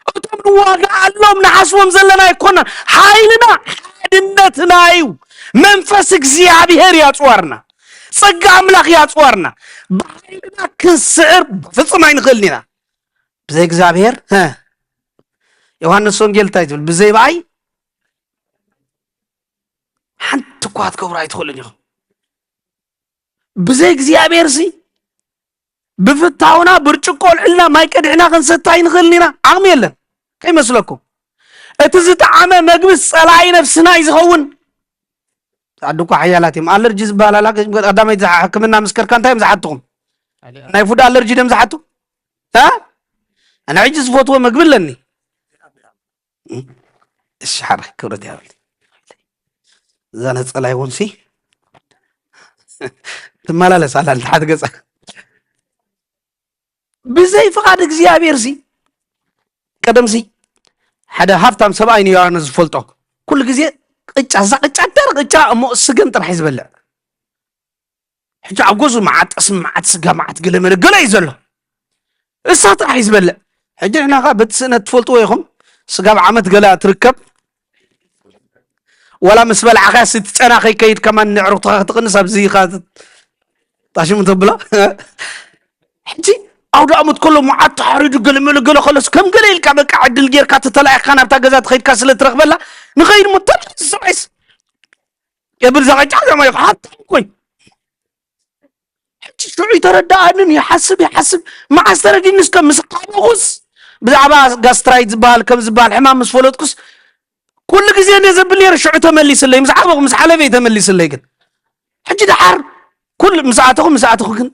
أتمنى واقع اللهم نحسوهم زلنا يكونن حايلنا حادنتنا أيو منفسك زيابيهر يا أصورنا صقع أملاك يا أصورنا بحايلنا كسر فصمين غلنا بزيك زابير ها يوحنس وانجيل تايتل بزي باي حنت قوات كبرى يدخلن يخو بزي እግዚአብሔር سي بفتاونا برጭቆ لعلنا ما يقدحنا كنستا ينخلنينا عقم يلن كاي مسلكم اتزطعمه مغبس صلاي نفسنا يزخون عندكم حيالاتي الرجيز بالالا قدامي حكمنا مسكر كان تايم زحتكم ناي فود الرجي دم زحتو ها انا عجز فوتو مغبلني الشعر كورت يا ولدي زانت صلاي ونسي تمالالس على الحد قص بزي فقاد እግዚአብሔር سي قدم سي حدا هافتام سباين يارنز فولطو كل غزي قጫ زقጫ درقጫ مو سجن طرح يزبلع حجا عجوز معات اسمعت سجا معات قلمل قلا يزلو اسا طرح يزبلع حجا احنا بتسنه تفولطو يخم سجاب عمت قلا تركب ولا مسبل عخاس تتناخي كيد كمان نعرق تقنص بزي خات طاشي متبلا حجي او دامت كله معات تحريد قلمل خلص كم قليل كبك عدل غير كتطلع كان بتا غزات خيد كاسل ترخبلا نخير متل سعيس يبل زغجا زما يحط كوي حجي شو يتردى ان يحسب مع استردي نسكم مسقابوس بزعبا غاسترايت زبال كم زبال حمام مسفولتكس كل غزي انا زبل يرشعو تمليس لي مزعبو مسحلبي تمليس لي كن حجي دحر كل مساعتكم كن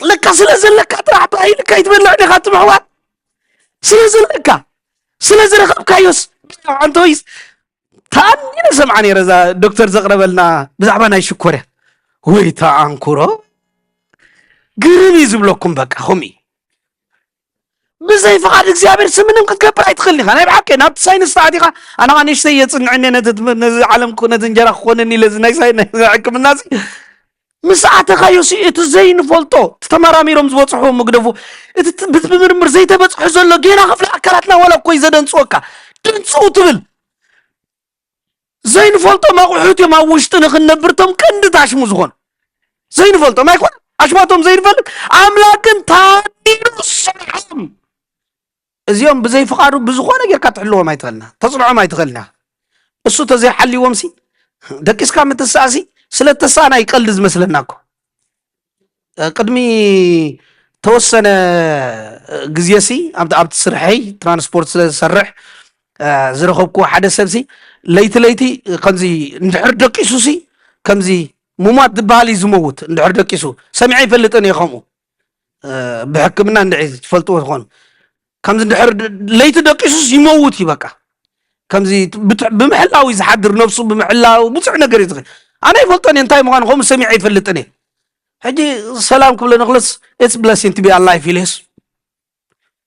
لك سلازلك طرح باي لك يتبلع دي خاتم حوات سلازلك كايوس انتويس تاني سمعني رزا دكتور زقربلنا بزعبا ناي شكورة ويتا انكورو قرمي زبلوكم بك خمي بزي فقاد እግዚአብሔር ስምንም ከተከበር አይትخلني انا بحكي ناب ساينس تعديقه انا ما نشتي يصنعني نز عالم كونه انجرا خونني لزناي ساينس حكم الناس مساعه خايوسي اتزين فولتو تتمراميرم زبصحو مغدفو بتمرمر زي تبصحو زلو جينا خفل اكلاتنا ولا كوي زدن صوكا دنصو تبل زين فولتو ما قحوتي ما وشتن خنبرتم كندتاش مزغون زين فولتو ما يكون اشباتهم زين فلك املاكن تاديرو الصحام ازيوم بزي فقارو بزخونه غير كتحلو ما يتخلنا تصنعوا ما يتخلنا اسو تزي حلي ومسي دكيس كام تساسي سلتسانا يقلز مسلناكو قدمي توسن غزيسي ابت سرحي ترانسبورت سرح زرخبكو حدا سبسي ليتي كنزي ندحر دقيسوسي كمزي مومات دبالي زموت ندحر دقيسو سمعي فلطني يخمو بحكمنا ندعي تفلطو يكون كمزي ندحر ليت دقيسوس يموت يبقى كمزي بمحلاو يحضر نفسه بمحلاو بصح نغير يتخ انا يفلطني انتاي مغان خم سمعي فلطني حجي سلام قبل نخلص اتس بلاسين تبي الله يفيلس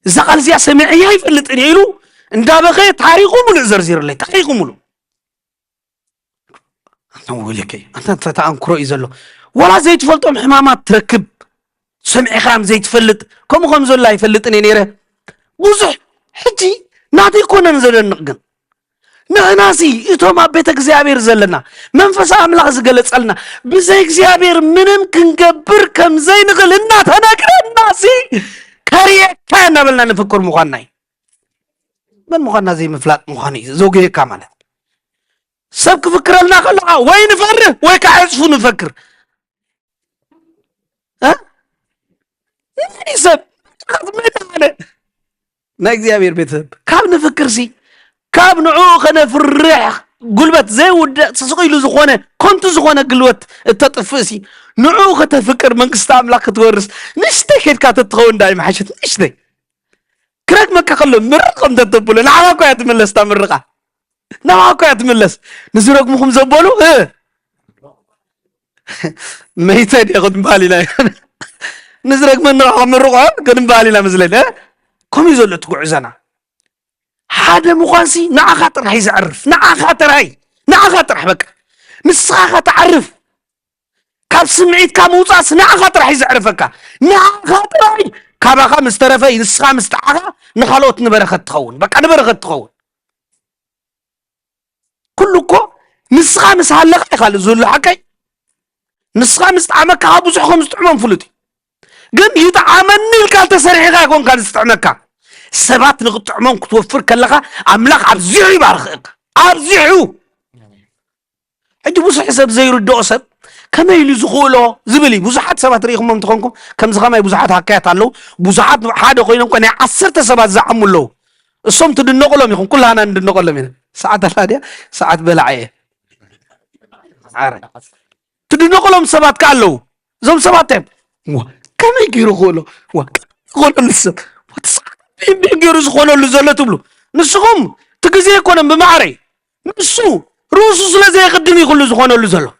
زقال زي سمعي يفلطني يلو እንዳበኸ ታሪኹ ሙሉእ ዘርዚርለይ ታሪኹ ሙሉእ نولكي أنت تتأنكر إذا له ولا زي تفلتهم حمامات تركب سمعي خام زي تفلت كم خمس الله يفلتني نيره وزح حجي نعطي كون نزل النقن ناسي إتهم بيتك زيابير زلنا منفس أملاك زقلت سألنا بزيك زيابير منن كنقبر كم زي نغلنا تنقر الناسي كاريه كان بلنا نفكر مغني من مغنى زي مفلات مغني زوجي كاملة سبك فكر لنا خلقه وين نفره ويك عزفو نفكر ها يسب ما اكزيابير بيتسب كاب نفكر سي كاب نعوخ انا في الريح قلبت زي ود تسقيلو زخونه كنت زخونه قلوت التطفسي نعوخ تفكر من كستاملاك تورس نشتي كيف كاتتخون دايما حشت نشتي كراك ما كخلو مرقم تطبلو نعم كو يتملس تمرقه نعم كو يتملس نزرق مخم زبولو ميتاد ياخد بالي لا نزرق من مرقه كن بالي لا مزلنا كم يزول تقعزنا هذا مخانسي نع خاطر هي يعرف نع خاطر هي نع خاطر حبك نسخه تعرف كاب سمعيت كموصاس نع خاطر هي يعرفك نع خاطر هي كابا مسترفي نسخه مستعها نخلوت نبرخت تخون بقى نبرخت تخون كلكو نسخه مسحلق يخال زول حكي نسخه مستعمك ابو زحكم مستعمم فلتي ግን ይጣዓመኒ ልካል ተሰሪሕኻ ይኮን ካል ዝጥዕመካ ሰባት ንኽጥዕሞም ክትወፍር ከለኻ ኣምላኽ ኣብዚሑ ይባርኽእካ ኣብዚሑ ሕጂ ብዙሕ ሰብ ዘይርድኦ ሰብ ከመይ ኢሉ ዝኽእሎ ዝብል እዩ ብዙሓት ሰባት ርኢኹሞም ትኾንኩም ከምዚ ኸማይ ብዙሓት ሃካያት ኣለዉ ብዙሓት ሓደ ኮይኖም ኮ ናይ 10 ሰባት ዝዓሙ ኣለዉ እሶም ትድነቕሎም ኢኹም ኩላና ንድነቐሎም ኢና ሰዓት ኣላ ድያ ሰዓት በላዕየ ትድነቕሎም ሰባት ከ ኣለዉ እዞም ሰባት كم يجيرو خولو خولو السب يجيرو خولو لزلة تبلو نسخهم تجزي يكون بمعري نسو روسو سلازي يقدم يقولوا زخونو لزلة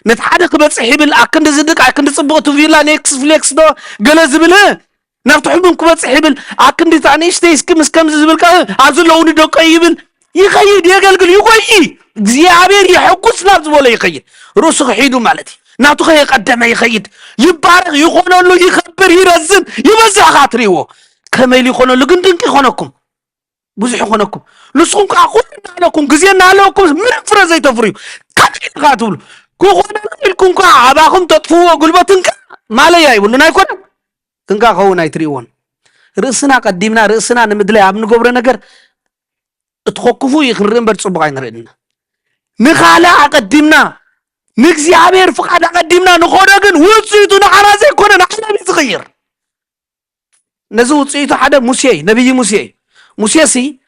نتحدث بس حبل أكن زدك أكن تصبغتو فيلا نيكس فليكس دو جلز بله نفتح لهم كبس حبل أكن تانيش تيس كمس كم زبل كا عزل لوني دو كيبل يخيد يقلقل يقوي زيابير يحقوس نابز ولا يخيد روسو حيدو مالتي ناتو خي قدم يخيد يبارك يخونو له يخبر يرزن يبزع خاطريو كما يخونو له قندنك يخونكم بزح يخونكم نسخون كاخونا لكم غزينا لكم من فرزي تفريو كاتي خاطول كوخونا لكم كعباكم تطفوا قلبتنك ما لا يقولنا يكون تنكا خونا يتريون رأسنا قدمنا رأسنا نمدلي ابن قبر نجر اتخوكفوا يخرن برصبغاي نردنا نخالا قدمنا نكزيابير فقد قدمنا نخونا كن وصيتو نحنا زي كنا نحنا بيتغير نزو وصيتو حدا موسى نبي موسى سي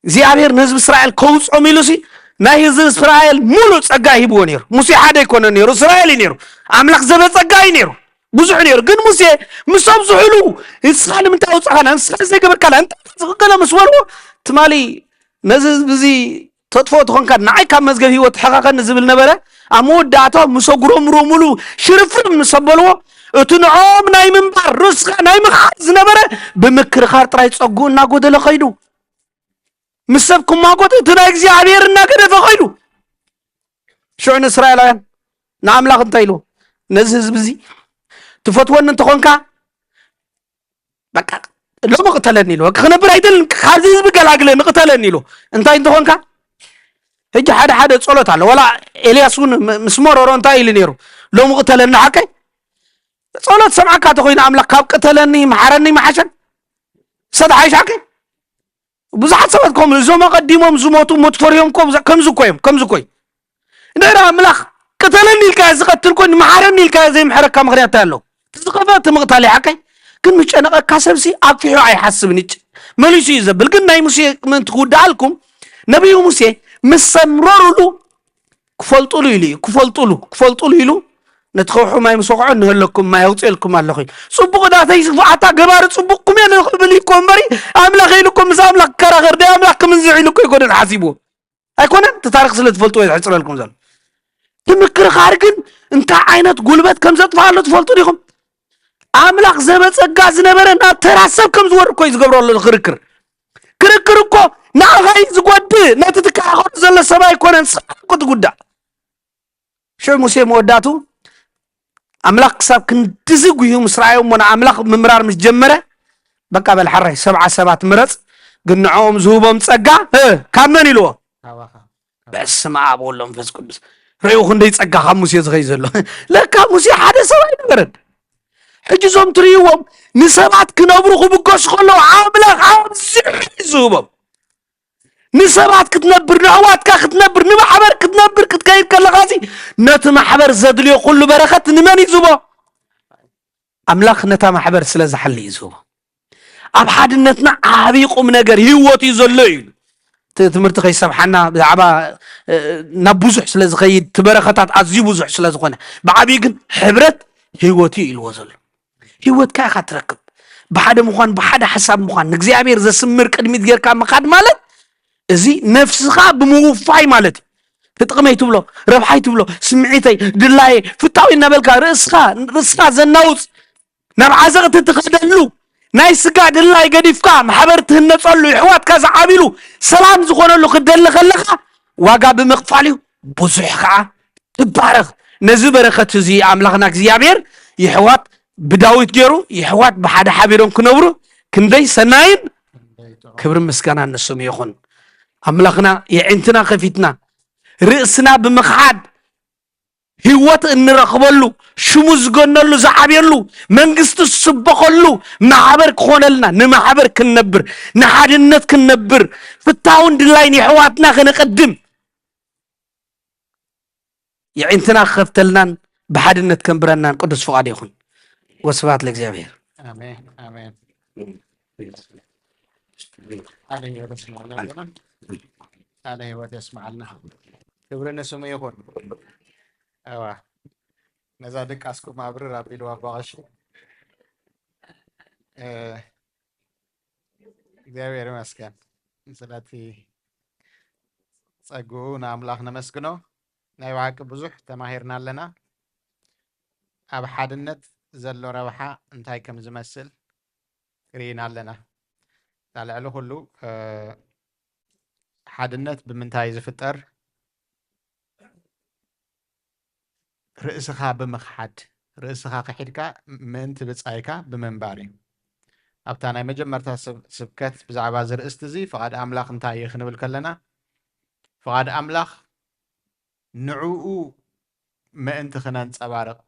زيابير نزب اسرائيل كوص عميلوسي ناهي زب اسرائيل مولو صقا يبو نير موسى حدا يكون نير اسرائيل نير املاك زب صقا نير بزح نير كن موسى مساب زحلو اسخال من تاو صخانا اسخال زي قبركلا انت صقلا مسورو تمالي نزب بزي تطفوت خون كان نعي كان مزغب هيوت حقاقا نزبل نبره امود داتو مسغروم رومولو شرفر مسبلو اتنعوم ناي منبر رسخ ناي مخاز نبره بمكر خار طراي صقونا غودل خيدو مسبكم ما قوت تنا اغزيابيرنا كده خيدو شعن اسرائيليان نعملاق انتيلو نزز بزي تفتون انت خونكا بقى لو ما قتلني لو كنبر ايدل خازز بقلاقل نقتلني لو انت خونكا هجي حدا تصلت على ولا إلياسون مسمور ورون تايل نيرو لو مقتلنا حكي صلت سمعك تقولين أملاك كاب قتلني محرني محشن صد عايش حكي بزحت سوتكم زوما قديمهم زوماتو متفريهم كم زكوي نرى أملاك قتلني الكاز قتلكم محرني الكاز زي محرك كم غير تالو تزقفات مقتلي حكي كن مش أنا كاسبسي أكفي عي حسبني ملوشي زبل قلنا موسى من تقول دالكم نبي موسى مسمررلو كفلطلو يلو نتخوحو ما يمسوقعو نهلكم ما يوصلكم الله خير صبوق داتا يسفو عطا قبار صبوقكم يعني نخبليكم بري أملا خيلكم مساملا كراغر دي أملا كمن زعيلكم يكونن حاسبو أيكونن تتاريخ سلة تفلطو يحصر لكم زال تمكر خارقن انت عينات قلبات كم زتفعلو تفلطو ليكم أملا زبت سقاز نبرنا تراسب كم زور كويس قبرو الله الخركر كركركو ناغاي زغود نتتكا خد زل سماي كونن سقط غدا شو موسى موداتو املاك ساب كنتزغو يوم اسرائيل من املاك ممرار مش جمره بقى بالحري 7 مرص قنعوم زوبهم صقا كامن يلو بسم الله والله منفس قدس ريو خندي صقا خموس يزغي زلو لك موسى حدا سباي نبرد حجزهم تريوم نسبات كنبرو خبقوش خلو عاملاك عام زوبهم نسبات كتنبر نعوات كتنبر نمحبر كتنبر كتكايب كالغازي نت محبر زدليو كل بركات نمن يزوبو املاك نتا محبر سلاز حلي يزوبو اب حدنتنا عابي قوم نجر هيوت يزلو تمرت خي سبحنا بزعبا نبوزح سلاز خيد تبركات عزي بوزح سلاز كونه بعبي كن حبرت هيوتي الوزل هيوت كا خاتركب بحد مخان بحد حساب مخان እግዚአብሔር ዘስምር ቅድሚት ጌርካ መካድ ማለት እዚ ነፍስኻ ብመውፋይ ማለት ፍጥቅመይ ትብሎ ረብሓይ ትብሎ ስምዒተይ ድላይ ፍታዊ ነበልካ ርእስኻ ዘናውፅ ናብ ዓዘቕቲ ትኸደሉ ናይ ስጋ ድላይ ገዲፍካ ማሕበር ትህነፀሉ ይሕዋትካ ዝዓቢሉ ሰላም ዝኾነሉ ክደሊ ከለኻ ዋጋ ብምኽፋል እዩ ብዙሕ ከዓ ትባረኽ ነዚ በረኸት እዚ ኣምላኽና እግዚአብሔር ይሕዋት بداويت جرو يحوات بحد حبيرون كنبرو كندي سناين كبر مسكنا النسوم يخون أملاخنا يعنتنا خفيتنا رأسنا بمخاد هوات إن رقبلو شموز قنلو زعبيرلو منقست السبقلو محبر كونلنا نمحبر كنبر نحاد النت كنبر في التاون دلاين يحواتنا خنقدم يعنتنا خفتلنا بحد النت كنبرنا قدس فؤاد يخون وسبات لك امين امين عليه وتسمع لنا كبرنا سمي يكون ايوا نزادك اسكو مابر ربي لو باغش እግዚአብሔር ይመስገን ስለቲ ጸጉና አምላክና መስግኖ ናይ ዋቅ ብዙሕ ተማሂርና ኣለና ኣብ ሓድነት ዘሎ ረብሓ እንታይ ከም ዝመስል ሪኢና ኣለና ላልዕሉ ኩሉ ሓድነት ብምንታይ ዝፍጠር ርእስኻ ብምኽሓድ ርእስኻ ክሒድካ ምእንቲ ብፃይካ ብምንባር እዩ ኣብታ ናይ መጀመርታ ስብከት ብዛዕባ ዝርእስቲ እዚ ፍቓድ ኣምላኽ እንታይ እዩ ክንብል ከለና ፍቓድ ኣምላኽ ንዕኡ ምእንቲ ክነንፀባርቕ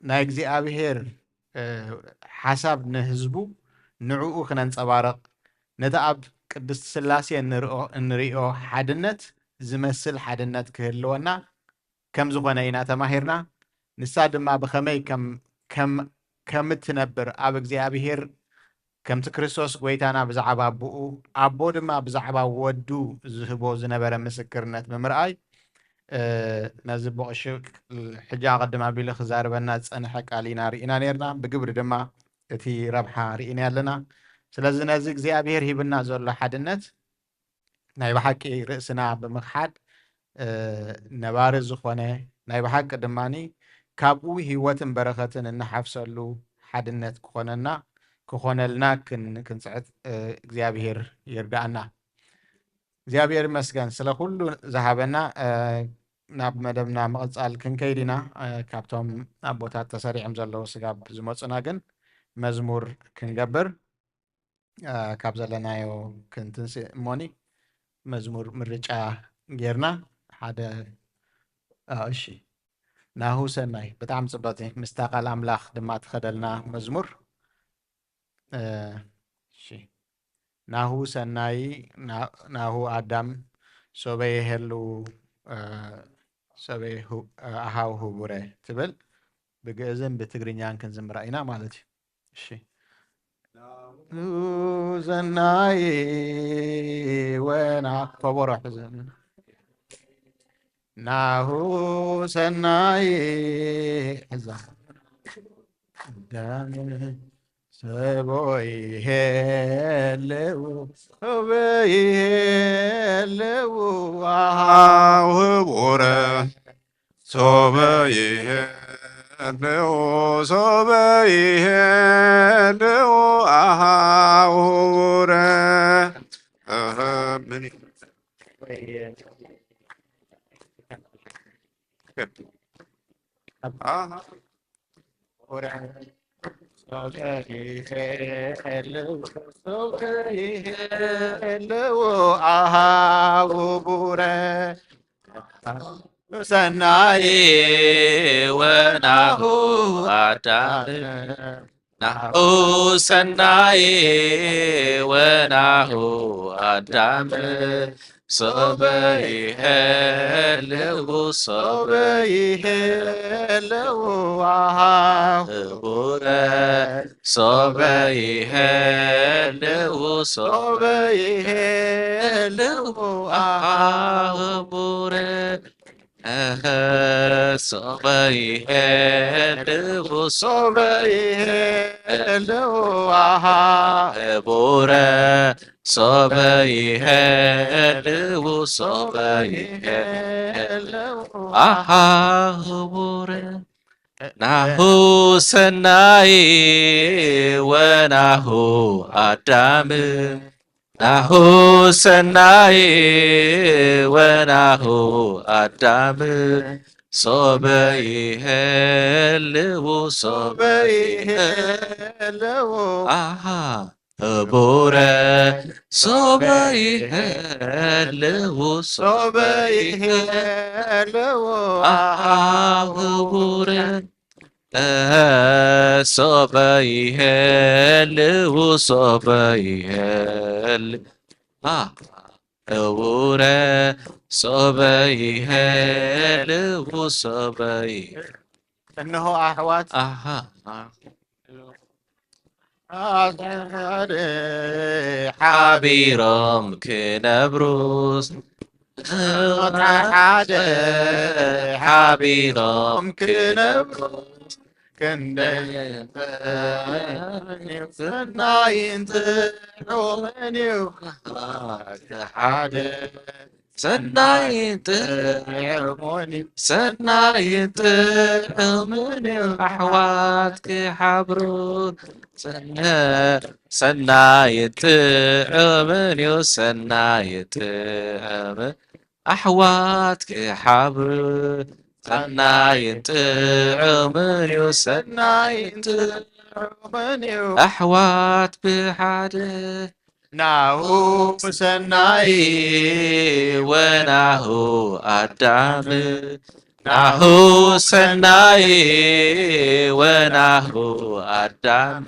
ናይ እግዚኣብሔር ሓሳብ ንህዝቡ ንዕኡ ክነንፀባርቕ ነቲ ኣብ ቅድስቲ ስላሴ እንሪኦ ሓድነት ዝመስል ሓድነት ክህልወና ከም ዝኾነ ኢና ተማሂርና ንሳ ድማ ብኸመይ ከም እትነብር ኣብ እግዚኣብሔር ከምቲ ክርስቶስ ጎይታና ብዛዕባ ኣቦኡ ኣቦ ድማ ብዛዕባ ወዱ ዝህቦ ዝነበረ ምስክርነት ብምርኣይ ነዚ ብቕሺ ሕጃ ቀድማ ኣቢሉ ክዛርበና ዝፀንሐ ቃል ኢና ርኢና ነርና ብግብሪ ድማ እቲ ረብሓ ርኢና ኣለና ስለዚ ነዚ እግዚኣብሔር ሂብና ዘሎ ሓድነት ናይ ብሓቂ ርእስና ብምኽሓድ ነባሪ ዝኾነ ናይ ብሓቂ ድማኒ ካብኡ ሂወትን በረኸትን እንሓፍሰሉ ሓድነት ክኾነልና ክንፅዕት እግዚኣብሔር ይርዳእና እግዚአብሔር ይመስገን ስለ ኩሉ ዝሃበና ናብ መደብና መቕፃል ክንከይድ ኢና ካብቶም ኣቦታት ተሰሪዖም ዘለዉ ስጋብ ዝመፁና ግን መዝሙር ክንገብር ካብ ዘለናዮ ክንትንስእ እሞኒ መዝሙር ምርጫ ጌርና ሓደ እሺ ናሁ ሰናይ ብጣዕሚ ፅቡቅ ምስታ ቃል ኣምላኽ ድማ ትኸደልና መዝሙር እሺ ናሁ ሰናይ ናሁ ኣዳም ሶበይ የህሉ ሶበይ ኣሃው ህቡረ ትብል ብግእዝን ብትግርኛን ክንዝምራ ኢና ማለት እዩ እሺ ናሁ ሰናይ ወና ከበሮ ሕዘን ናሁ ሰናይ ሕዛ ሰቦይ ሄለው ሰቦይ ሄለው ኣሃው ህቡረ ሰቦይ ሄለው ሰቦይ ሄለው ኣሃው ህቡረ ሰናይ ወናሁ አዳም ናሁ ሰናይ ወናሁ አዳም ሶበ ይሄልው ሶበ ይሄልው ህቡረ ሶበ ይሄልው ሶበ ይሄልው ህቡረ ሶበ ይሄልው ሶበ ይሄልው ህቡረ ሶበ ይሄልው ሶበ ይሄልው ህቡረ ናሁ ሰናይ ወናሁ አዳም ናሁ ሰናይ ወናሁ አዳም ሶበ ይሄልው ሶበ ይሄልው ህቡረ ሶበ ይሄልው ሶበ ይሄልው ህቡረ ሶበ ይሄልው ሶበ ይሄልው ህቡረ ሶበ ይሄልው ሶበ እነሆ አሕዋት ሓቢሮም ክነብሩስ ሓደ ሓቢሮም ክነብሩስ ክንደይ ሰናይን ጥዑምን ሓደ ሰናይን ጥዑምን ሰናይን ጥዑምን ኣሕዋት ክሓብሩ ሰናይን ጥዑምን እዩ ሰናይን ጥዑምን ኣሕዋት ክሓብሩ ሰናይን ጥዑምን እዩ ሰናይን ጥዑምን እዩ ኣሕዋት ብሓደ ናሁ ሰናይ ወናሁ አዳም ናሁ ሰናይ ወናሁ አዳም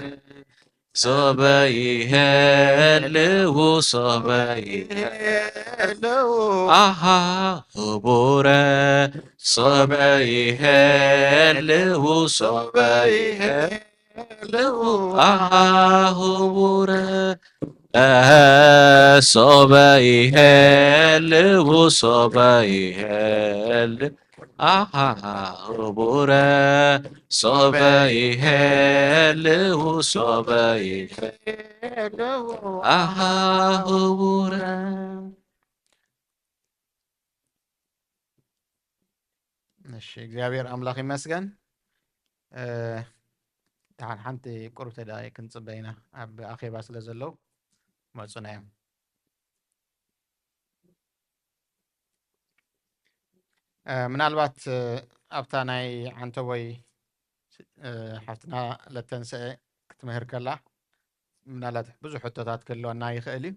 ሶበ ይሄልው ሶበ ይሄልው ህቡረ ሶበ ይሄልው ሶበ ይሄልው ህቡረ ሶበ ይሄልው ሶበ ይሄልው ህቡረ ሶበ ይሄልው ሶበ ይሄልው ህቡረ እሺ እግዚአብሔር አምላክ ይመስገን ድሓን ሓንቲ ቁሩብ ተዳይ ክንፅበይና ኣብ ኣኼባ ስለ ዘለው መፁና እዮም ምናልባት ኣብታ ናይ ዓንተወይ ሓፍትና ለተንስአ ክትምህር ከላ ምናልባት ብዙሕ ሕቶታት ክህልወና ይኽእል እዩ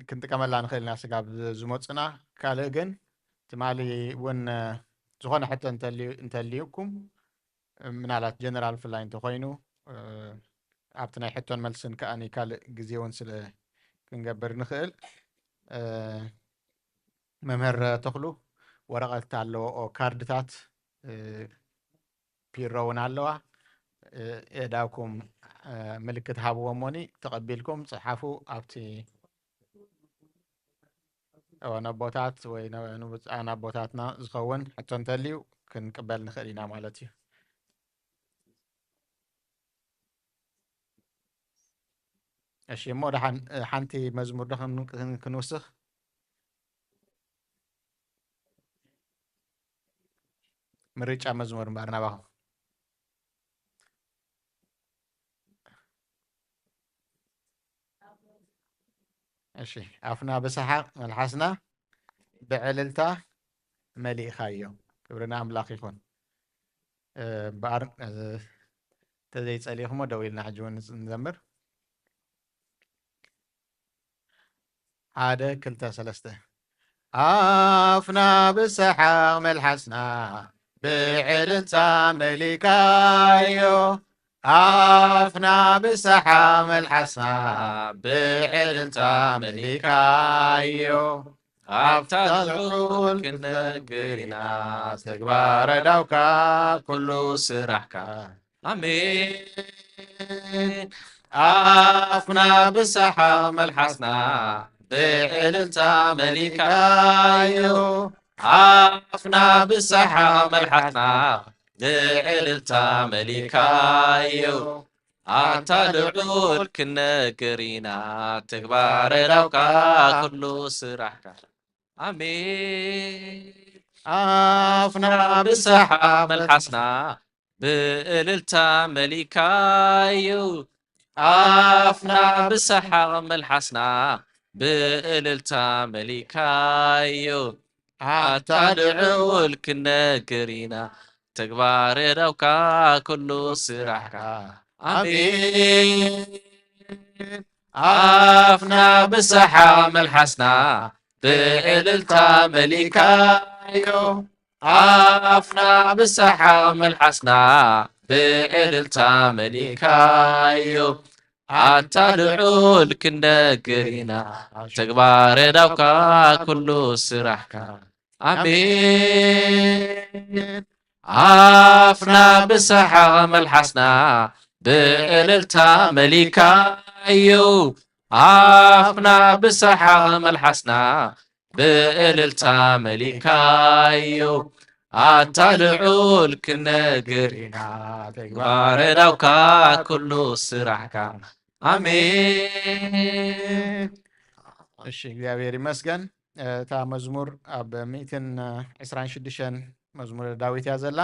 ክንጥቀመላ ንኽእል ኢና ስጋብ ዝመፁና ካልእ ግን ትማሊ እውን ዝኾነ ሕቶ እንተልዩኩም ምናልባት ጀነራል ፍላይ እንተኮይኑ ኣብቲ ናይ ሕቶን መልስን ከኣኒ ካልእ ግዜ እውን ስለ ክንገብር ንኽእል መምህር ተኽሉ ወረቐት ኣለዎ ካርድታት ፒሮ እውን ኣለዋ የዳውኩም ምልክት ሃብዎሞኒ ተቐቢልኩም ፅሓፉ ኣብቲ ነቦታት ወይ ንውፃእ ናቦታትና ዝኸውን ሕቶ እንተልዩ ክንቅበል ንኽእል ኢና ማለት እዩ እሺ እሞ ድሓን ሓንቲ መዝሙር ዶ ክንውስኽ ምርጫ መዝሙር እምበር ናባኹም እሺ አፍና በሰሓቅ መልሓስና ብዕልልታ መሊእኻዮ ክብርና ኣምላኽ ይኹን በኣር ተዘይፀሊኹሞ ደው ኢልና ሕጂ እውን ንዘምር ሓደ ክልተ ሰለስተ ኣፍና ብሰሓቅ መልሓስና ብዕልልታ መሊእካዮ ኣፍና ብሰሓቅ መልሓስና ብዕልልታ መሊእካዮ ኣብታ ልዑል ክንነግር ኢና ተግባረ ዳውካ ኩሉ ስራሕካ ኣሜን ኣፍና ብሰሓቅ መልሓስና ብዕልልታ መሊእካዮ ኣፍና ብሰሓቅ መልሓስና ብዕልልታ መሊእካዮ ኣታ ልዑል ክንነግር ኢና ተግባረ ዳውካ ኩሉ ስራሕካ ኣሜን ኣፍና ብሰሓቅ መልሓስና ብዕልልታ መሊእካዮ ኣፍና ብሰሓቅ መልሓስና ብዕልልታ መሊእካዮ ኣታ ልዑል ክንነግር ኢና ተግባረ ዳውካ ኩሉ ስራሕካ ኣሜን ኣፍና ብሰሓቅ መልሓስና ብዕልልታ መሊእካዮ ኣፍና ብሰሓቅ መልሓስና ብዕልልታ መሊእካዮ ኣታ ልዑል ክንነግር ኢና ተግባረ ዳውካ ኩሉ ስራሕካ ኣሜን ኣፍና ብሰሓቅ መልሓስና ብዕልልታ መሊእካዮ ኣፍና ብሰሓቅ መልሓስና ብዕልልታ መሊእካዮ ኣታ ልዑል ክንነግር ኢና ተግባረ ዳውካ ኩሉ ስራሕካ ኣሜን እሺ እግዚአብሔር ይመስገን እታ መዝሙር ኣብ 126 መዝሙረ ዳዊት እያ ዘላ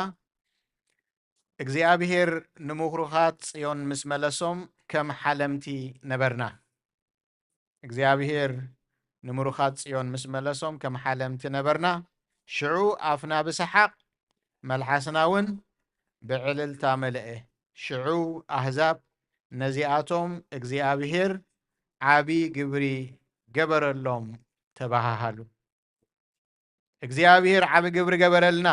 እግዚአብሔር ንምኹሩኻት ጽዮን ምስ መለሶም ከም ሓለምቲ ነበርና እግዚአብሔር ንምኹሩኻት ጽዮን ምስ መለሶም ከም ሓለምቲ ነበርና ሽዑ ኣፍና ብሰሓቅ መልሓስና እውን ብዕልልታ መልአ ሽዑ ኣህዛብ ነዚኣቶም እግዚአብሔር ዓቢ ግብሪ ገበረሎም ተባሃሃሉ እግዚአብሔር ዓቢ ግብሪ ገበረልና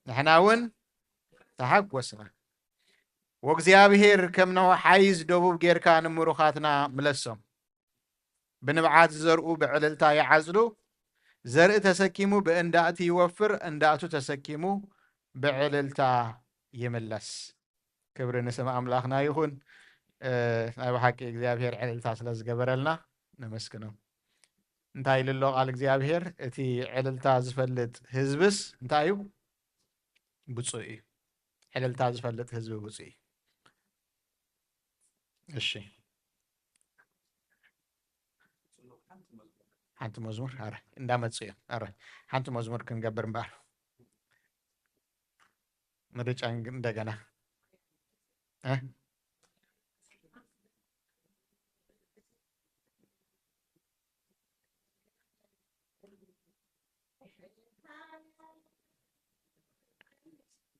ንሕና እውን ተሓጐስና ወእግዚአብሔር ከም ነው ሓይዝ ደቡብ ጌርካ ንምሩኻትና ምለሶም ብንብዓት ዘርኡ ብዕልልታ ይዓጽዱ ዘርኢ ተሰኪሙ ብእንዳእቲ ይወፍር እንዳእቱ ተሰኪሙ ብዕልልታ ይምለስ ክብሪ ንስም ኣምላኽና ይኹን ናይ ብሓቂ እግዚአብሔር ዕልልታ ስለ ዝገበረልና ነመስግኖ እንታይ ኢሉ ኣሎ ቃል እግዚአብሔር እቲ ዕልልታ ዝፈልጥ ህዝብስ እንታይ እዩ ብፁዕ እዩ ዕልልታ ዝፈልጥ ህዝቢ ብፁዕ እዩ እሺ ሓንቲ መዝሙር ኣረ እንዳመፁ እዮም ኣረ ሓንቲ መዝሙር ክንገብር እምበር ምርጫ እንደገና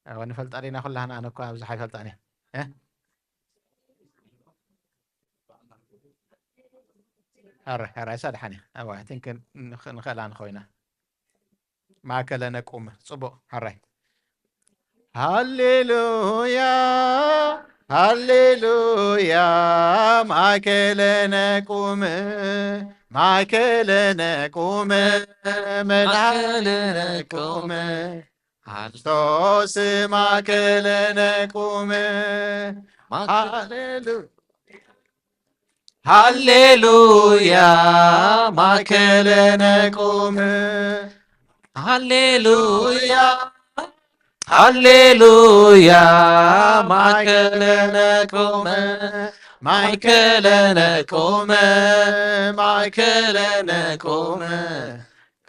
ونفلت علينا كلها أنا كنا بزح فلت عليه هر ساد حني أوه تمكن نخلى عن خوينا ما كلنا قوم صبو هر هاليلويا هاليلويا ما كلنا قوم ما كلنا قوم ما كلنا قوم Χριστός μακελενεκούμε, Αλληλούια, μακελενεκούμε, Αλληλούια, Αλληλούια, μακελενεκούμε, μακελενεκούμε, μακελενεκούμε,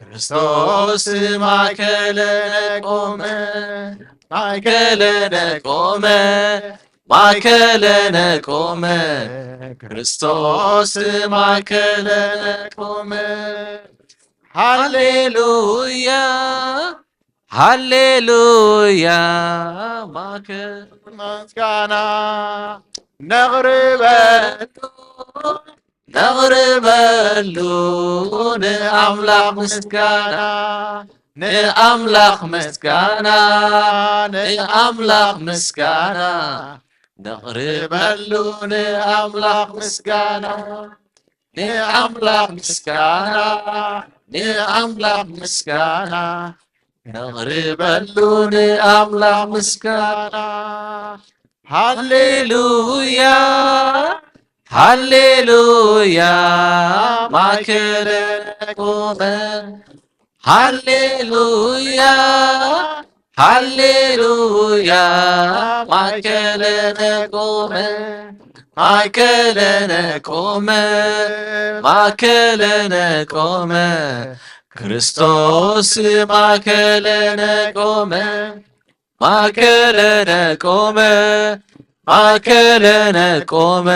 Χριστός μακελενεκούμε, μακελενεκούμε, ማእከለነ ቆመ ክርስቶስ ማእከለነ ቆመ ሃሌሉያ ሃሌሉያ ምስጋና ነቅርበሉ ነቅርበሉ ንኣምላኽ ምስጋና ንኣምላኽ ምስጋና ንኣምላኽ ምስጋና ነቅርበሉ ንኣምላኽ ምስጋና ንኣምላኽ ምስጋና ንኣምላኽ ምስጋና ነቅርበሉ ንኣምላኽ ምስጋና ሃሌሉያ ሃሌሉያ ማእከለነ ቆመ ሃሌሉያ ሃሌሉያ ማእከለነ ቆመ ማእከለነ ቆመ ማእከለነ ቆመ ክርስቶስ ማእከለነ ቆመ ማእከለነ ቆመ ማእከለነ ቆመ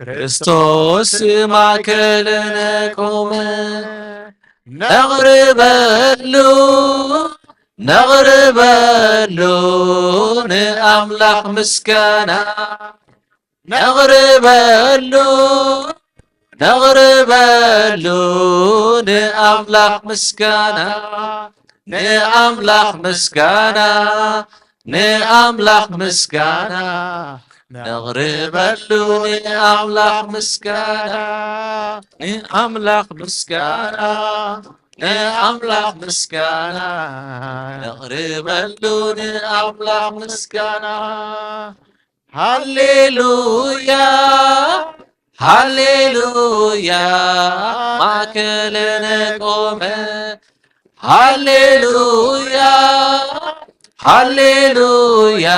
ክርስቶስ ማእከለነ ቆመ ነቅርበሉ ነቅርበሉ ንኣምላኽ ምስጋና ነቅርበሉ ነቅርበሉ ንኣምላኽ ምስጋና ንኣምላኽ ምስጋና ንኣምላኽ ምስጋና ነቅርበሉ ንኣምላኽ ምስጋና ንኣምላኽ ምስጋና ንኣምላኽ ምስጋና ነቅርበሉ ንኣምላኽ ምስጋና ሃሌሉያ ሃሌሉያ ማእከለነ ቆመ ሃሌሉያ ሃሌሉያ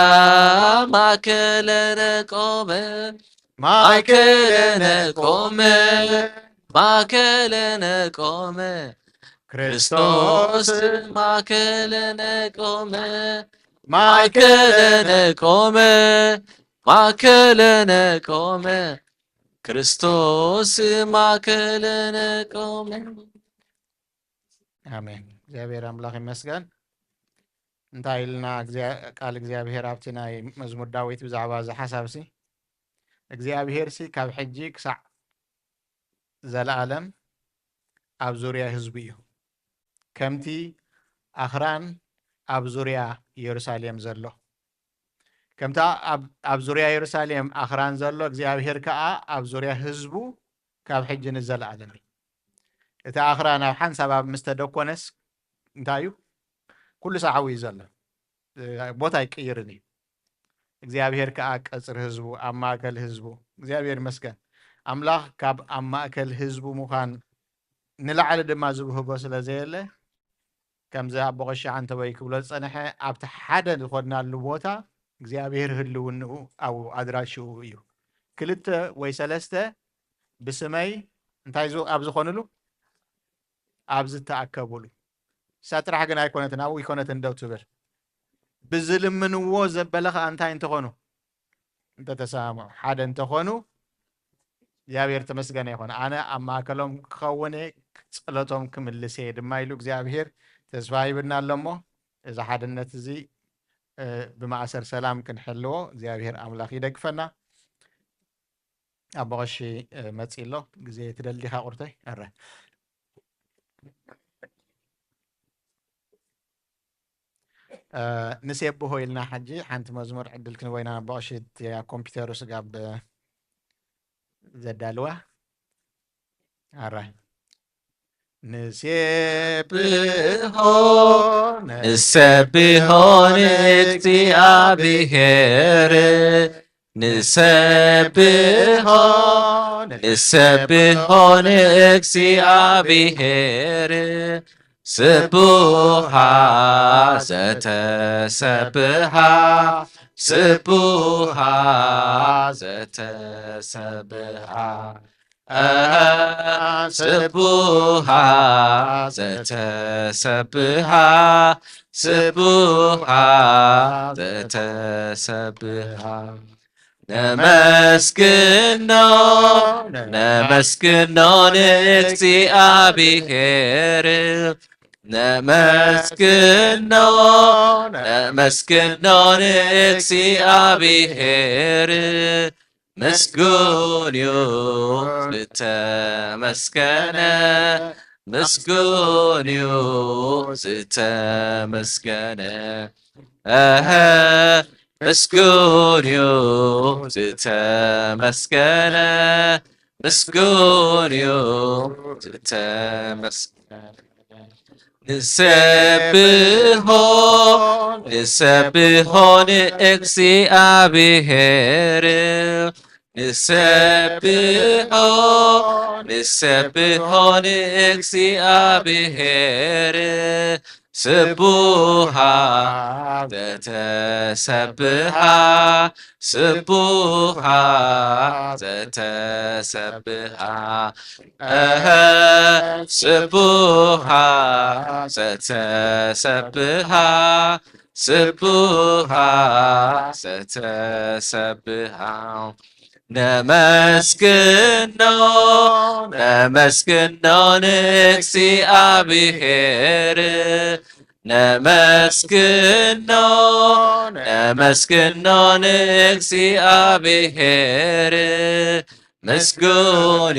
ማእከለነ ቆመ ማእከለነ ቆመ ማእከለነ ቆመ ክርስቶስ ማእከለነ ቆመ ማእከለነ ቆመ ማእከለነ ቆመ ክርስቶስ ማእከለነ ቆመ። አሜን። እግዚአብሔር አምላክ ይመስገን። እንታይ ኢልና ቃል እግዚአብሔር ኣብቲ ናይ መዝሙር ዳዊት ብዛዕባ እዚ ሓሳብ ሲ እግዚአብሔር ሲ ካብ ሕጂ ክሳዕ ዘለኣለም ኣብ ዙርያ ህዝቡ እዩ ከምቲ ኣኽራን ኣብ ዙርያ ኢየሩሳሌም ዘሎ ከምታ ኣብ ዙርያ ኢየሩሳሌም ኣኽራን ዘሎ እግዚአብሔር ከዓ ኣብ ዙርያ ህዝቡ ካብ ሕጂ ንዘለኣለም እዩ እቲ ኣኽራን ኣብ ሓንሳብ ኣብ ምስ ተደኮነስ እንታይ እዩ ኩሉ ሰዓዊ እዩ ዘሎ ቦታ ይቅይርን እዩ እግዚአብሔር ከዓ ቀፅር ህዝቡ ኣብ ማእከል ህዝቡ እግዚአብሔር ይመስገን ኣምላኽ ካብ ኣብ ማእከል ህዝቡ ምዃን ንላዕሊ ድማ ዝብህጎ ስለ ዘየለ ከምዚ ኣብ በቐሻ እንተበይ ክብሎ ዝፀንሐ ኣብቲ ሓደ ዝኮድናሉ ቦታ እግዚአብሔር ህልውንኡ ኣብ ኣድራሽኡ እዩ ክልተ ወይ ሰለስተ ብስመይ እንታይ ኣብ ዝኾንሉ ኣብ ዝተኣከቡሉ ሳጥራሕ ግን ኣይኮነትን ኣብኡ ይኮነትን ደው ትብል ብዝልምንዎ ዘበለ ከዓ እንታይ እንተኾኑ እንተተሰማምዑ ሓደ እንተኾኑ እግዚአብሔር ተመስገነ ይኾን ኣነ ኣብ ማእከሎም ክኸውን ፀሎቶም ክምልስ እየ ድማ ኢሉ እግዚአብሔር ተስፋ ይብና ኣሎ እሞ እዚ ሓድነት እዚ ብማእሰር ሰላም ክንሕልዎ እግዚአብሔር ኣምላኽ ይደግፈና ኣብ በቐሺ መፂ ኣሎ ግዜ ትደሊኻ ቁርተይ ኣረ ንሴብሖ ኢልና ሕጂ ሓንቲ መዝሙር ዕድል ክንወይና በቐሺት ኮምፒተሩ ስጋብ ዘዳልዋ ኣራይ ንሴብሖ ንሰብሖ ንእግዚአብሔር ንሰብሖ ንሰብሖ ንእግዚአብሔር ስቡሃ ዘተሰብሃ ስቡሃ ዘተሰብሃ ስቡሃ ዘተሰብሃ ስቡሃ ዘተሰብሃ نمسكنو نمسكنو እግዚአብሔር نمسكنو نمسكنو እግዚአብሔር مسكون زتمسكن مسكون زتمسكن مسكون زتمسكن مسكون زتمسكن نسبحون እግዚአብሔር نسبحون እግዚአብሔር ስቡሃ ዘተሰብሃ ስቡሃ ዘተሰብሃ ስቡሃ ዘተሰብሃ ስቡሃ ዘተሰብሃ نمسكنو نمسكنو እግዚአብሔር نمسكنو نمسكنو እግዚአብሔር مسكون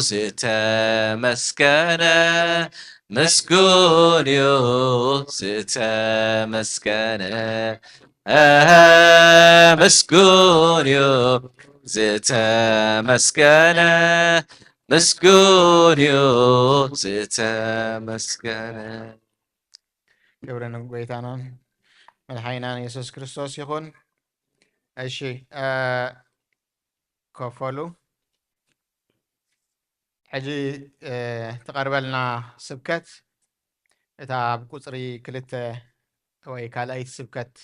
زتمسكن مسكون زتمسكن مسكون زتمسكن مسكون زتمسكن ክብርን ጎይታናን መድሓኒናን ኢየሱስ ክርስቶስ ይኹን። እሺ ከፈሉ ሕጂ ተቐርበልና ስብከት እታ ኣብ ቁፅሪ 2 ወይ ካልኣይቲ ስብከት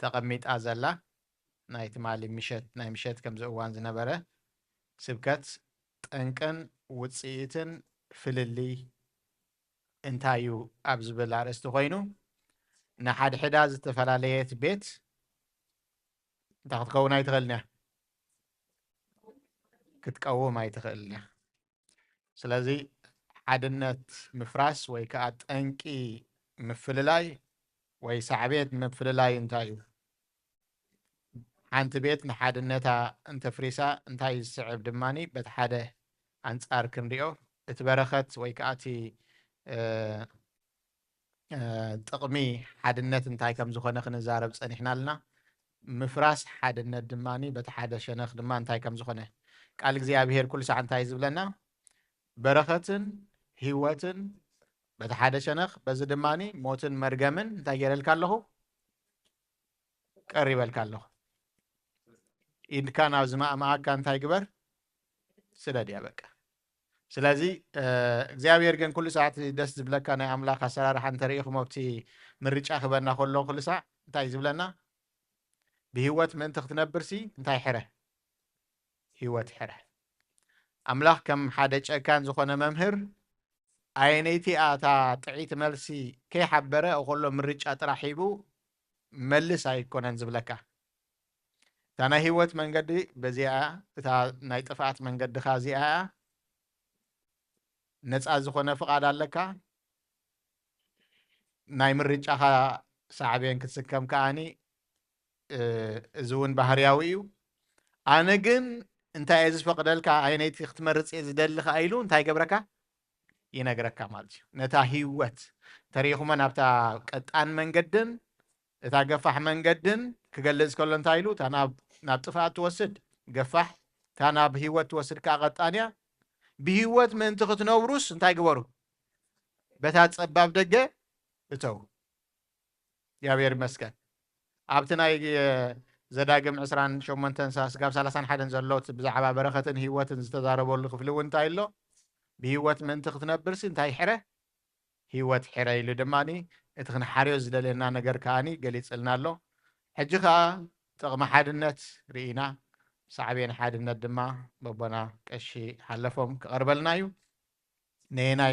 ተቐሚጣ ዘላ ናይ ትማሊ ምሸት ናይ ምሸት ከምዚ እዋን ዝነበረ ስብከት ጠንቅን ውፅኢትን ፍልሊ እንታይ እዩ ኣብ ዝብል ኣርእስቲ ኮይኑ ንሓድሕዳ ዝተፈላለየት ቤት እንታይ ክትከውን ኣይትኽእልን እያ ክትቀውም ኣይትኽእልን እያ። ስለዚ ሓድነት ምፍራስ ወይ ከዓ ጠንቂ ምፍልላይ ወይ ሳዕቤት ምፍልላይ እንታይ እዩ? ሓንቲ ቤት ንሓድነታ እንተፍሪሳ እንታይ ዝስዕብ ድማኒ በቲ ሓደ ኣንጻር ክንሪኦ እቲ በረኸት ወይ ከዓ እቲ ጥቕሚ ሓድነት እንታይ ከም ዝኾነ ክንዛረብ ፀኒሕና ኣለና። ምፍራስ ሓድነት ድማኒ በቲ ሓደ ሸነኽ ድማ እንታይ ከም ዝኾነ ቃል እግዚኣብሔር ኩሉ ሰዓት እንታይ ዝብለና በረኸትን ህይወትን በቲ ሓደ ሸነኽ በዚ ድማኒ ሞትን መርገምን እንታይ ገይረልካ ኣለኹ ቀሪበልካ ኣለኹ። ኢድካ ናብ ዝማእማኣካ እንታይ ግበር ስደድ እያ በቃ። ስለዚ እግዚኣብሔር ግን ኩሉ ሰዓት ደስ ዝብለካ ናይ ኣምላኽ ኣሰራርሓ እንተሪኢኹም ኣብቲ ምርጫ ክበና ከሎ ኩሉ ሰዓት እንታይ ዝብለና ብህይወት ምእንቲ ክትነብርሲ እንታይ ሕረ ህይወት ሕረ። ኣምላኽ ከም ሓደ ጨካን ዝኾነ መምህር ዓይነይቲ ኣታ ጥዒት መልሲ ከይሓበረ ኣብ ከሎ ምርጫ ጥራሕ ሂቡ መልስ ኣይኮነን ዝብለካ። እታ ናይ ህይወት መንገዲ በዚኣ እታ ናይ ጥፍኣት መንገድኻ እዚኣ ነፃ ዝኾነ ፍቓድ ኣለካ። ናይ ምርጫኻ ሳዕብን ክትስከም ከዓኒ እዚ እውን ባህርያዊ እዩ። ኣነ ግን እንታይ እየ ዝፈቅደልካ ዓይነይቲ ክትመርፅ እየ ዝደሊ ኸ ኢሉ እንታይ ገብረካ ይነግረካ ማለት እዩ። ነታ ህይወት ተሪኹመ ናብታ ቀጣን መንገድን እታ ገፋሕ መንገድን ክገልጽ ከሎ እንታይ ኢሉ እታ ናብ ጥፍኣት ትወስድ ገፋሕ፣ እታ ናብ ህይወት ትወስድ ከዓ ቀጣን እያ። ብህይወት ምእንቲ ክትነብሩስ እንታይ ግበሩ በታ ፀባብ ደገ እተው። እግዚአብሔር ይመስገን። ኣብቲ ናይ ዘዳግም 28-31 ዘሎት ብዛዕባ በረኸትን ህይወትን ዝተዛረበሉ ክፍሊ እውን እንታይ ኣሎ ብህይወት ምእንቲ ክትነብርሲ እንታይ ሕረ ህይወት ሕረ ኢሉ ድማኒ እቲ ክንሓርዮ ዝደልየና ነገር ከዓኒ ገሊፅልና ኣሎ። ሕጂ ከዓ ጥቕሚ ሓድነት ርኢና ሳዕቤን ሓድነት ድማ በቦና ቀሺ ሓለፎም ክቐርበልና እዩ። ነየናይ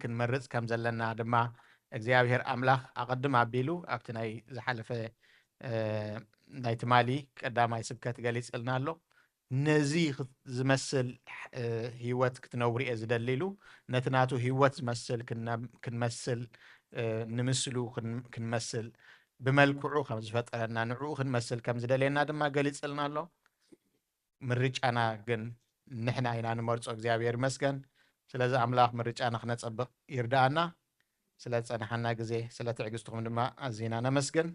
ክንመርፅ ከም ዘለና ድማ እግዚአብሔር ኣምላኽ ኣቐድም ኣቢሉ ኣብቲ ናይ ዝሓለፈ ናይ ትማሊ ቀዳማይ ስብከት ገሊጽልና ኣሎ ነዚ ዝመስል ህይወት ክትነብሩ እየ ዝደሊ ኢሉ ነቲ ናቱ ህይወት ዝመስል ክንመስል ንምስሉ ክንመስል ብመልክዑ ከም ዝፈጠረና ንዕኡ ክንመስል ከም ዝደልየና ድማ ገሊጽልና ኣሎ ምርጫና ግን ንሕና ኢና ንመርጾ እግዚአብሔር ይመስገን ስለዚ ኣምላኽ ምርጫና ክነጸብቕ ይርዳኣና ስለ ፀናሓና ግዜ ስለ ትዕግስትኩም ድማ ኣዝና ነመስግን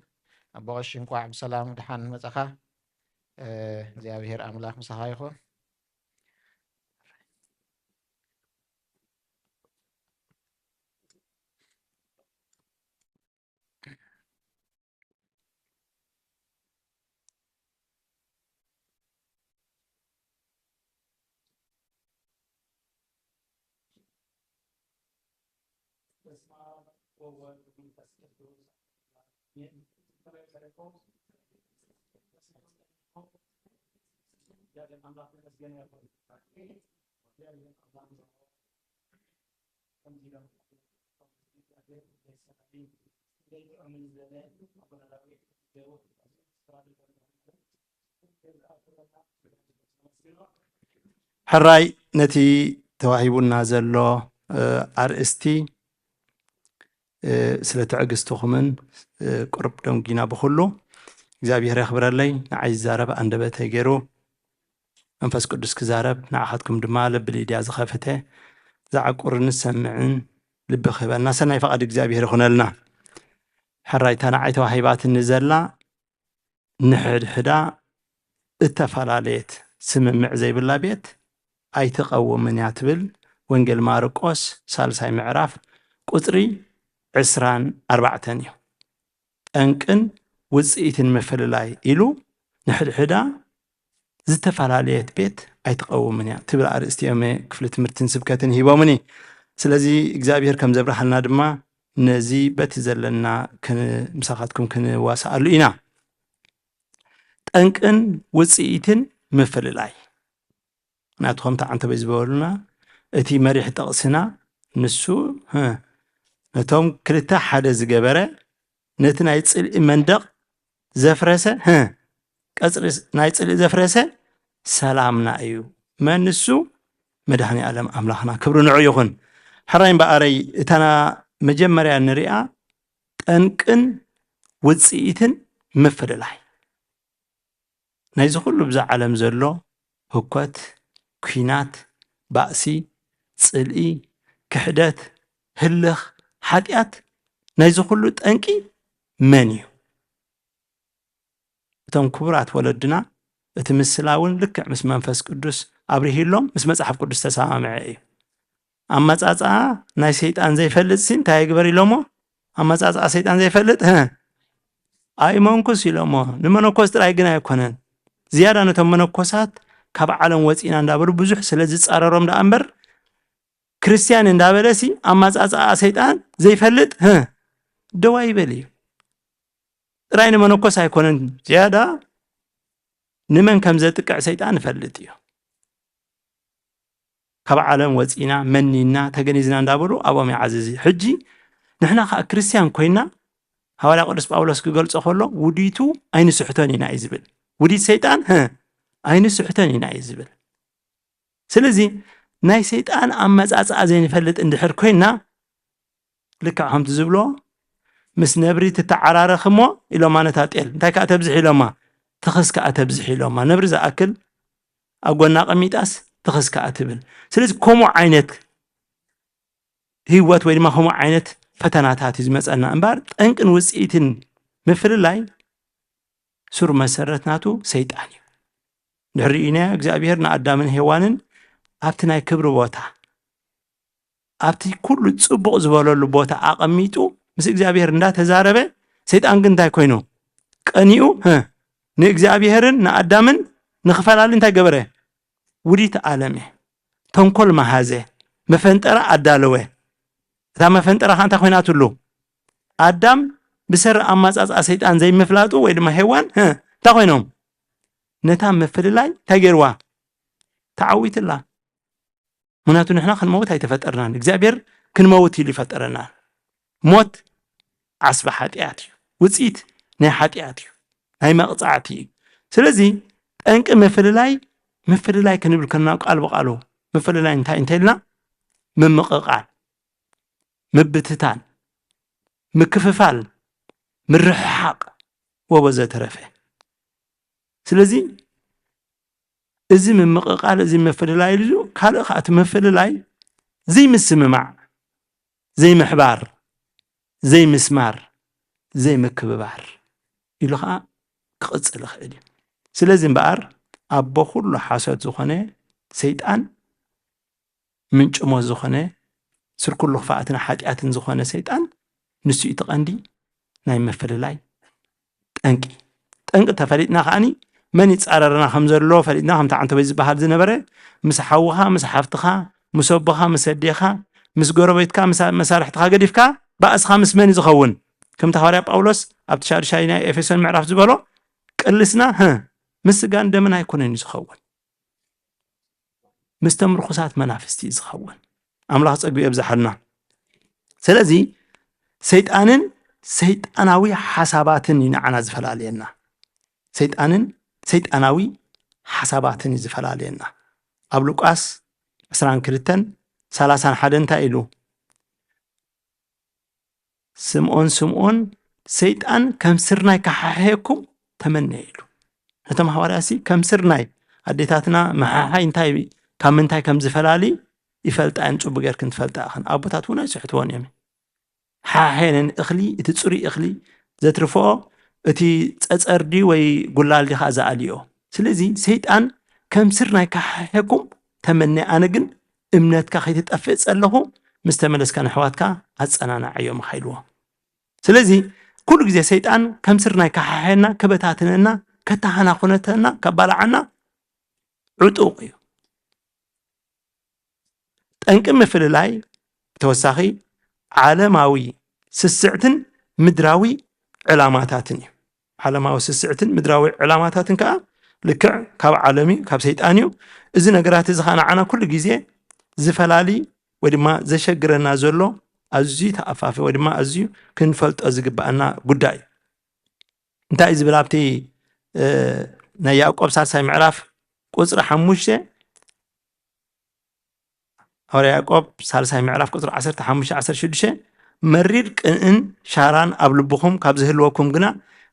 ኣቦቀሽ እንኳዕ ብሰላም ድሓን መፀኻ እግዚአብሔር ኣምላኽ ምሳኻ ይኹን ሕራይ ነቲ ተዋሂቡና ዘሎ ኣርእስቲ ስለ ትዕግስትኹምን ቁርብ ደንጊና ብኩሉ እግዚአብሔር ያኽብረለይ ንዓይ ዝዛረብ አንደበተይ ገይሩ መንፈስ ቅዱስ ክዛረብ ንዓኻትኩም ድማ ልብ ሊድያ ዝኸፈተ ዝዓቁርን ሰምዕን ልቢ ክህበና ሰናይ ፈቃድ እግዚአብሔር ይኹነልና ሕራይ ተናዓይ ተዋሂባት ንዘላ ንሕድሕዳ እተፈላለየት ስምምዕ ዘይብላ ቤት ኣይተቐውምን እያ ትብል ወንጌል ማርቆስ ሳልሳይ ምዕራፍ ቁጥሪ 24 እዩ ጠንቅን ውፅኢትን ምፍልላይ ኢሉ ንሕድሕዳ ዝተፈላለየት ቤት ኣይተቐውምን እያ ትብል ኣርእስቲ እዮም ክፍሊ ትምህርትን ስብከትን ሂቦምኒ ስለዚ እግዚአብሔር ከም ዘብርሃልና ድማ ነዚ በቲ ዘለና ምሳኻትኩም ክንዋሳኣሉ ኢና ጠንቅን ውፅኢትን ምፍልላይ ናትኩም ተዓንተ በዝበሉና እቲ መሪሕ ጠቕስና ንሱ ነቶም ክልተ ሓደ ዝገበረ ነቲ ናይ ጽልኢ መንደቕ ዘፍረሰ ቀጽሪ ናይ ጽልኢ ዘፍረሰ ሰላምና እዩ መንሱ መድኃኒ ዓለም ኣምላኽና ክብሩ ንዑ ይኹን ሕራይን በኣረይ እታና መጀመርያ ንሪኣ ጠንቅን ውፅኢትን ምፍልላይ ናይዚ ኩሉ ብዛ ዓለም ዘሎ ህኮት ኩናት ባእሲ ጽልኢ ክሕደት ህልኽ ሓጢአት ናይዚ ኩሉ ጠንቂ መን እዩ እቶም ክቡራት ወለድና እቲ ምስላውን ልክዕ ምስ መንፈስ ቅዱስ ኣብርሂሎም ምስ መጽሓፍ ቅዱስ ተሰማምዐ እዩ ኣመጻጽኣ ናይ ሰይጣን ዘይፈልጥ ሲ እንታይ ይግበር ኢሎሞ ኣመጻጽኣ ሰይጣን ዘይፈልጥ ኣይመንኩስ ኢሎሞ ንመነኮስ ጥራይ ግን ኣይኮነን ዝያዳ ነቶም መነኮሳት ካብ ዓለም ወፂና እንዳበሉ ብዙሕ ስለ ዝጻረሮም ዳ እምበር ክርስቲያን እንዳበለሲ ኣመጻጽኣ ሰይጣን ዘይፈልጥ ደዋ ይበል እዩ ጥራይ ንመነኮስ ኣይኮነን ዝያዳ ንመን ከም ዘጥቅዕ ሰይጣን ይፈልጥ እዩ ካብ ዓለም ወፂና መኒና ተገኒዝና እንዳበሉ ኣቦም ይዓዝዚ ሕጂ ንሕና ከዓ ክርስቲያን ኮይና ሐዋርያ ቅዱስ ጳውሎስ ክገልጾ ከሎ ውዲቱ ኣይንስሕቶን ኢና እዩ ዝብል ውዲት ሰይጣን ኣይንስሕቶን ኢና እዩ ዝብል ስለዚ ናይ ሰይጣን ኣመጻጽኣ ዘይንፈልጥ እንድሕር ኮይና ልክዕ ከምቲ ዝብሎ ምስ ነብሪ ትተዓራረኽሞ ኢሎማ ነታ ጤል እንታይ ከዓ ተብዝሕ ኢሎማ ትኽስካ ተብዝሕ ኢሎማ ነብሪ ዝኣክል ኣብ ጎና ቀሚጣስ ትኽስካ ትብል ስለዚ ከምኡ ዓይነት ህይወት ወይ ድማ ከምኡ ዓይነት ፈተናታት እዩ ዝመፀና እምበር ጠንቅን ውፅኢትን ምፍልላይ ሱር መሰረትናቱ ሰይጣን እዩ ንሪኢና እግዚአብሔር ንኣዳምን ሔዋንን ኣብቲ ናይ ክብሪ ቦታ ኣብቲ ኩሉ ጽቡቕ ዝበለሉ ቦታ ኣቐሚጡ ምስ እግዚአብሔር እንዳተዛረበ ሰይጣን ግን እንታይ ኮይኑ ቀኒኡ ንእግዚአብሔርን ንኣዳምን ንኽፈላሊ እንታይ ገበረ ውዲት ዓለም ተንኮል መሃዘ መፈንጠራ ኣዳለወ እታ መፈንጠራ ኻ እንታይ ኮይናትሉ ኣዳም ብሰር ኣማጻጽኣ ሰይጣን ዘይምፍላጡ ወይ ድማ ሔዋን እንታይ ኮይኖም ነታ ምፍልላይ እንታይ ገይርዋ ተዓዊትላ ምክንያቱ ንሕና ክንመውት ኣይተፈጠርናን እግዚአብሔር ክንመውት ኢሉ ይፈጠረና ሞት ዓስባ ሓጢአት እዩ ውፅኢት ናይ ሓጢአት እዩ ናይ መቕፃዕቲ እዩ ስለዚ ጠንቂ ምፍልላይ ክንብል ከለና ቃል በቃሉ ምፍልላይ እንታይ ኢልና ምምቕቓል ምብትታን ምክፍፋል ምርሕሓቅ ወዘተረፈ ስለዚ እዚ ምምቕቓል እዚ ምፍልላይ እዩ ካልእ ከዓ እቲ ምፍልላይ ዘይምስምማዕ ዘይምሕባር ዘይምስማር ዘይምክብባር ኢሉ ከዓ ክቕፅል ይኽእል እዩ ስለዚ እምበኣር ኣቦ ኩሉ ሓሶት ዝኾነ ሰይጣን ምንጭሞ ዝኾነ ስር ኩሉ ክፋኣትን ሓጢኣትን ዝኾነ ሰይጣን ንሱ እዩ ተቐንዲ ናይ ምፍልላይ ጠንቂ ተፈሊጥና ከዓኒ መን ይፃረርና ከም ዘሎ ፈሊጥና ከምቲ ዓንተበይ ዝበሃል ዝነበረ ምስ ሓውኻ ምስ ሓፍትኻ ምስ ኣቦኻ ምስ ኣዴኻ ምስ ጎረቤትካ ምስ መሳርሕትካ ገዲፍካ ባእስኻ ምስ መን ዝኸውን ከምቲ ሐዋርያ ጳውሎስ ኣብቲ ሻድሻይ ናይ ኤፌሶን ምዕራፍ ዝበሎ ቅልስና ምስ ስጋን ደምን ኣይኮነን እዩ ዝኸውን ምስ ተምርኩሳት መናፍስቲ እዩ ዝኸውን ኣምላኽ ፀጉ የብዛሓልና ስለዚ ሰይጣንን ሰይጣናዊ ሓሳባትን ይንዓና ዝፈላለየና ሰይጣናዊ ሓሳባትን እዩ ዝፈላለየና ኣብ ሉቃስ 22:31 እንታይ ኢሉ ስምዖን ሰይጣን ከም ስርናይ ካሓሕየኩም ተመነየ ኢሉ ነቶም ሐዋርያሲ ከም ስርናይ ኣዴታትና መሓሓይ እንታይ ካብ ምንታይ ከም ዝፈላለ ይፈልጣን ፅቡቅ ጌር ክንትፈልጣ ኢኽን ኣቦታት እውን ኣይስሕትዎን እዮም ሓሓየንን እኽሊ እቲ ፅሩይ እኽሊ ዘትርፍኦ እቲ ፀፀርዲ ወይ ጉላል ዲኻ ዝኣልዮ ስለዚ ሰይጣን ከም ስርናይ ካሓሕየኩም ተመነየ ኣነ ግን እምነትካ ከይትጠፍእ ፀለኹ ምስ ተመለስካ ንሕዋትካ ኣፀናናዕዮም ኻይልዎ ስለዚ ኩሉ ግዜ ሰይጣን ከም ስርናይ ካሓሕየና ከበታትነና ከተሃናኹነተና ከባላዓና ዕጡቕ እዩ ጠንቂ ምፍልላይ ተወሳኺ ዓለማዊ ስስዕትን ምድራዊ ዕላማታትን እዩ ዓለማዊ ስስዕትን ምድራዊ ዕላማታትን ከዓ ልክዕ ካብ ዓለም እዩ ካብ ሰይጣን እዩ እዚ ነገራት እዚ ኸዓና ኩሉ ግዜ ዝፈላሊ ወይ ድማ ዘሸግረና ዘሎ ኣዝዩ ተኣፋፊ ወይ ድማ ኣዝዩ ክንፈልጦ ዝግባአና ጉዳይ እንታይ ዝብል ኣብቲ ናይ ያዕቆብ ሳልሳይ ምዕራፍ ቁፅሪ 5 ሐዋርያ ያዕቆብ ሳልሳይ ምዕራፍ ቁፅሪ 15-16 መሪር ቅንእን ሻራን ኣብ ልብኹም ካብ ዝህልወኩም ግና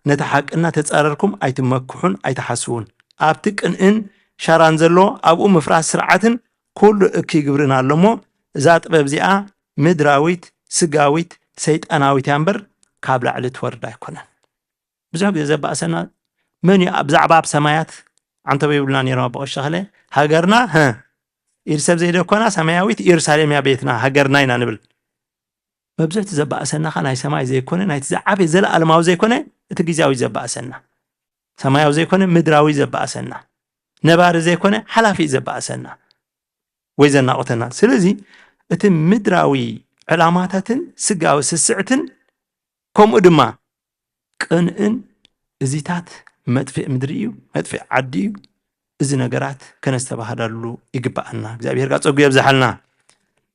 ነቲ ሓቅና ተፃረርኩም ኣይትመክሑን ኣይተሓስቡን ኣብቲ ቅንእን ሻራን ዘሎ ኣብኡ ምፍራስ ስርዓትን ኩሉ እኪ ግብርና ኣሎ እሞ እዛ ጥበብ እዚኣ ምድራዊት ስጋዊት ሰይጣናዊት እያ እምበር ካብ ላዕሊ ትወርድ ኣይኮነን ብዙሕ ግዜ ዘባእሰና መን እዩ ብዛዕባ ኣብ ሰማያት ዓንተበይ ይብሉና ነይሮም ኣቦ ሸኽለ ሃገርና ኢድ ሰብ ዘይደኮና ሰማያዊት ኢየሩሳሌም እያ ቤትና ሃገርና ኢና ንብል መብዝሕቲ ዘባእሰና ኸ ናይ ሰማይ ዘይኮነ ናይቲ ዝዓበየ ዘለኣለማዊ ዘይኮነ እቲ ግዝያዊ ዘባእሰና ሰማያዊ ዘይኮነ ምድራዊ ዘባእሰና ነባሪ ዘይኮነ ሓላፊ ዘባእሰና ወይ ዘናቆተና ስለዚ እቲ ምድራዊ ዕላማታትን ስጋዊ ስስዕትን ከምኡ ድማ ቅንእን እዚታት መጥፍእ ምድሪ እዩ መጥፍእ ዓዲ እዩ እዚ ነገራት ከነስተባህላሉ ይግባአና እግዚአብሔር ጋር ፀጉ የብዛሓልና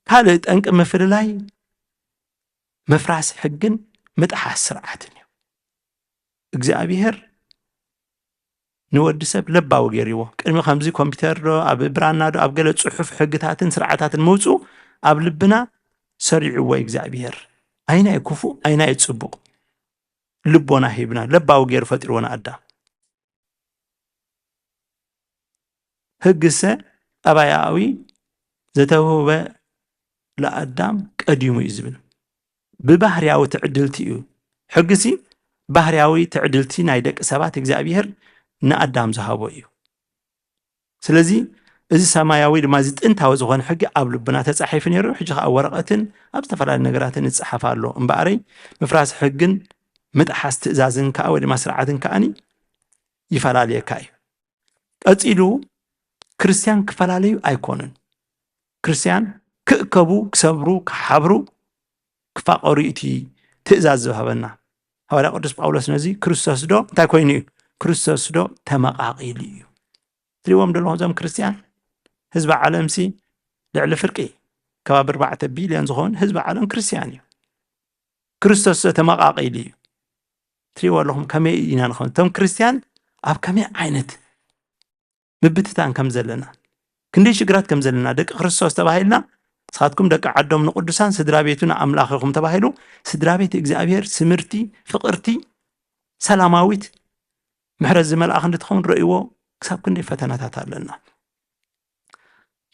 ካልእ ጠንቂ ምፍልላይ መፍራስ ሕግን ምጥሓስ ስርዓትን እዩ እግዚአብሔር ንወዲ ሰብ ለባዊ ገይርዎ ቅድሚ ከምዚ ኮምፒተር ዶ ኣብ ብራና ዶ ኣብ ገለ ፅሑፍ ሕግታትን ስርዓታትን መውፁ ኣብ ልብና ሰሪዕዎ እግዚአብሔር ኣይናይ ክፉእ ኣይናይ ፅቡቅ ልቦና ሂብና ለባዊ ገይሩ ፈጢርዎና ኣዳም ሕግሰ ጠባያዊ ዘተውህበ ለኣዳም ቀዲሙ እዩ ዝብል ብባህርያዊ ትዕድልቲ እዩ ሕግሲ ባህርያዊ ትዕድልቲ ናይ ደቂ ሰባት እግዚአብሔር ንኣዳም ዝሃቦ እዩ ስለዚ እዚ ሰማያዊ ድማ እዚ ጥንታዊ ዝኾነ ሕጊ ኣብ ልብና ተፃሒፉ ነይሩ ሕጂ ከዓ ወረቐትን ኣብ ዝተፈላለዩ ነገራትን ይፅሓፍ ኣሎ እምበኣረይ ምፍራስ ሕግን ምጥሓስ ትእዛዝን ከዓ ወይ ድማ ስርዓትን ከዓኒ ይፈላለየካ እዩ ቀፂሉ ክርስቲያን ክፈላለዩ ኣይኮኑን ክርስቲያን ክእከቡ ክሰብሩ ክሓብሩ ክፋቐሩ እቲ ትእዛዝ ዝሃበና ሐዋርያ ቅዱስ ጳውሎስ ነዚ ክርስቶስ ዶ እንታይ ኮይኑ እዩ ክርስቶስ ዶ ተመቃቂሉ እዩ ትሪእዎም ደለኹም እዞም ክርስቲያን ህዝቢ ዓለምሲ ልዕሊ ፍርቂ ከባቢ 4 ቢልዮን ዝኾን ህዝቢ ዓለም ክርስቲያን እዩ ክርስቶስ ተመቃቂሉ እዩ تري والله كمي إنا نخون تم كريستيان أب كمي عينت مبتتان كم زلنا كندي شجرات كم زلنا دك خرسوس تباهيلنا صادكم دك عدم نقدسان سدرابيتنا أملاخكم تباهيلو سدرابيت إجزابير سمرتي فقرتي سلاماويت محرز مال آخر تخون رأيوه كسب كندي فتنات لنا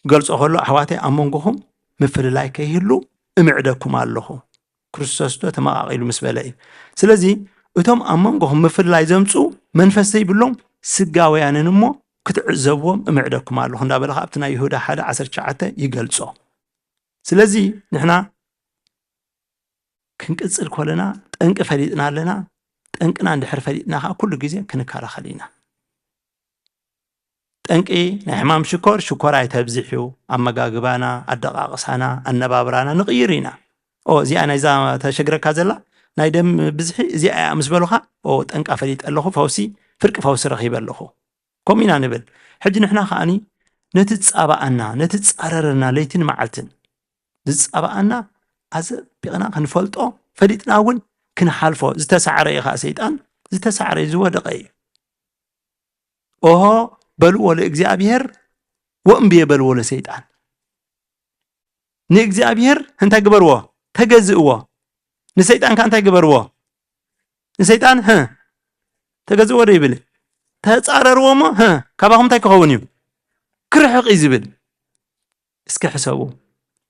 قلت أقول حواتي أمونكم مفر لايك يهلو امعدكم الله كريستوس تو تما قيلو مسبلاي سلازي اتم امونكم مفر لاي زمصو منفسي بلوم سغاويانن مو كتعزبوم امعدكم الله هندا بلخ ابتنا يهودا حدا 19 يغلصو سلازي نحنا كنقصل كلنا طنق فريدنا لنا طنقنا اندحر فريدنا كل غزي كنكالا خلينا طنقي نحمام شكر ايتبزحيو امغاغبانا ادقاقسانا انبابرانا نقيرينا او زي انا اذا تشجرك زلا نايدم بزحي زي امسبلوخا او طنقا فريد اللهو فوسي فرق فوس رخيب اللهو كومينا نبل حج نحنا خاني نتتصابانا نتتصاررنا ليتن معلتن نتتصابانا از بيقنا كنفلطو فريدنا ون كنحالفو زتسعر يخا سيطان زتسعر زودقي اوه بلو ولا اغزابير وامبي بلو ولا سيطان نيغزابير انت غبروا تغزئوا نسيطان كان تغبروا نسيطان ها تغزئوا ريبل تصارروا ما ها كباهم تكونيو كرحق يزبل اسك حسابو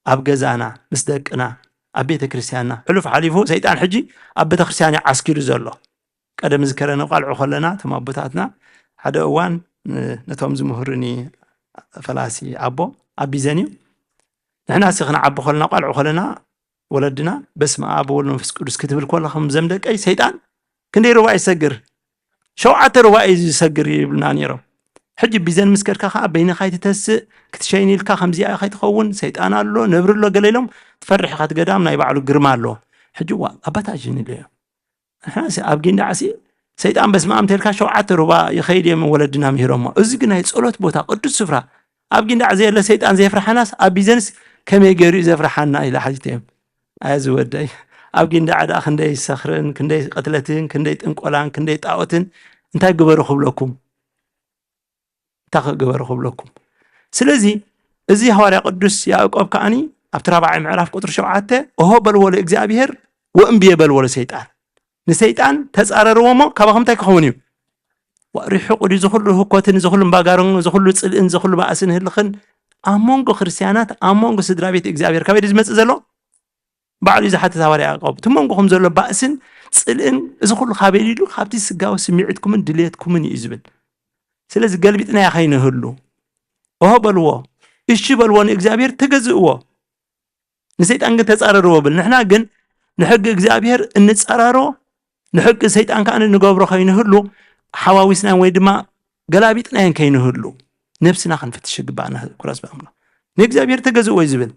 اب غزانا مسدقنا اب بيت كريستياننا حلف حليفو سيطان حجي اب بيت كريستيان عسكير زلو قدم ذكرنا قالعو خلنا تمابتاتنا حدا اوان نتوم زمهرني فلاسي ابو ابي زنيو نحنا سخنا عبو خلنا قالعو خلنا ولدنا بسم اب والنفس قدس كتب كلهم زمدق اي شيطان كندي رواي يسجر شوعه رواي يسجر يبلنا نيرو حج بيزن مسكركا خا بين خايت تس كتشيني لكا خمزي اي خايت خون شيطان الله نبر له قليلهم تفرح خات قدام ناي بعلو غرما له حجوا ابتاجين له احنا ابغين دعسي سيطان بس ما امتلكا شوعه ربا يخيد يم ولدنا مهرما ازغنا يصلوت بوتا قدس سفرا ابغين دعزي له شيطان زي فرحناس ابيزنس كمي غيري زفرحنا الى حاجتهم از وداي ابغين دعدا خندي سخرن كندي قتلتين كندي طنقولان كندي طاوتن انت غبرخو لكم تغبرخو لكم سلازي ازي حواري قدس يعقوب كاني ابترابع معرف قطر شوعته وهو بالول اغزابير وانبي بالول شيطان نسيطان تصاررومو كباهم تكونيو وريحو قدي زخلو هكوتن زخلو باغارن زخلو صلئن زخلو باسن هلخن امونغو خريستيانات امونغو سدرابيت اغزابير كبيد زمص زلو بعد اذا حتى حواري يعقوب تمونغو زلو باسن صلئن زخلو خابيلو خابتي سغاو سميعتكم دليتكم يزبل سلازي قلبيتنا يا خاين هلو وهو بلو ايش بلوان اغزابير تغزئوا نسيطان تصارروا بل نحنا كن نحق اغزابير انصارارو نحق سيطان كان نغبرو خاين هلو حواويسنا ويدما قلابيتنا كاين هلو نفسنا خنفتش غبانا كراس بامنا نغزابير تغزئوا يزبل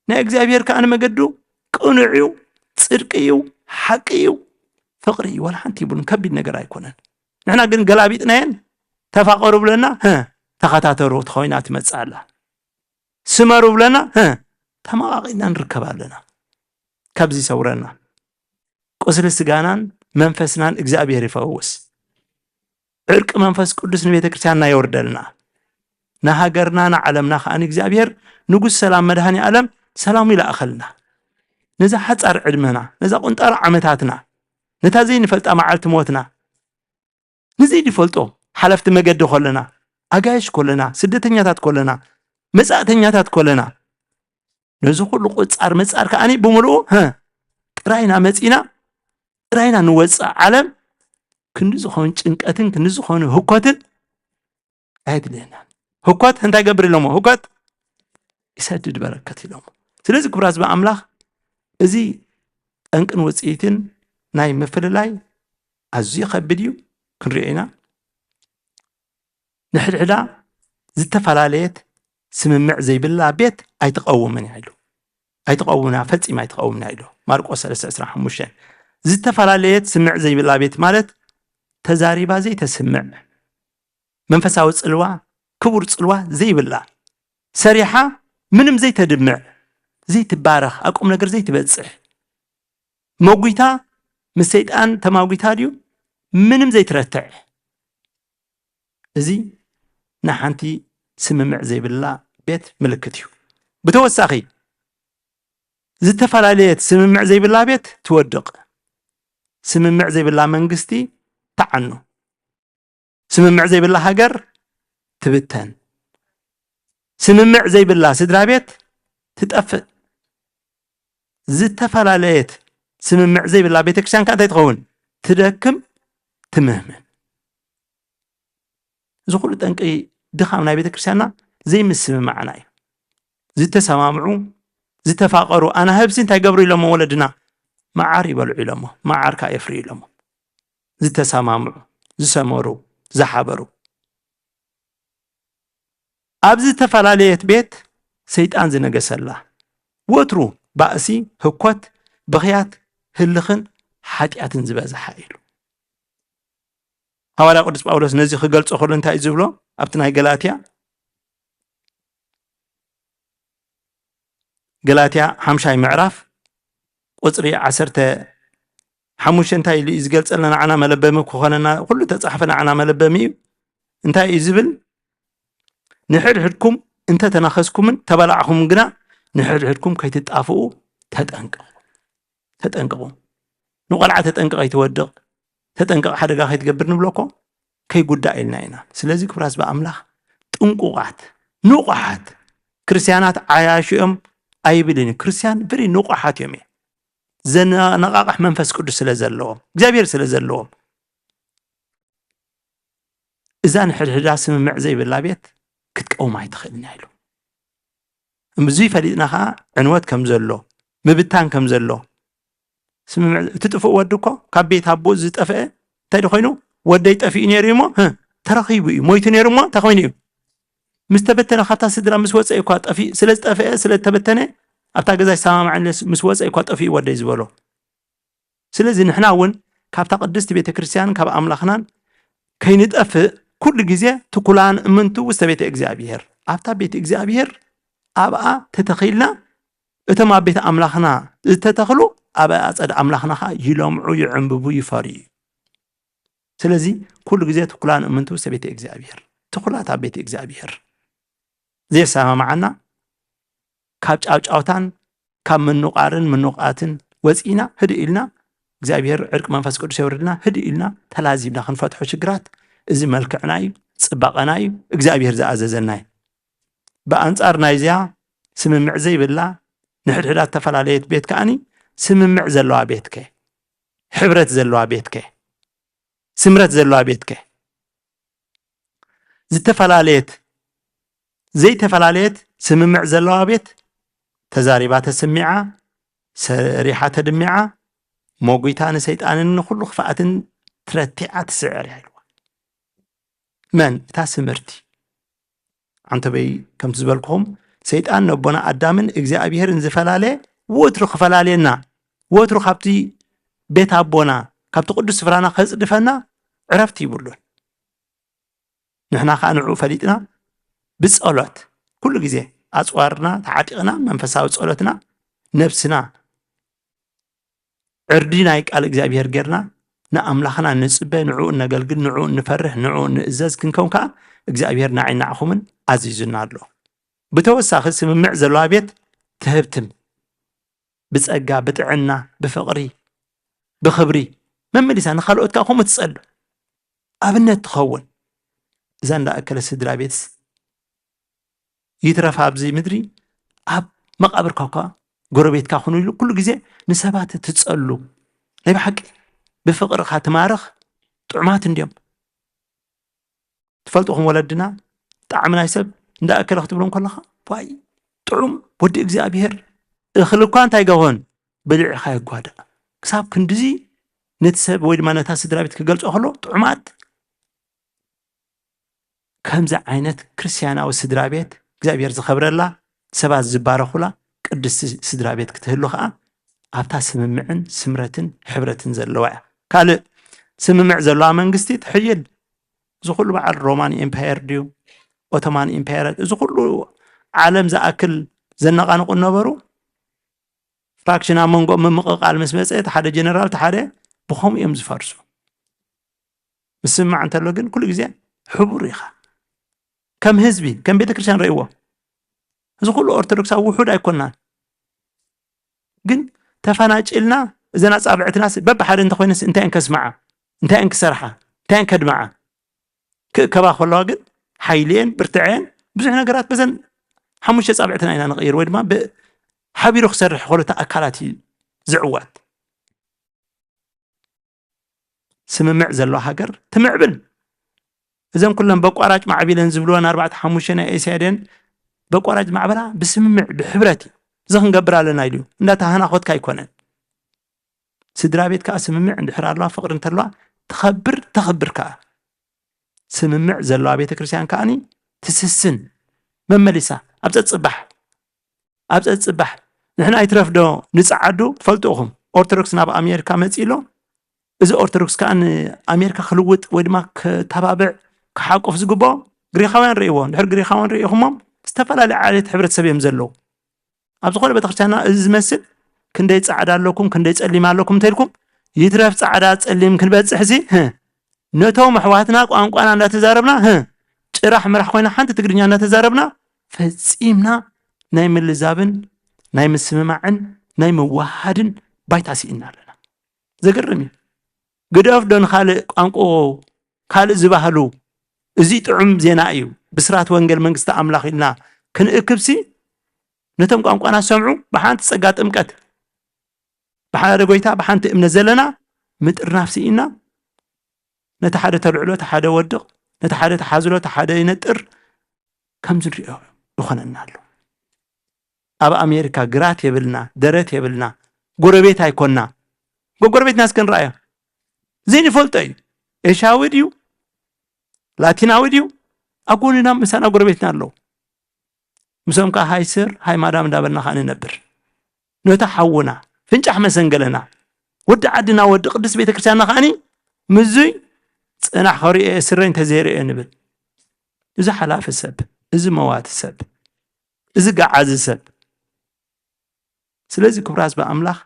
نغزابير كان مقدو قنعيو صدقيو حقيو فقري ولا حنتي بن كبد نغير ايكونن نحنا كن قلابيتنا تفاقروا بلنا ها تخاتاتروا تخوينا تمصالا سمروا بلنا ها تماقينا نركبالنا كبزي سورنا قسل سغانان منفسنان اغزابير يفوس عرق منفس قدس نبيت كريستياننا يوردلنا نهاجرنا عالمنا خان اغزابير نغس سلام مدهني عالم سلام الى اخلنا نذا حصر علمنا نذا قنطر عمتاتنا نتازين فلطا معلت موتنا نزيد فلطو حلفت مقد خلنا اغايش كلنا سدتنياتات كلنا مصاتنياتات كلنا نزو كل قصار مصار كاني بملو ها راينا مصينا راينا نوص عالم كنزو خون چنقتن كنزو خون هكوتن ايدلنا هكوت انت قبر لهم هكوت يسدد بركه لهم سلازي كبراز باملاح ازي انقن وصيتن ناي مفللاي ازي خبديو كنرينا نحلعلا زتفلاليت سممع زي بالله بيت ايتقومن يحلو ايتقومنا فصي ما يتقومنا يحلو مارقوس 3:15 زتفلاليت سمع زي بالله بيت مالت تزاريبا زي تسمع منفساو صلوا كبر صلوا زي بالله سريحه منم زي تدمع زي تبارخ اقوم نجر زي تبصح موغيتا مسيطان تماغيتا ديو ምንም ዘይትረትዕ እዚ ንሓንቲ ስምምዕ ዘይብላ ቤት ምልክት እዩ ብተወሳኺ ዝተፈላለየት ስምምዕ ዘይብላ ቤት ትወድቕ ስምምዕ ዘይብላ መንግስቲ ተዓኑ ስምምዕ ዘይብላ ሃገር ትብተን ስምምዕ ዘይብላ ስድራ ቤት ትጠፍእ ዝተፈላለየት ስምምዕ ዘይብላ ቤተክርስትያን ከዓ እንታይ ትኸውን ትደክም ትምህምን እዚ ኩሉ ጠንቂ ድኻም ናይ ቤተክርስትያንና ዘይምስምማዕና እዩ ዝተሰማምዑ ዝተፋቀሩ ኣነ ህብሲ እንታይ ገብሩ ኢሎሞ ወለድና መዓር ይበልዑ ኢሎሞ መዓርካ የፍሪ ኢሎሞ ዝተሰማምዑ ዝሰመሩ ዝሓበሩ ኣብዚ ዝተፈላለየት ቤት ሰይጣን ዝነገሰላ ወትሩ ባእሲ ህኮት ብኽያት ህልኽን ሓጢኣትን ዝበዝሓ ኢሉ ሐዋርያ ቅዱስ ጳውሎስ ነዚ ክገልጾ ከሎ እንታይ እዩ ዝብሎ ኣብቲ ናይ ገላትያ 5 ምዕራፍ ቁፅሪ 15 እንታይ ኢሉ ዝገልጸልና ዓና መለበሚ ክኾነና ኩሉ ተጻሕፈና ዓና መለበሚ እዩ እንታይ እዩ ዝብል ንሕድሕድኩም እንተ ተናኸስኩምን ተበላዕኹም ግና ንሕድሕድኩም ከይትጣፍኡ ተጠንቀቁ ንቆልዓ ተጠንቀቕ ይትወድቕ ተጠንቀቕ ሓደጋ ከይትገብር ንብለኮ ከይጉዳእ ኢልና ኢና ስለዚ ክብራስ በኣምላኽ ጥንቁቃት ንቑሓት ክርስቲያናት ዓያሽኦም ኣይብልን ክርስቲያን ብሪ ንቑሓት እዮም ዘነቃቅሕ መንፈስ ቅዱስ ስለ ዘለዎም እግዚአብሔር ስለ ዘለዎም እዛ ንሕድሕዳ ስምምዕ ዘይብላ ቤት ክትቀውማ ይትኽእልና ኢሉ እምዙይ ፈሊጥና ከዓ ዕንወት ከም ዘሎ ምብታን ከም ዘሎ ስምምዕ ትጥፍእ ወዲ እኮ ካብ ቤት ኣቦ ዝጠፍአ እንታይ ኮይኑ ወደይ ጠፊኡ ነይሩ እሞ ተረኺቡ እዩ ሞይቱ ነይሩ እሞ እንታይ ኮይኑ እዩ ምስ ተበተነ ካብታ ስድራ ምስ ወፀ እኳ ጠፊ ስለ ዝጠፍአ ስለ ተበተነ ኣብታ ገዛ ሰማማዕን ምስ ወፀ እኳ ጠፊኡ ወደይ ዝበሎ ስለዚ ንሕና እውን ካብታ ቅድስቲ ቤተ ክርስቲያን ካብ ኣምላኽናን ከይንጠፍእ ኩሉ ግዜ ትኩላን እምንቱ ውስተ ቤተ እግዚአብሔር ኣብታ ቤተ እግዚአብሔር ኣብኣ ተተኺልና እቶም ኣብ ቤተ ኣምላኽና ዝተተኽሉ ኣብ ኣፀደ ኣምላኽና ከዓ ይለምዑ ይዕንብቡ ይፈርዩ ስለዚ ኩሉ ግዜ ትኩላን እምንቱ ውስተ ቤተ እግዚአብሔር ትኩላት ኣብ ቤተ እግዚአብሔር ዘይሰማማዓና ካብ ጫውጫውታን ካብ ምንቃርን ምንቃትን ወፂና ህድእ ኢልና እግዚአብሔር ዕርቅ መንፈስ ቅዱስ የውርድና ህድእ ኢልና ተላዚምና ክንፈትሖ ሽግራት እዚ መልክዕና እዩ ጽባቐና እዩ እግዚአብሔር ዝኣዘዘና እዩ በኣንጻር ናይዚያ ስምምዕ ዘይብላ ንሕድሕዳት ተፈላለየት ቤት ከዓኒ ስምምዕ ዘለዋ ቤት ከ ሕብረት ዘለዋ ቤት ከ ስምረት ዘለዋ ቤት ከ ዝተፈላለየት ዘይተፈላለየት ስምምዕ ዘለዋ ቤት ተዛሪባ ተሰሚዓ ሰሪሓ ተድሚዓ ሞጉይታ ንሰይጣንን ንኩሉ ክፍኣትን ትረቲዓ ትስዕር ኢልዋ መን እታ ስምርቲ አንተበይ ከምቲ ዝበልኩኹም ሰይጣን ነቦና ኣዳምን እግዚአብሔርን ዝፈላለየ ወትሩ ክፈላለየና ወትሩ ካብቲ ቤት ኣቦና ካብቲ ቅዱስ ስፍራና ከጽድፈና ዕረፍቲ ይብሉን ንሕና ከዓ ንዑ ፈሊጥና ብጸሎት ኩሉ ግዜ ኣጽዋርና ተዓጢቕና መንፈሳዊ ጸሎትና ነፍስና ዕርዲ ናይ ቃል እግዚአብሔር ጌርና ንኣምላኽና ንጽበ ንዑ ነገልግል ንዑ ንፈርህ ንዑ ንእዘዝ ክንከውን ከዓ እግዚአብሔር ንዓይናዕኹምን ኣዚዙና ኣሎ ብተወሳኺ ስምምዕ ዘለዋ ቤት ትህብትም ብጸጋ ብጥዕና ብፍቕሪ ብኽብሪ መመሊሳ ንኻልኦትካ ከምኡ ትጸሉ ኣብነት ትኸውን እዛ እንዳኣከለ ስድራ ቤት ይትረፋ ኣብዚ ምድሪ ኣብ መቃብርካ እኳ ጎረቤትካ ኹኑ ኢሉ ኩሉ ግዜ ንሰባት ትጸሉ ናይ ብሓቂ ብፍቕርካ ትማርኽ ጥዑማት እንድዮም ትፈልጡኹም ወለድና ጣዕሚ ናይ ሰብ እንዳኣከለ ክትብሎም ከለኻ ዋይ ጥዑም ወዲ እግዚአብሔር እኽሊ እኳ እንታይ ገሆን በሊዕኻ የጓድቕ ክሳብ ክንድዚ ነቲ ሰብ ወይ ድማ ነታ ስድራ ቤት ክገልጾ ከሎ ጥዑማት ከምዚ ዓይነት ክርስቲያናዊ ስድራ ቤት እግዚአብሔር ዝኸብረላ ሰባት ዝባረኹላ ቅድስቲ ስድራ ቤት ክትህሉ ከዓ ኣብታ ስምምዕን ስምረትን ሕብረትን ዘለዋ እያ ካልእ ስምምዕ ዘለዋ መንግስቲ ትሕይል እዚ ኩሉ በዓል ሮማን ኤምፓየር ድዩ ኦቶማን ኤምፓየር እዚ ኩሉ ዓለም ዝኣክል ዘነቃንቁ ነበሩ ፍራክሽን ኣብ መንጎ ምምቕቃል ምስ መፅአ ሓደ ጀነራል ሓደ ብኸምኡ እዮም ዝፈርሱ مسمع أنت لو جن كل جزء حبور يخا كم هزبي كم بيت كريستيان رأيوه إذا كل أرثوذكس أو وحود أيقوننا جن تفناج إلنا إذا ناس أبعت ناس بب حد أنت خوينس أنت إنكس معه أنت إنكس سرحة أنت إنكد معه كبا خلا جن حيلين برتعين بس إحنا قرأت بزن حموش أبعتنا إنا نغير وين ما حبي رخصر خلطة أكلاتي زعوات سممع زلو هاجر تمعبل إذا كلهم بقوراج مع عبيلن زبلون 4 5 إيسادين بقوراج مع بلا بسممع بحبرتي زخن قبر لنا يلو لا هنا أخذ كايكونن سدرا بيت كا سممع عند حرار الله فقر انت الله تخبر كا سممع زلو بيت كريستيان كاني تسسن مملسة أبزت صباح نحن أيترفدو نصعدو فلتوهم أورثودوكس ناب أمريكا مصيلو إذا أورثودوكس كان أمريكا خلوت ويدما كتابع كحقوف زغبو غريخاوያን ريوو نحر غريخاوያን ريهم استفلا على حبرت سبيم زلو أبزخونه بتخشانا زمسل كندي صعدا لكم كندي صليم عليكم تلكم يترف صعدا صليم كنبصح زي نتو محواتنا قانقانا نتزاربنا ጭራህ መራህ ኮይና ሓንቲ ትግርኛ እናተዛረብና ፈጺምና ናይ ምልዛብን ናይ ምስምማዕን ናይ መዋሃድን ባይታሲእና ኣለና ዘገርም እዩ ግዳፍ ደን ካልእ ቋንቋ ካልእ ዝባህሉ እዚ ጥዑም ዜና እዩ ብስራት ወንጌል መንግስቲ ኣምላኽ ኢልና ክንእክብሲ ነቶም ቋንቋና ሰምዑ ብሓንቲ ጸጋ ጥምቀት ብሓደ ጎይታ ብሓንቲ እምነት ዘለና ምጥርናፍሲኢና ነቲ ሓደ ተልዕሎ ተሓደ ወድቕ ነቲ ሓደ ተሓዝሎ ተሓደ ይነጥር ከም ዝንሪኦ ይኾነና ኣሎ ኣብ ኣሜሪካ ግራት የብልና ደረት የብልና ጎረቤት ኣይኮንና ጎረቤትና እስከንረአዮ ዘይንፈልጦ እዩ ኤሻዊ ድዩ ላቲናዊ ድዩ ኣጎንና ምሳና ጎረቤትና ኣለዉ ምሶም ከዓ ሃይ ስር ሃይ ማዳም እንዳበልና ከዓ ንነብር ነታ ሓውና ፍንጫሕ መሰንገለና ወዲ ዓድና ወዲ ቅዱስ ቤተ ክርስቲያንና ከዓኒ ምዙይ ጽናሕ ኸሪኤ ስረኝ ተዘይርኤ ንብል እዚ ሓላፊ ሰብ እዚ መዋቲ ሰብ እዚ ገዓዚ ሰብ ስለዚ ክብራዝ በኣምላኽ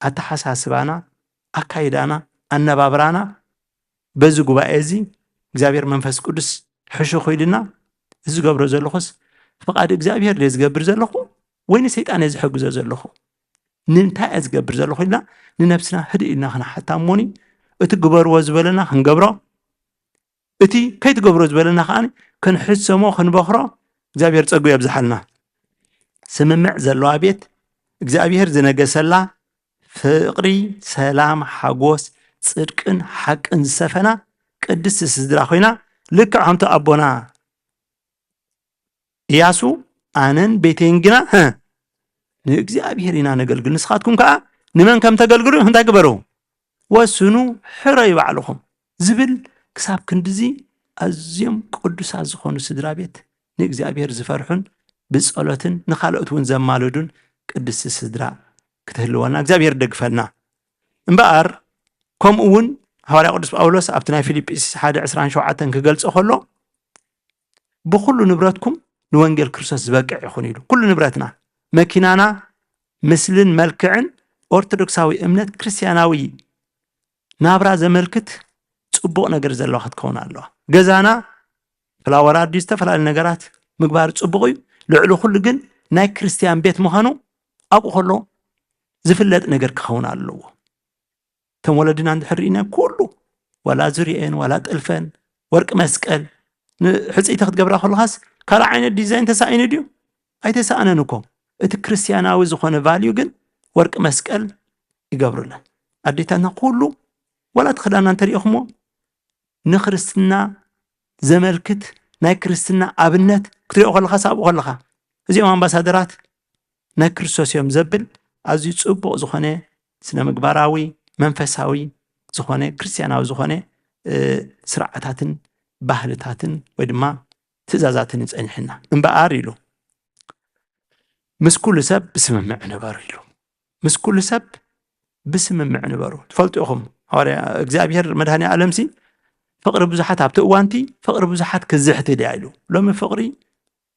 ኣተሓሳስባና ኣካይዳና ኣነባብራና በዚ ጉባኤ እዚ እግዚአብሔር መንፈስ ቅዱስ ሕሹ ኾይድና እዚ ገብሮ ዘለኹስ فقاد እግዚአብሔር ለዝገብር ዘለኹ ወይኒ ሰይጣን ዝሕግዞ ዘለኹ ንምንታይ ዝገብር ዘለኹ ኢልና ንነፍስና ህድኢና ክንሓታሞኒ እቲ ግበርዎ ዝበለና ክንገብሮ እቲ ከይትገብሮ ዝበለና ከዓኒ ክንሕሰሞ ክንበኽሮ እግዚአብሔር ፀጉ የብዝሓልና ስምምዕ ዘለዋ ቤት እግዚአብሔር ዝነገሰላ ፍቅሪ ሰላም ሓጎስ ጽድቅን ሓቅን ዝሰፈና ቅድስት ስድራ ኮይና ልክዕ ከምቲ ኣቦና ኢያሱ ኣነን ቤቴን ግና ንእግዚአብሔር ኢና ነገልግል ንስኻትኩም ከዓ ንመን ከም ተገልግሉ እንታይ ግበሩ ወስኑ ሕረዩ ባዕልኹም ዝብል ክሳብ ክንድዚ ኣዝዮም ቅዱሳት ዝኾኑ ስድራ ቤት ንእግዚአብሔር ዝፈርሑን ብጸሎትን ንኻልኦት እውን ዘማልዱን ቅድስት ስድራ ክትህልወና እግዚአብሔር ደግፈና እምበኣር ከምኡ እውን ሐዋርያ ቅዱስ ጳውሎስ ኣብቲ ናይ ፊልጵስዩስ 1:27 ክገልጾ ከሎ ብኩሉ ንብረትኩም ንወንጌል ክርስቶስ ዝበቅዕ ይኹን ኢሉ ኩሉ ንብረትና መኪናና ምስልን መልክዕን ኦርቶዶክሳዊ እምነት ክርስቲያናዊ ናብራ ዘመልክት ጽቡቕ ነገር ዘለዋ ክትከውን ኣለዋ ገዛና ፍላወር ኣዲስ ዝተፈላለዩ ነገራት ምግባር ጽቡቕ እዩ ልዕሊ ኩሉ ግን ናይ ክርስቲያን ቤት ምዃኑ ኣብኡ ከሎ ዝፍለጥ ነገር ክኸውን ኣለዎ ተም ወለድና እንድሕሪእና ኩሉ ወላ ዙርየን ወላ ጥልፈን ወርቂ መስቀል ንሕፅኢተ ክትገብራ ከለኻስ ካልእ ዓይነት ዲዛይን ተሳኢኑ ድዩ ኣይተሳእነን እኮ እቲ ክርስቲያናዊ ዝኾነ ቫልዩ ግን ወርቂ መስቀል ይገብሩለን ኣዴታትና ኩሉ ወላ ትኽዳና እንተሪኢኹሞ ንክርስትና ዘመልክት ናይ ክርስትና ኣብነት ክትሪኦ ከለኻ ሳብኡ ከለኻ እዚኦም ኣምባሳደራት ናይ ክርስቶስ እዮም ዘብል ኣዝዩ ጽቡቕ ዝኾነ ስነ ምግባራዊ መንፈሳዊ ዝኾነ ክርስቲያናዊ ዝኾነ ስርዓታትን ባህልታትን ወይ ድማ ትእዛዛትን ይጸንሕና እምበኣር ኢሉ ምስ ኩሉ ሰብ ብስምምዕ ነበሩ ኢሉ ምስ ኩሉ ሰብ ብስምምዕ ነበሩ ትፈልጡ ኢኹም ሐዋርያ እግዚአብሔር መድኃኔ ዓለምሲ ፍቅሪ ብዙሓት ኣብቲ እዋንቲ ፍቅሪ ብዙሓት ክዝሕት ድያ ኢሉ ሎሚ ፍቅሪ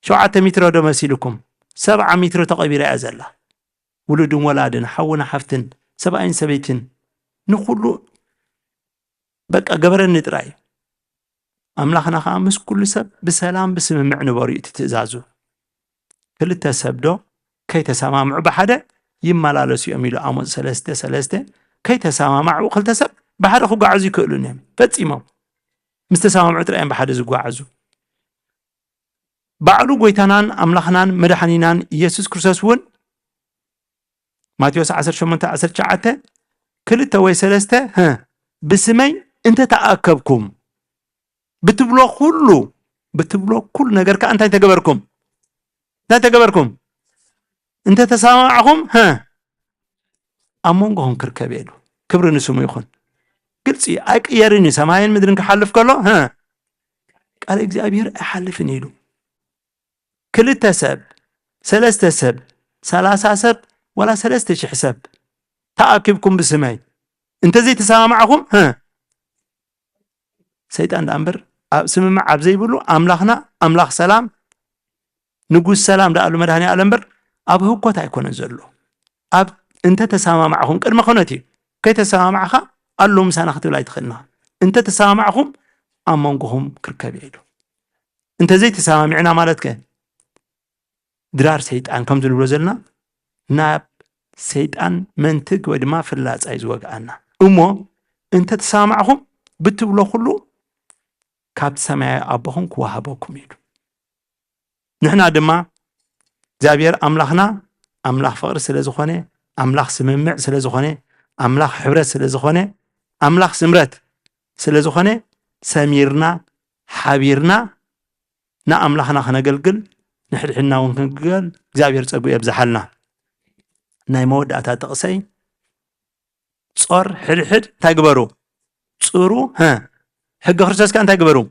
7 ሜትሮ ዶ መሲልኩም 7 ሜትሮ ተቐቢራ እያ ዘላ ውሉድን ወላድን ሓውና ሓፍትን ሰብኣይን ሰበይትን ንኩሉ በቃ ገበረኒ ጥራይ أملاخنا خامس كل سب بسلام بسممع نبري تتزازو كل تسبدو كي تسامع بحدا يمالالس يميلو عمود سلسته كي تسامع وقل تسب بحدا خو قاعزي كلونهم فتيمو مستسامع تريان بحدا زو قاعزو بعلو قويتانان أملاخنان مدحانينان يسوس كرسوس ون ماتيوس 10:10 كل توي سلسته بسمي انت تأكبكم بتبلو كل نجر كأنت تجبركم لا تجبركم انت تسامعهم أمونهم كركبيلو كبر نسمو يخون قلتي أك يرني سماين مدرن كحلف كله قال إجابير أحلف نيلو كل تسب سلسة سب 3 سب ولا 3 حساب تأكبكم بسمي انت زي تسامعهم سيدان أمبر سمع عبزي بلو أملاخنا أملاخ سلام نقول سلام ده قالوا مدهني ألمبر أبهو قطع يكون نزلوا أب أنت تسامع معهم كرم خنتي كي تسامع معها قال لهم سنة لا يدخلنا أنت تسامع معهم أمانهم كركبيلو أنت زي تسامع معنا مالتك درار سيدان كم تقول رزلنا ناب سيدان منتج ودما في اللاز عايز وقعنا أنت تسامع معهم بتبلو خلو كاب سماع أبهم كوهبكم يدو نحن عندما زابير أملاخنا أملاخ فقر سلزخانة أملاخ سممع سلزخانة أملاخ حبرة سلزخانة أملاخ سمرت سلزخانة سميرنا حبيرنا نا أملاخنا خنا قلقل نحن حنا ونقل زابير تقوي بزحلنا ناي مود أتاتقسي صار حد تقبرو صورو حق خرساس كان تقبرو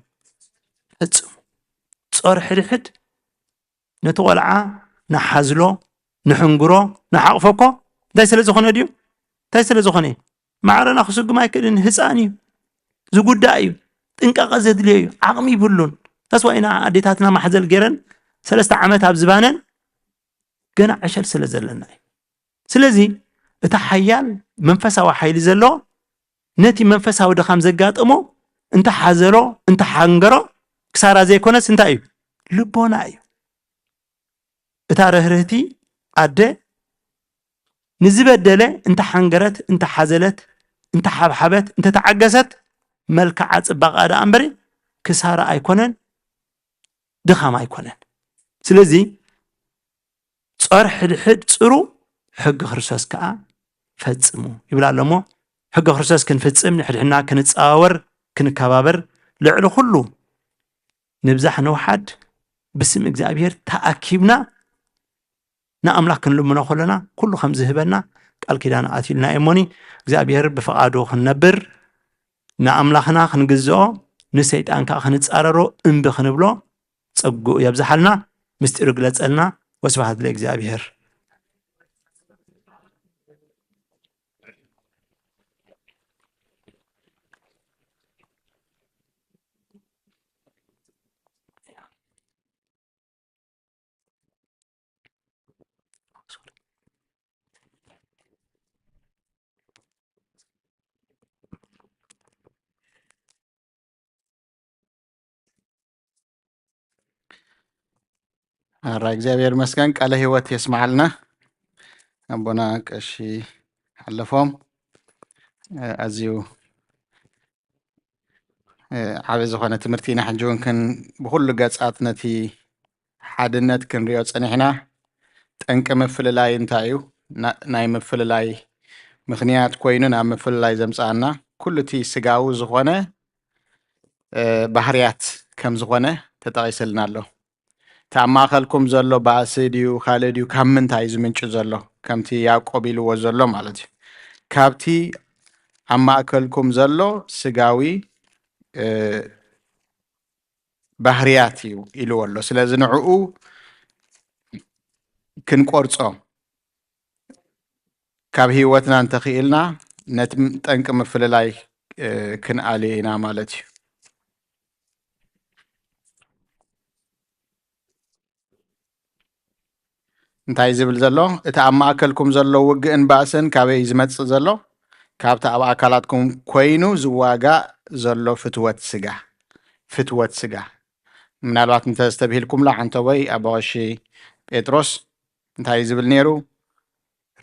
صار حد نتولع نحزلو نحنقرو نحقفكو داي سلزخونه ديو داي سلزخونه معرنا خسوق ما يكدن هساني زقود دايو تنقاق زدليو عقمي بلون تسوينا عديتاتنا محزل جيرن 3 عامات هبزبانن قنا 10 سلزلنا سلزي اتا حيال منفساو حيل زلو نتي منفساو دخام زقاطمو انت حزلو انت حنقرو كسارا زي كونس انت ايو لبونا ايو اتا رهرهتي عده نزبدله انت حنقرت انت حزلت انت حبحبت انت تعقست ملكع صباق ادا امبري كسارا ايكونن دخام ايكونن سلازي صار حد صرو حق خرساس كا فصمو يبلا لمو حق خرساس كنفصم نحنا كنصاور كنكبابر لعلو كله نبزح نوحد بسم እግዚአብሔር تأكيبنا نأملاك كنلمنا خلنا كله خمس هبنا قال كده أتيلنا إيموني እግዚአብሔር بفقاده خنبر نأملاخنا خنجزو نسيت أنك خنتصاررو إن بخنبلو صقو يبزحلنا مستر قلصلنا وسبحت لእግዚአብሔር الرا እግዚአብሔር መስገን ቃለ ህይወት يسمعلنا أبونا كشي حلفهم أزيو عاوز خانة تمرتينا حنجون كن بكل قصات نتي حدنت كن رياض صنحنا تنك مفل لاي انتايو ناي مفل لاي مخنيات كوينو نا مفل لاي زمصانا كل تي سغاو زخونه بحريات كم زخونه تطايسلنا له تعماخلكم زلو باسديو خالديو كم من تايز منچ زلو كمتي يعقوب يلو زلو مالتي كابتي عماخلكم زلو سغاوي بحرياتيو يلو ولو سلاذ نعو كنقرصو كاب هيوتنا انتخيلنا نت طنق مفللاي كن علينا مالتي انتاي زبل زلو اتا عماخلكم زلو وغن باسن كابي زمص زلو كابتا اب اكلاتكم كوينو زواغا زلو فتوت سغا ፍትወት ስጋ ምናልባት እንተስተብሂልኩምላ ሓንተወይ ኣቦ ቀሺ ጴጥሮስ እንታይ ዝብል ነይሩ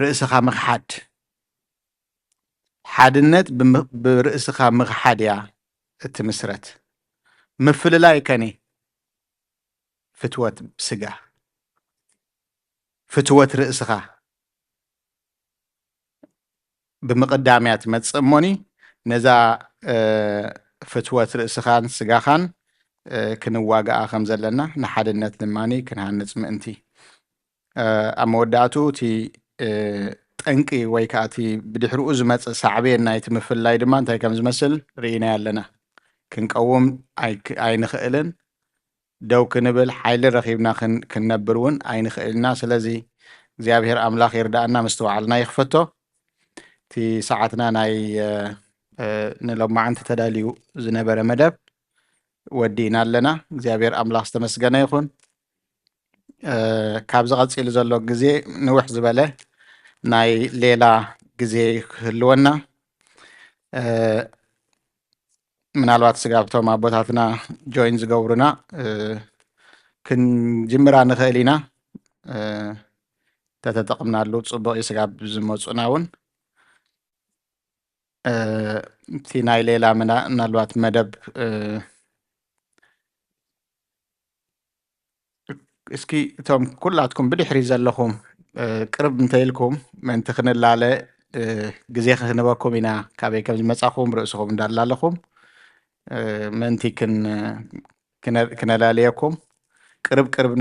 ርእስኻ ምኽሓድ ሓድነት ብርእስኻ ምኽሓድ እያ እትምስረት ምፍልላይ ከኒ ፍትወት ስጋ ፍትወት ርእስኻ ብምቕዳምያ ትመጽእ እሞኒ ነዛ ፍትወት ርእስኻን ስጋኻን ክንዋግኣ ከም ዘለና ንሓድነት ድማኒ ክንሃንፅ ምእንቲ ኣብ መወዳእቱ እቲ ጠንቂ ወይ ከዓ እቲ ብድሕሪኡ ዝመፅእ ሳዕቤን ናይቲ ምፍልላይ ድማ እንታይ ከም ዝመስል ርኢና ኣለና ክንቀውም ኣይንኽእልን ደው ክንብል ሓይሊ ረኺብና ክንነብር እውን ኣይንኽእልና ስለዚ እግዚኣብሔር ኣምላኽ ይርዳእና ምስተባዕልና ይኽፈቶ እቲ ሰዓትና ናይ ንሎማዓንቲ ተዳልዩ ዝነበረ መደብ ወዲእና ኣለና እግዚኣብሔር ኣምላኽ ዝተመስገነ ይኹን ካብዚ ቀፂሉ ዘሎ ግዜ ንውሕ ዝበለ ናይ ሌላ ግዜ ክህልወና ምናልባት ስጋብቶም ኣቦታትና ጆይን ዝገብሩና ክንጅምራ ንኽእል ኢና ተተጠቕምናሉ ፅቡቅ ስጋብ ዝመፁና እውን እቲ ናይ ሌላ ምናልባት መደብ እስኪ እቶም ኩላትኩም ብድሕሪ ዘለኹም ቅርብ እንተኢልኩም ምእንቲ ክንላለ ግዜ ክንህበኩም ኢና ካበይ ከም ዝመፃኹም ርእስኹም እንዳላለኹም ምእንቲ ክነላለየኩም ቅርብ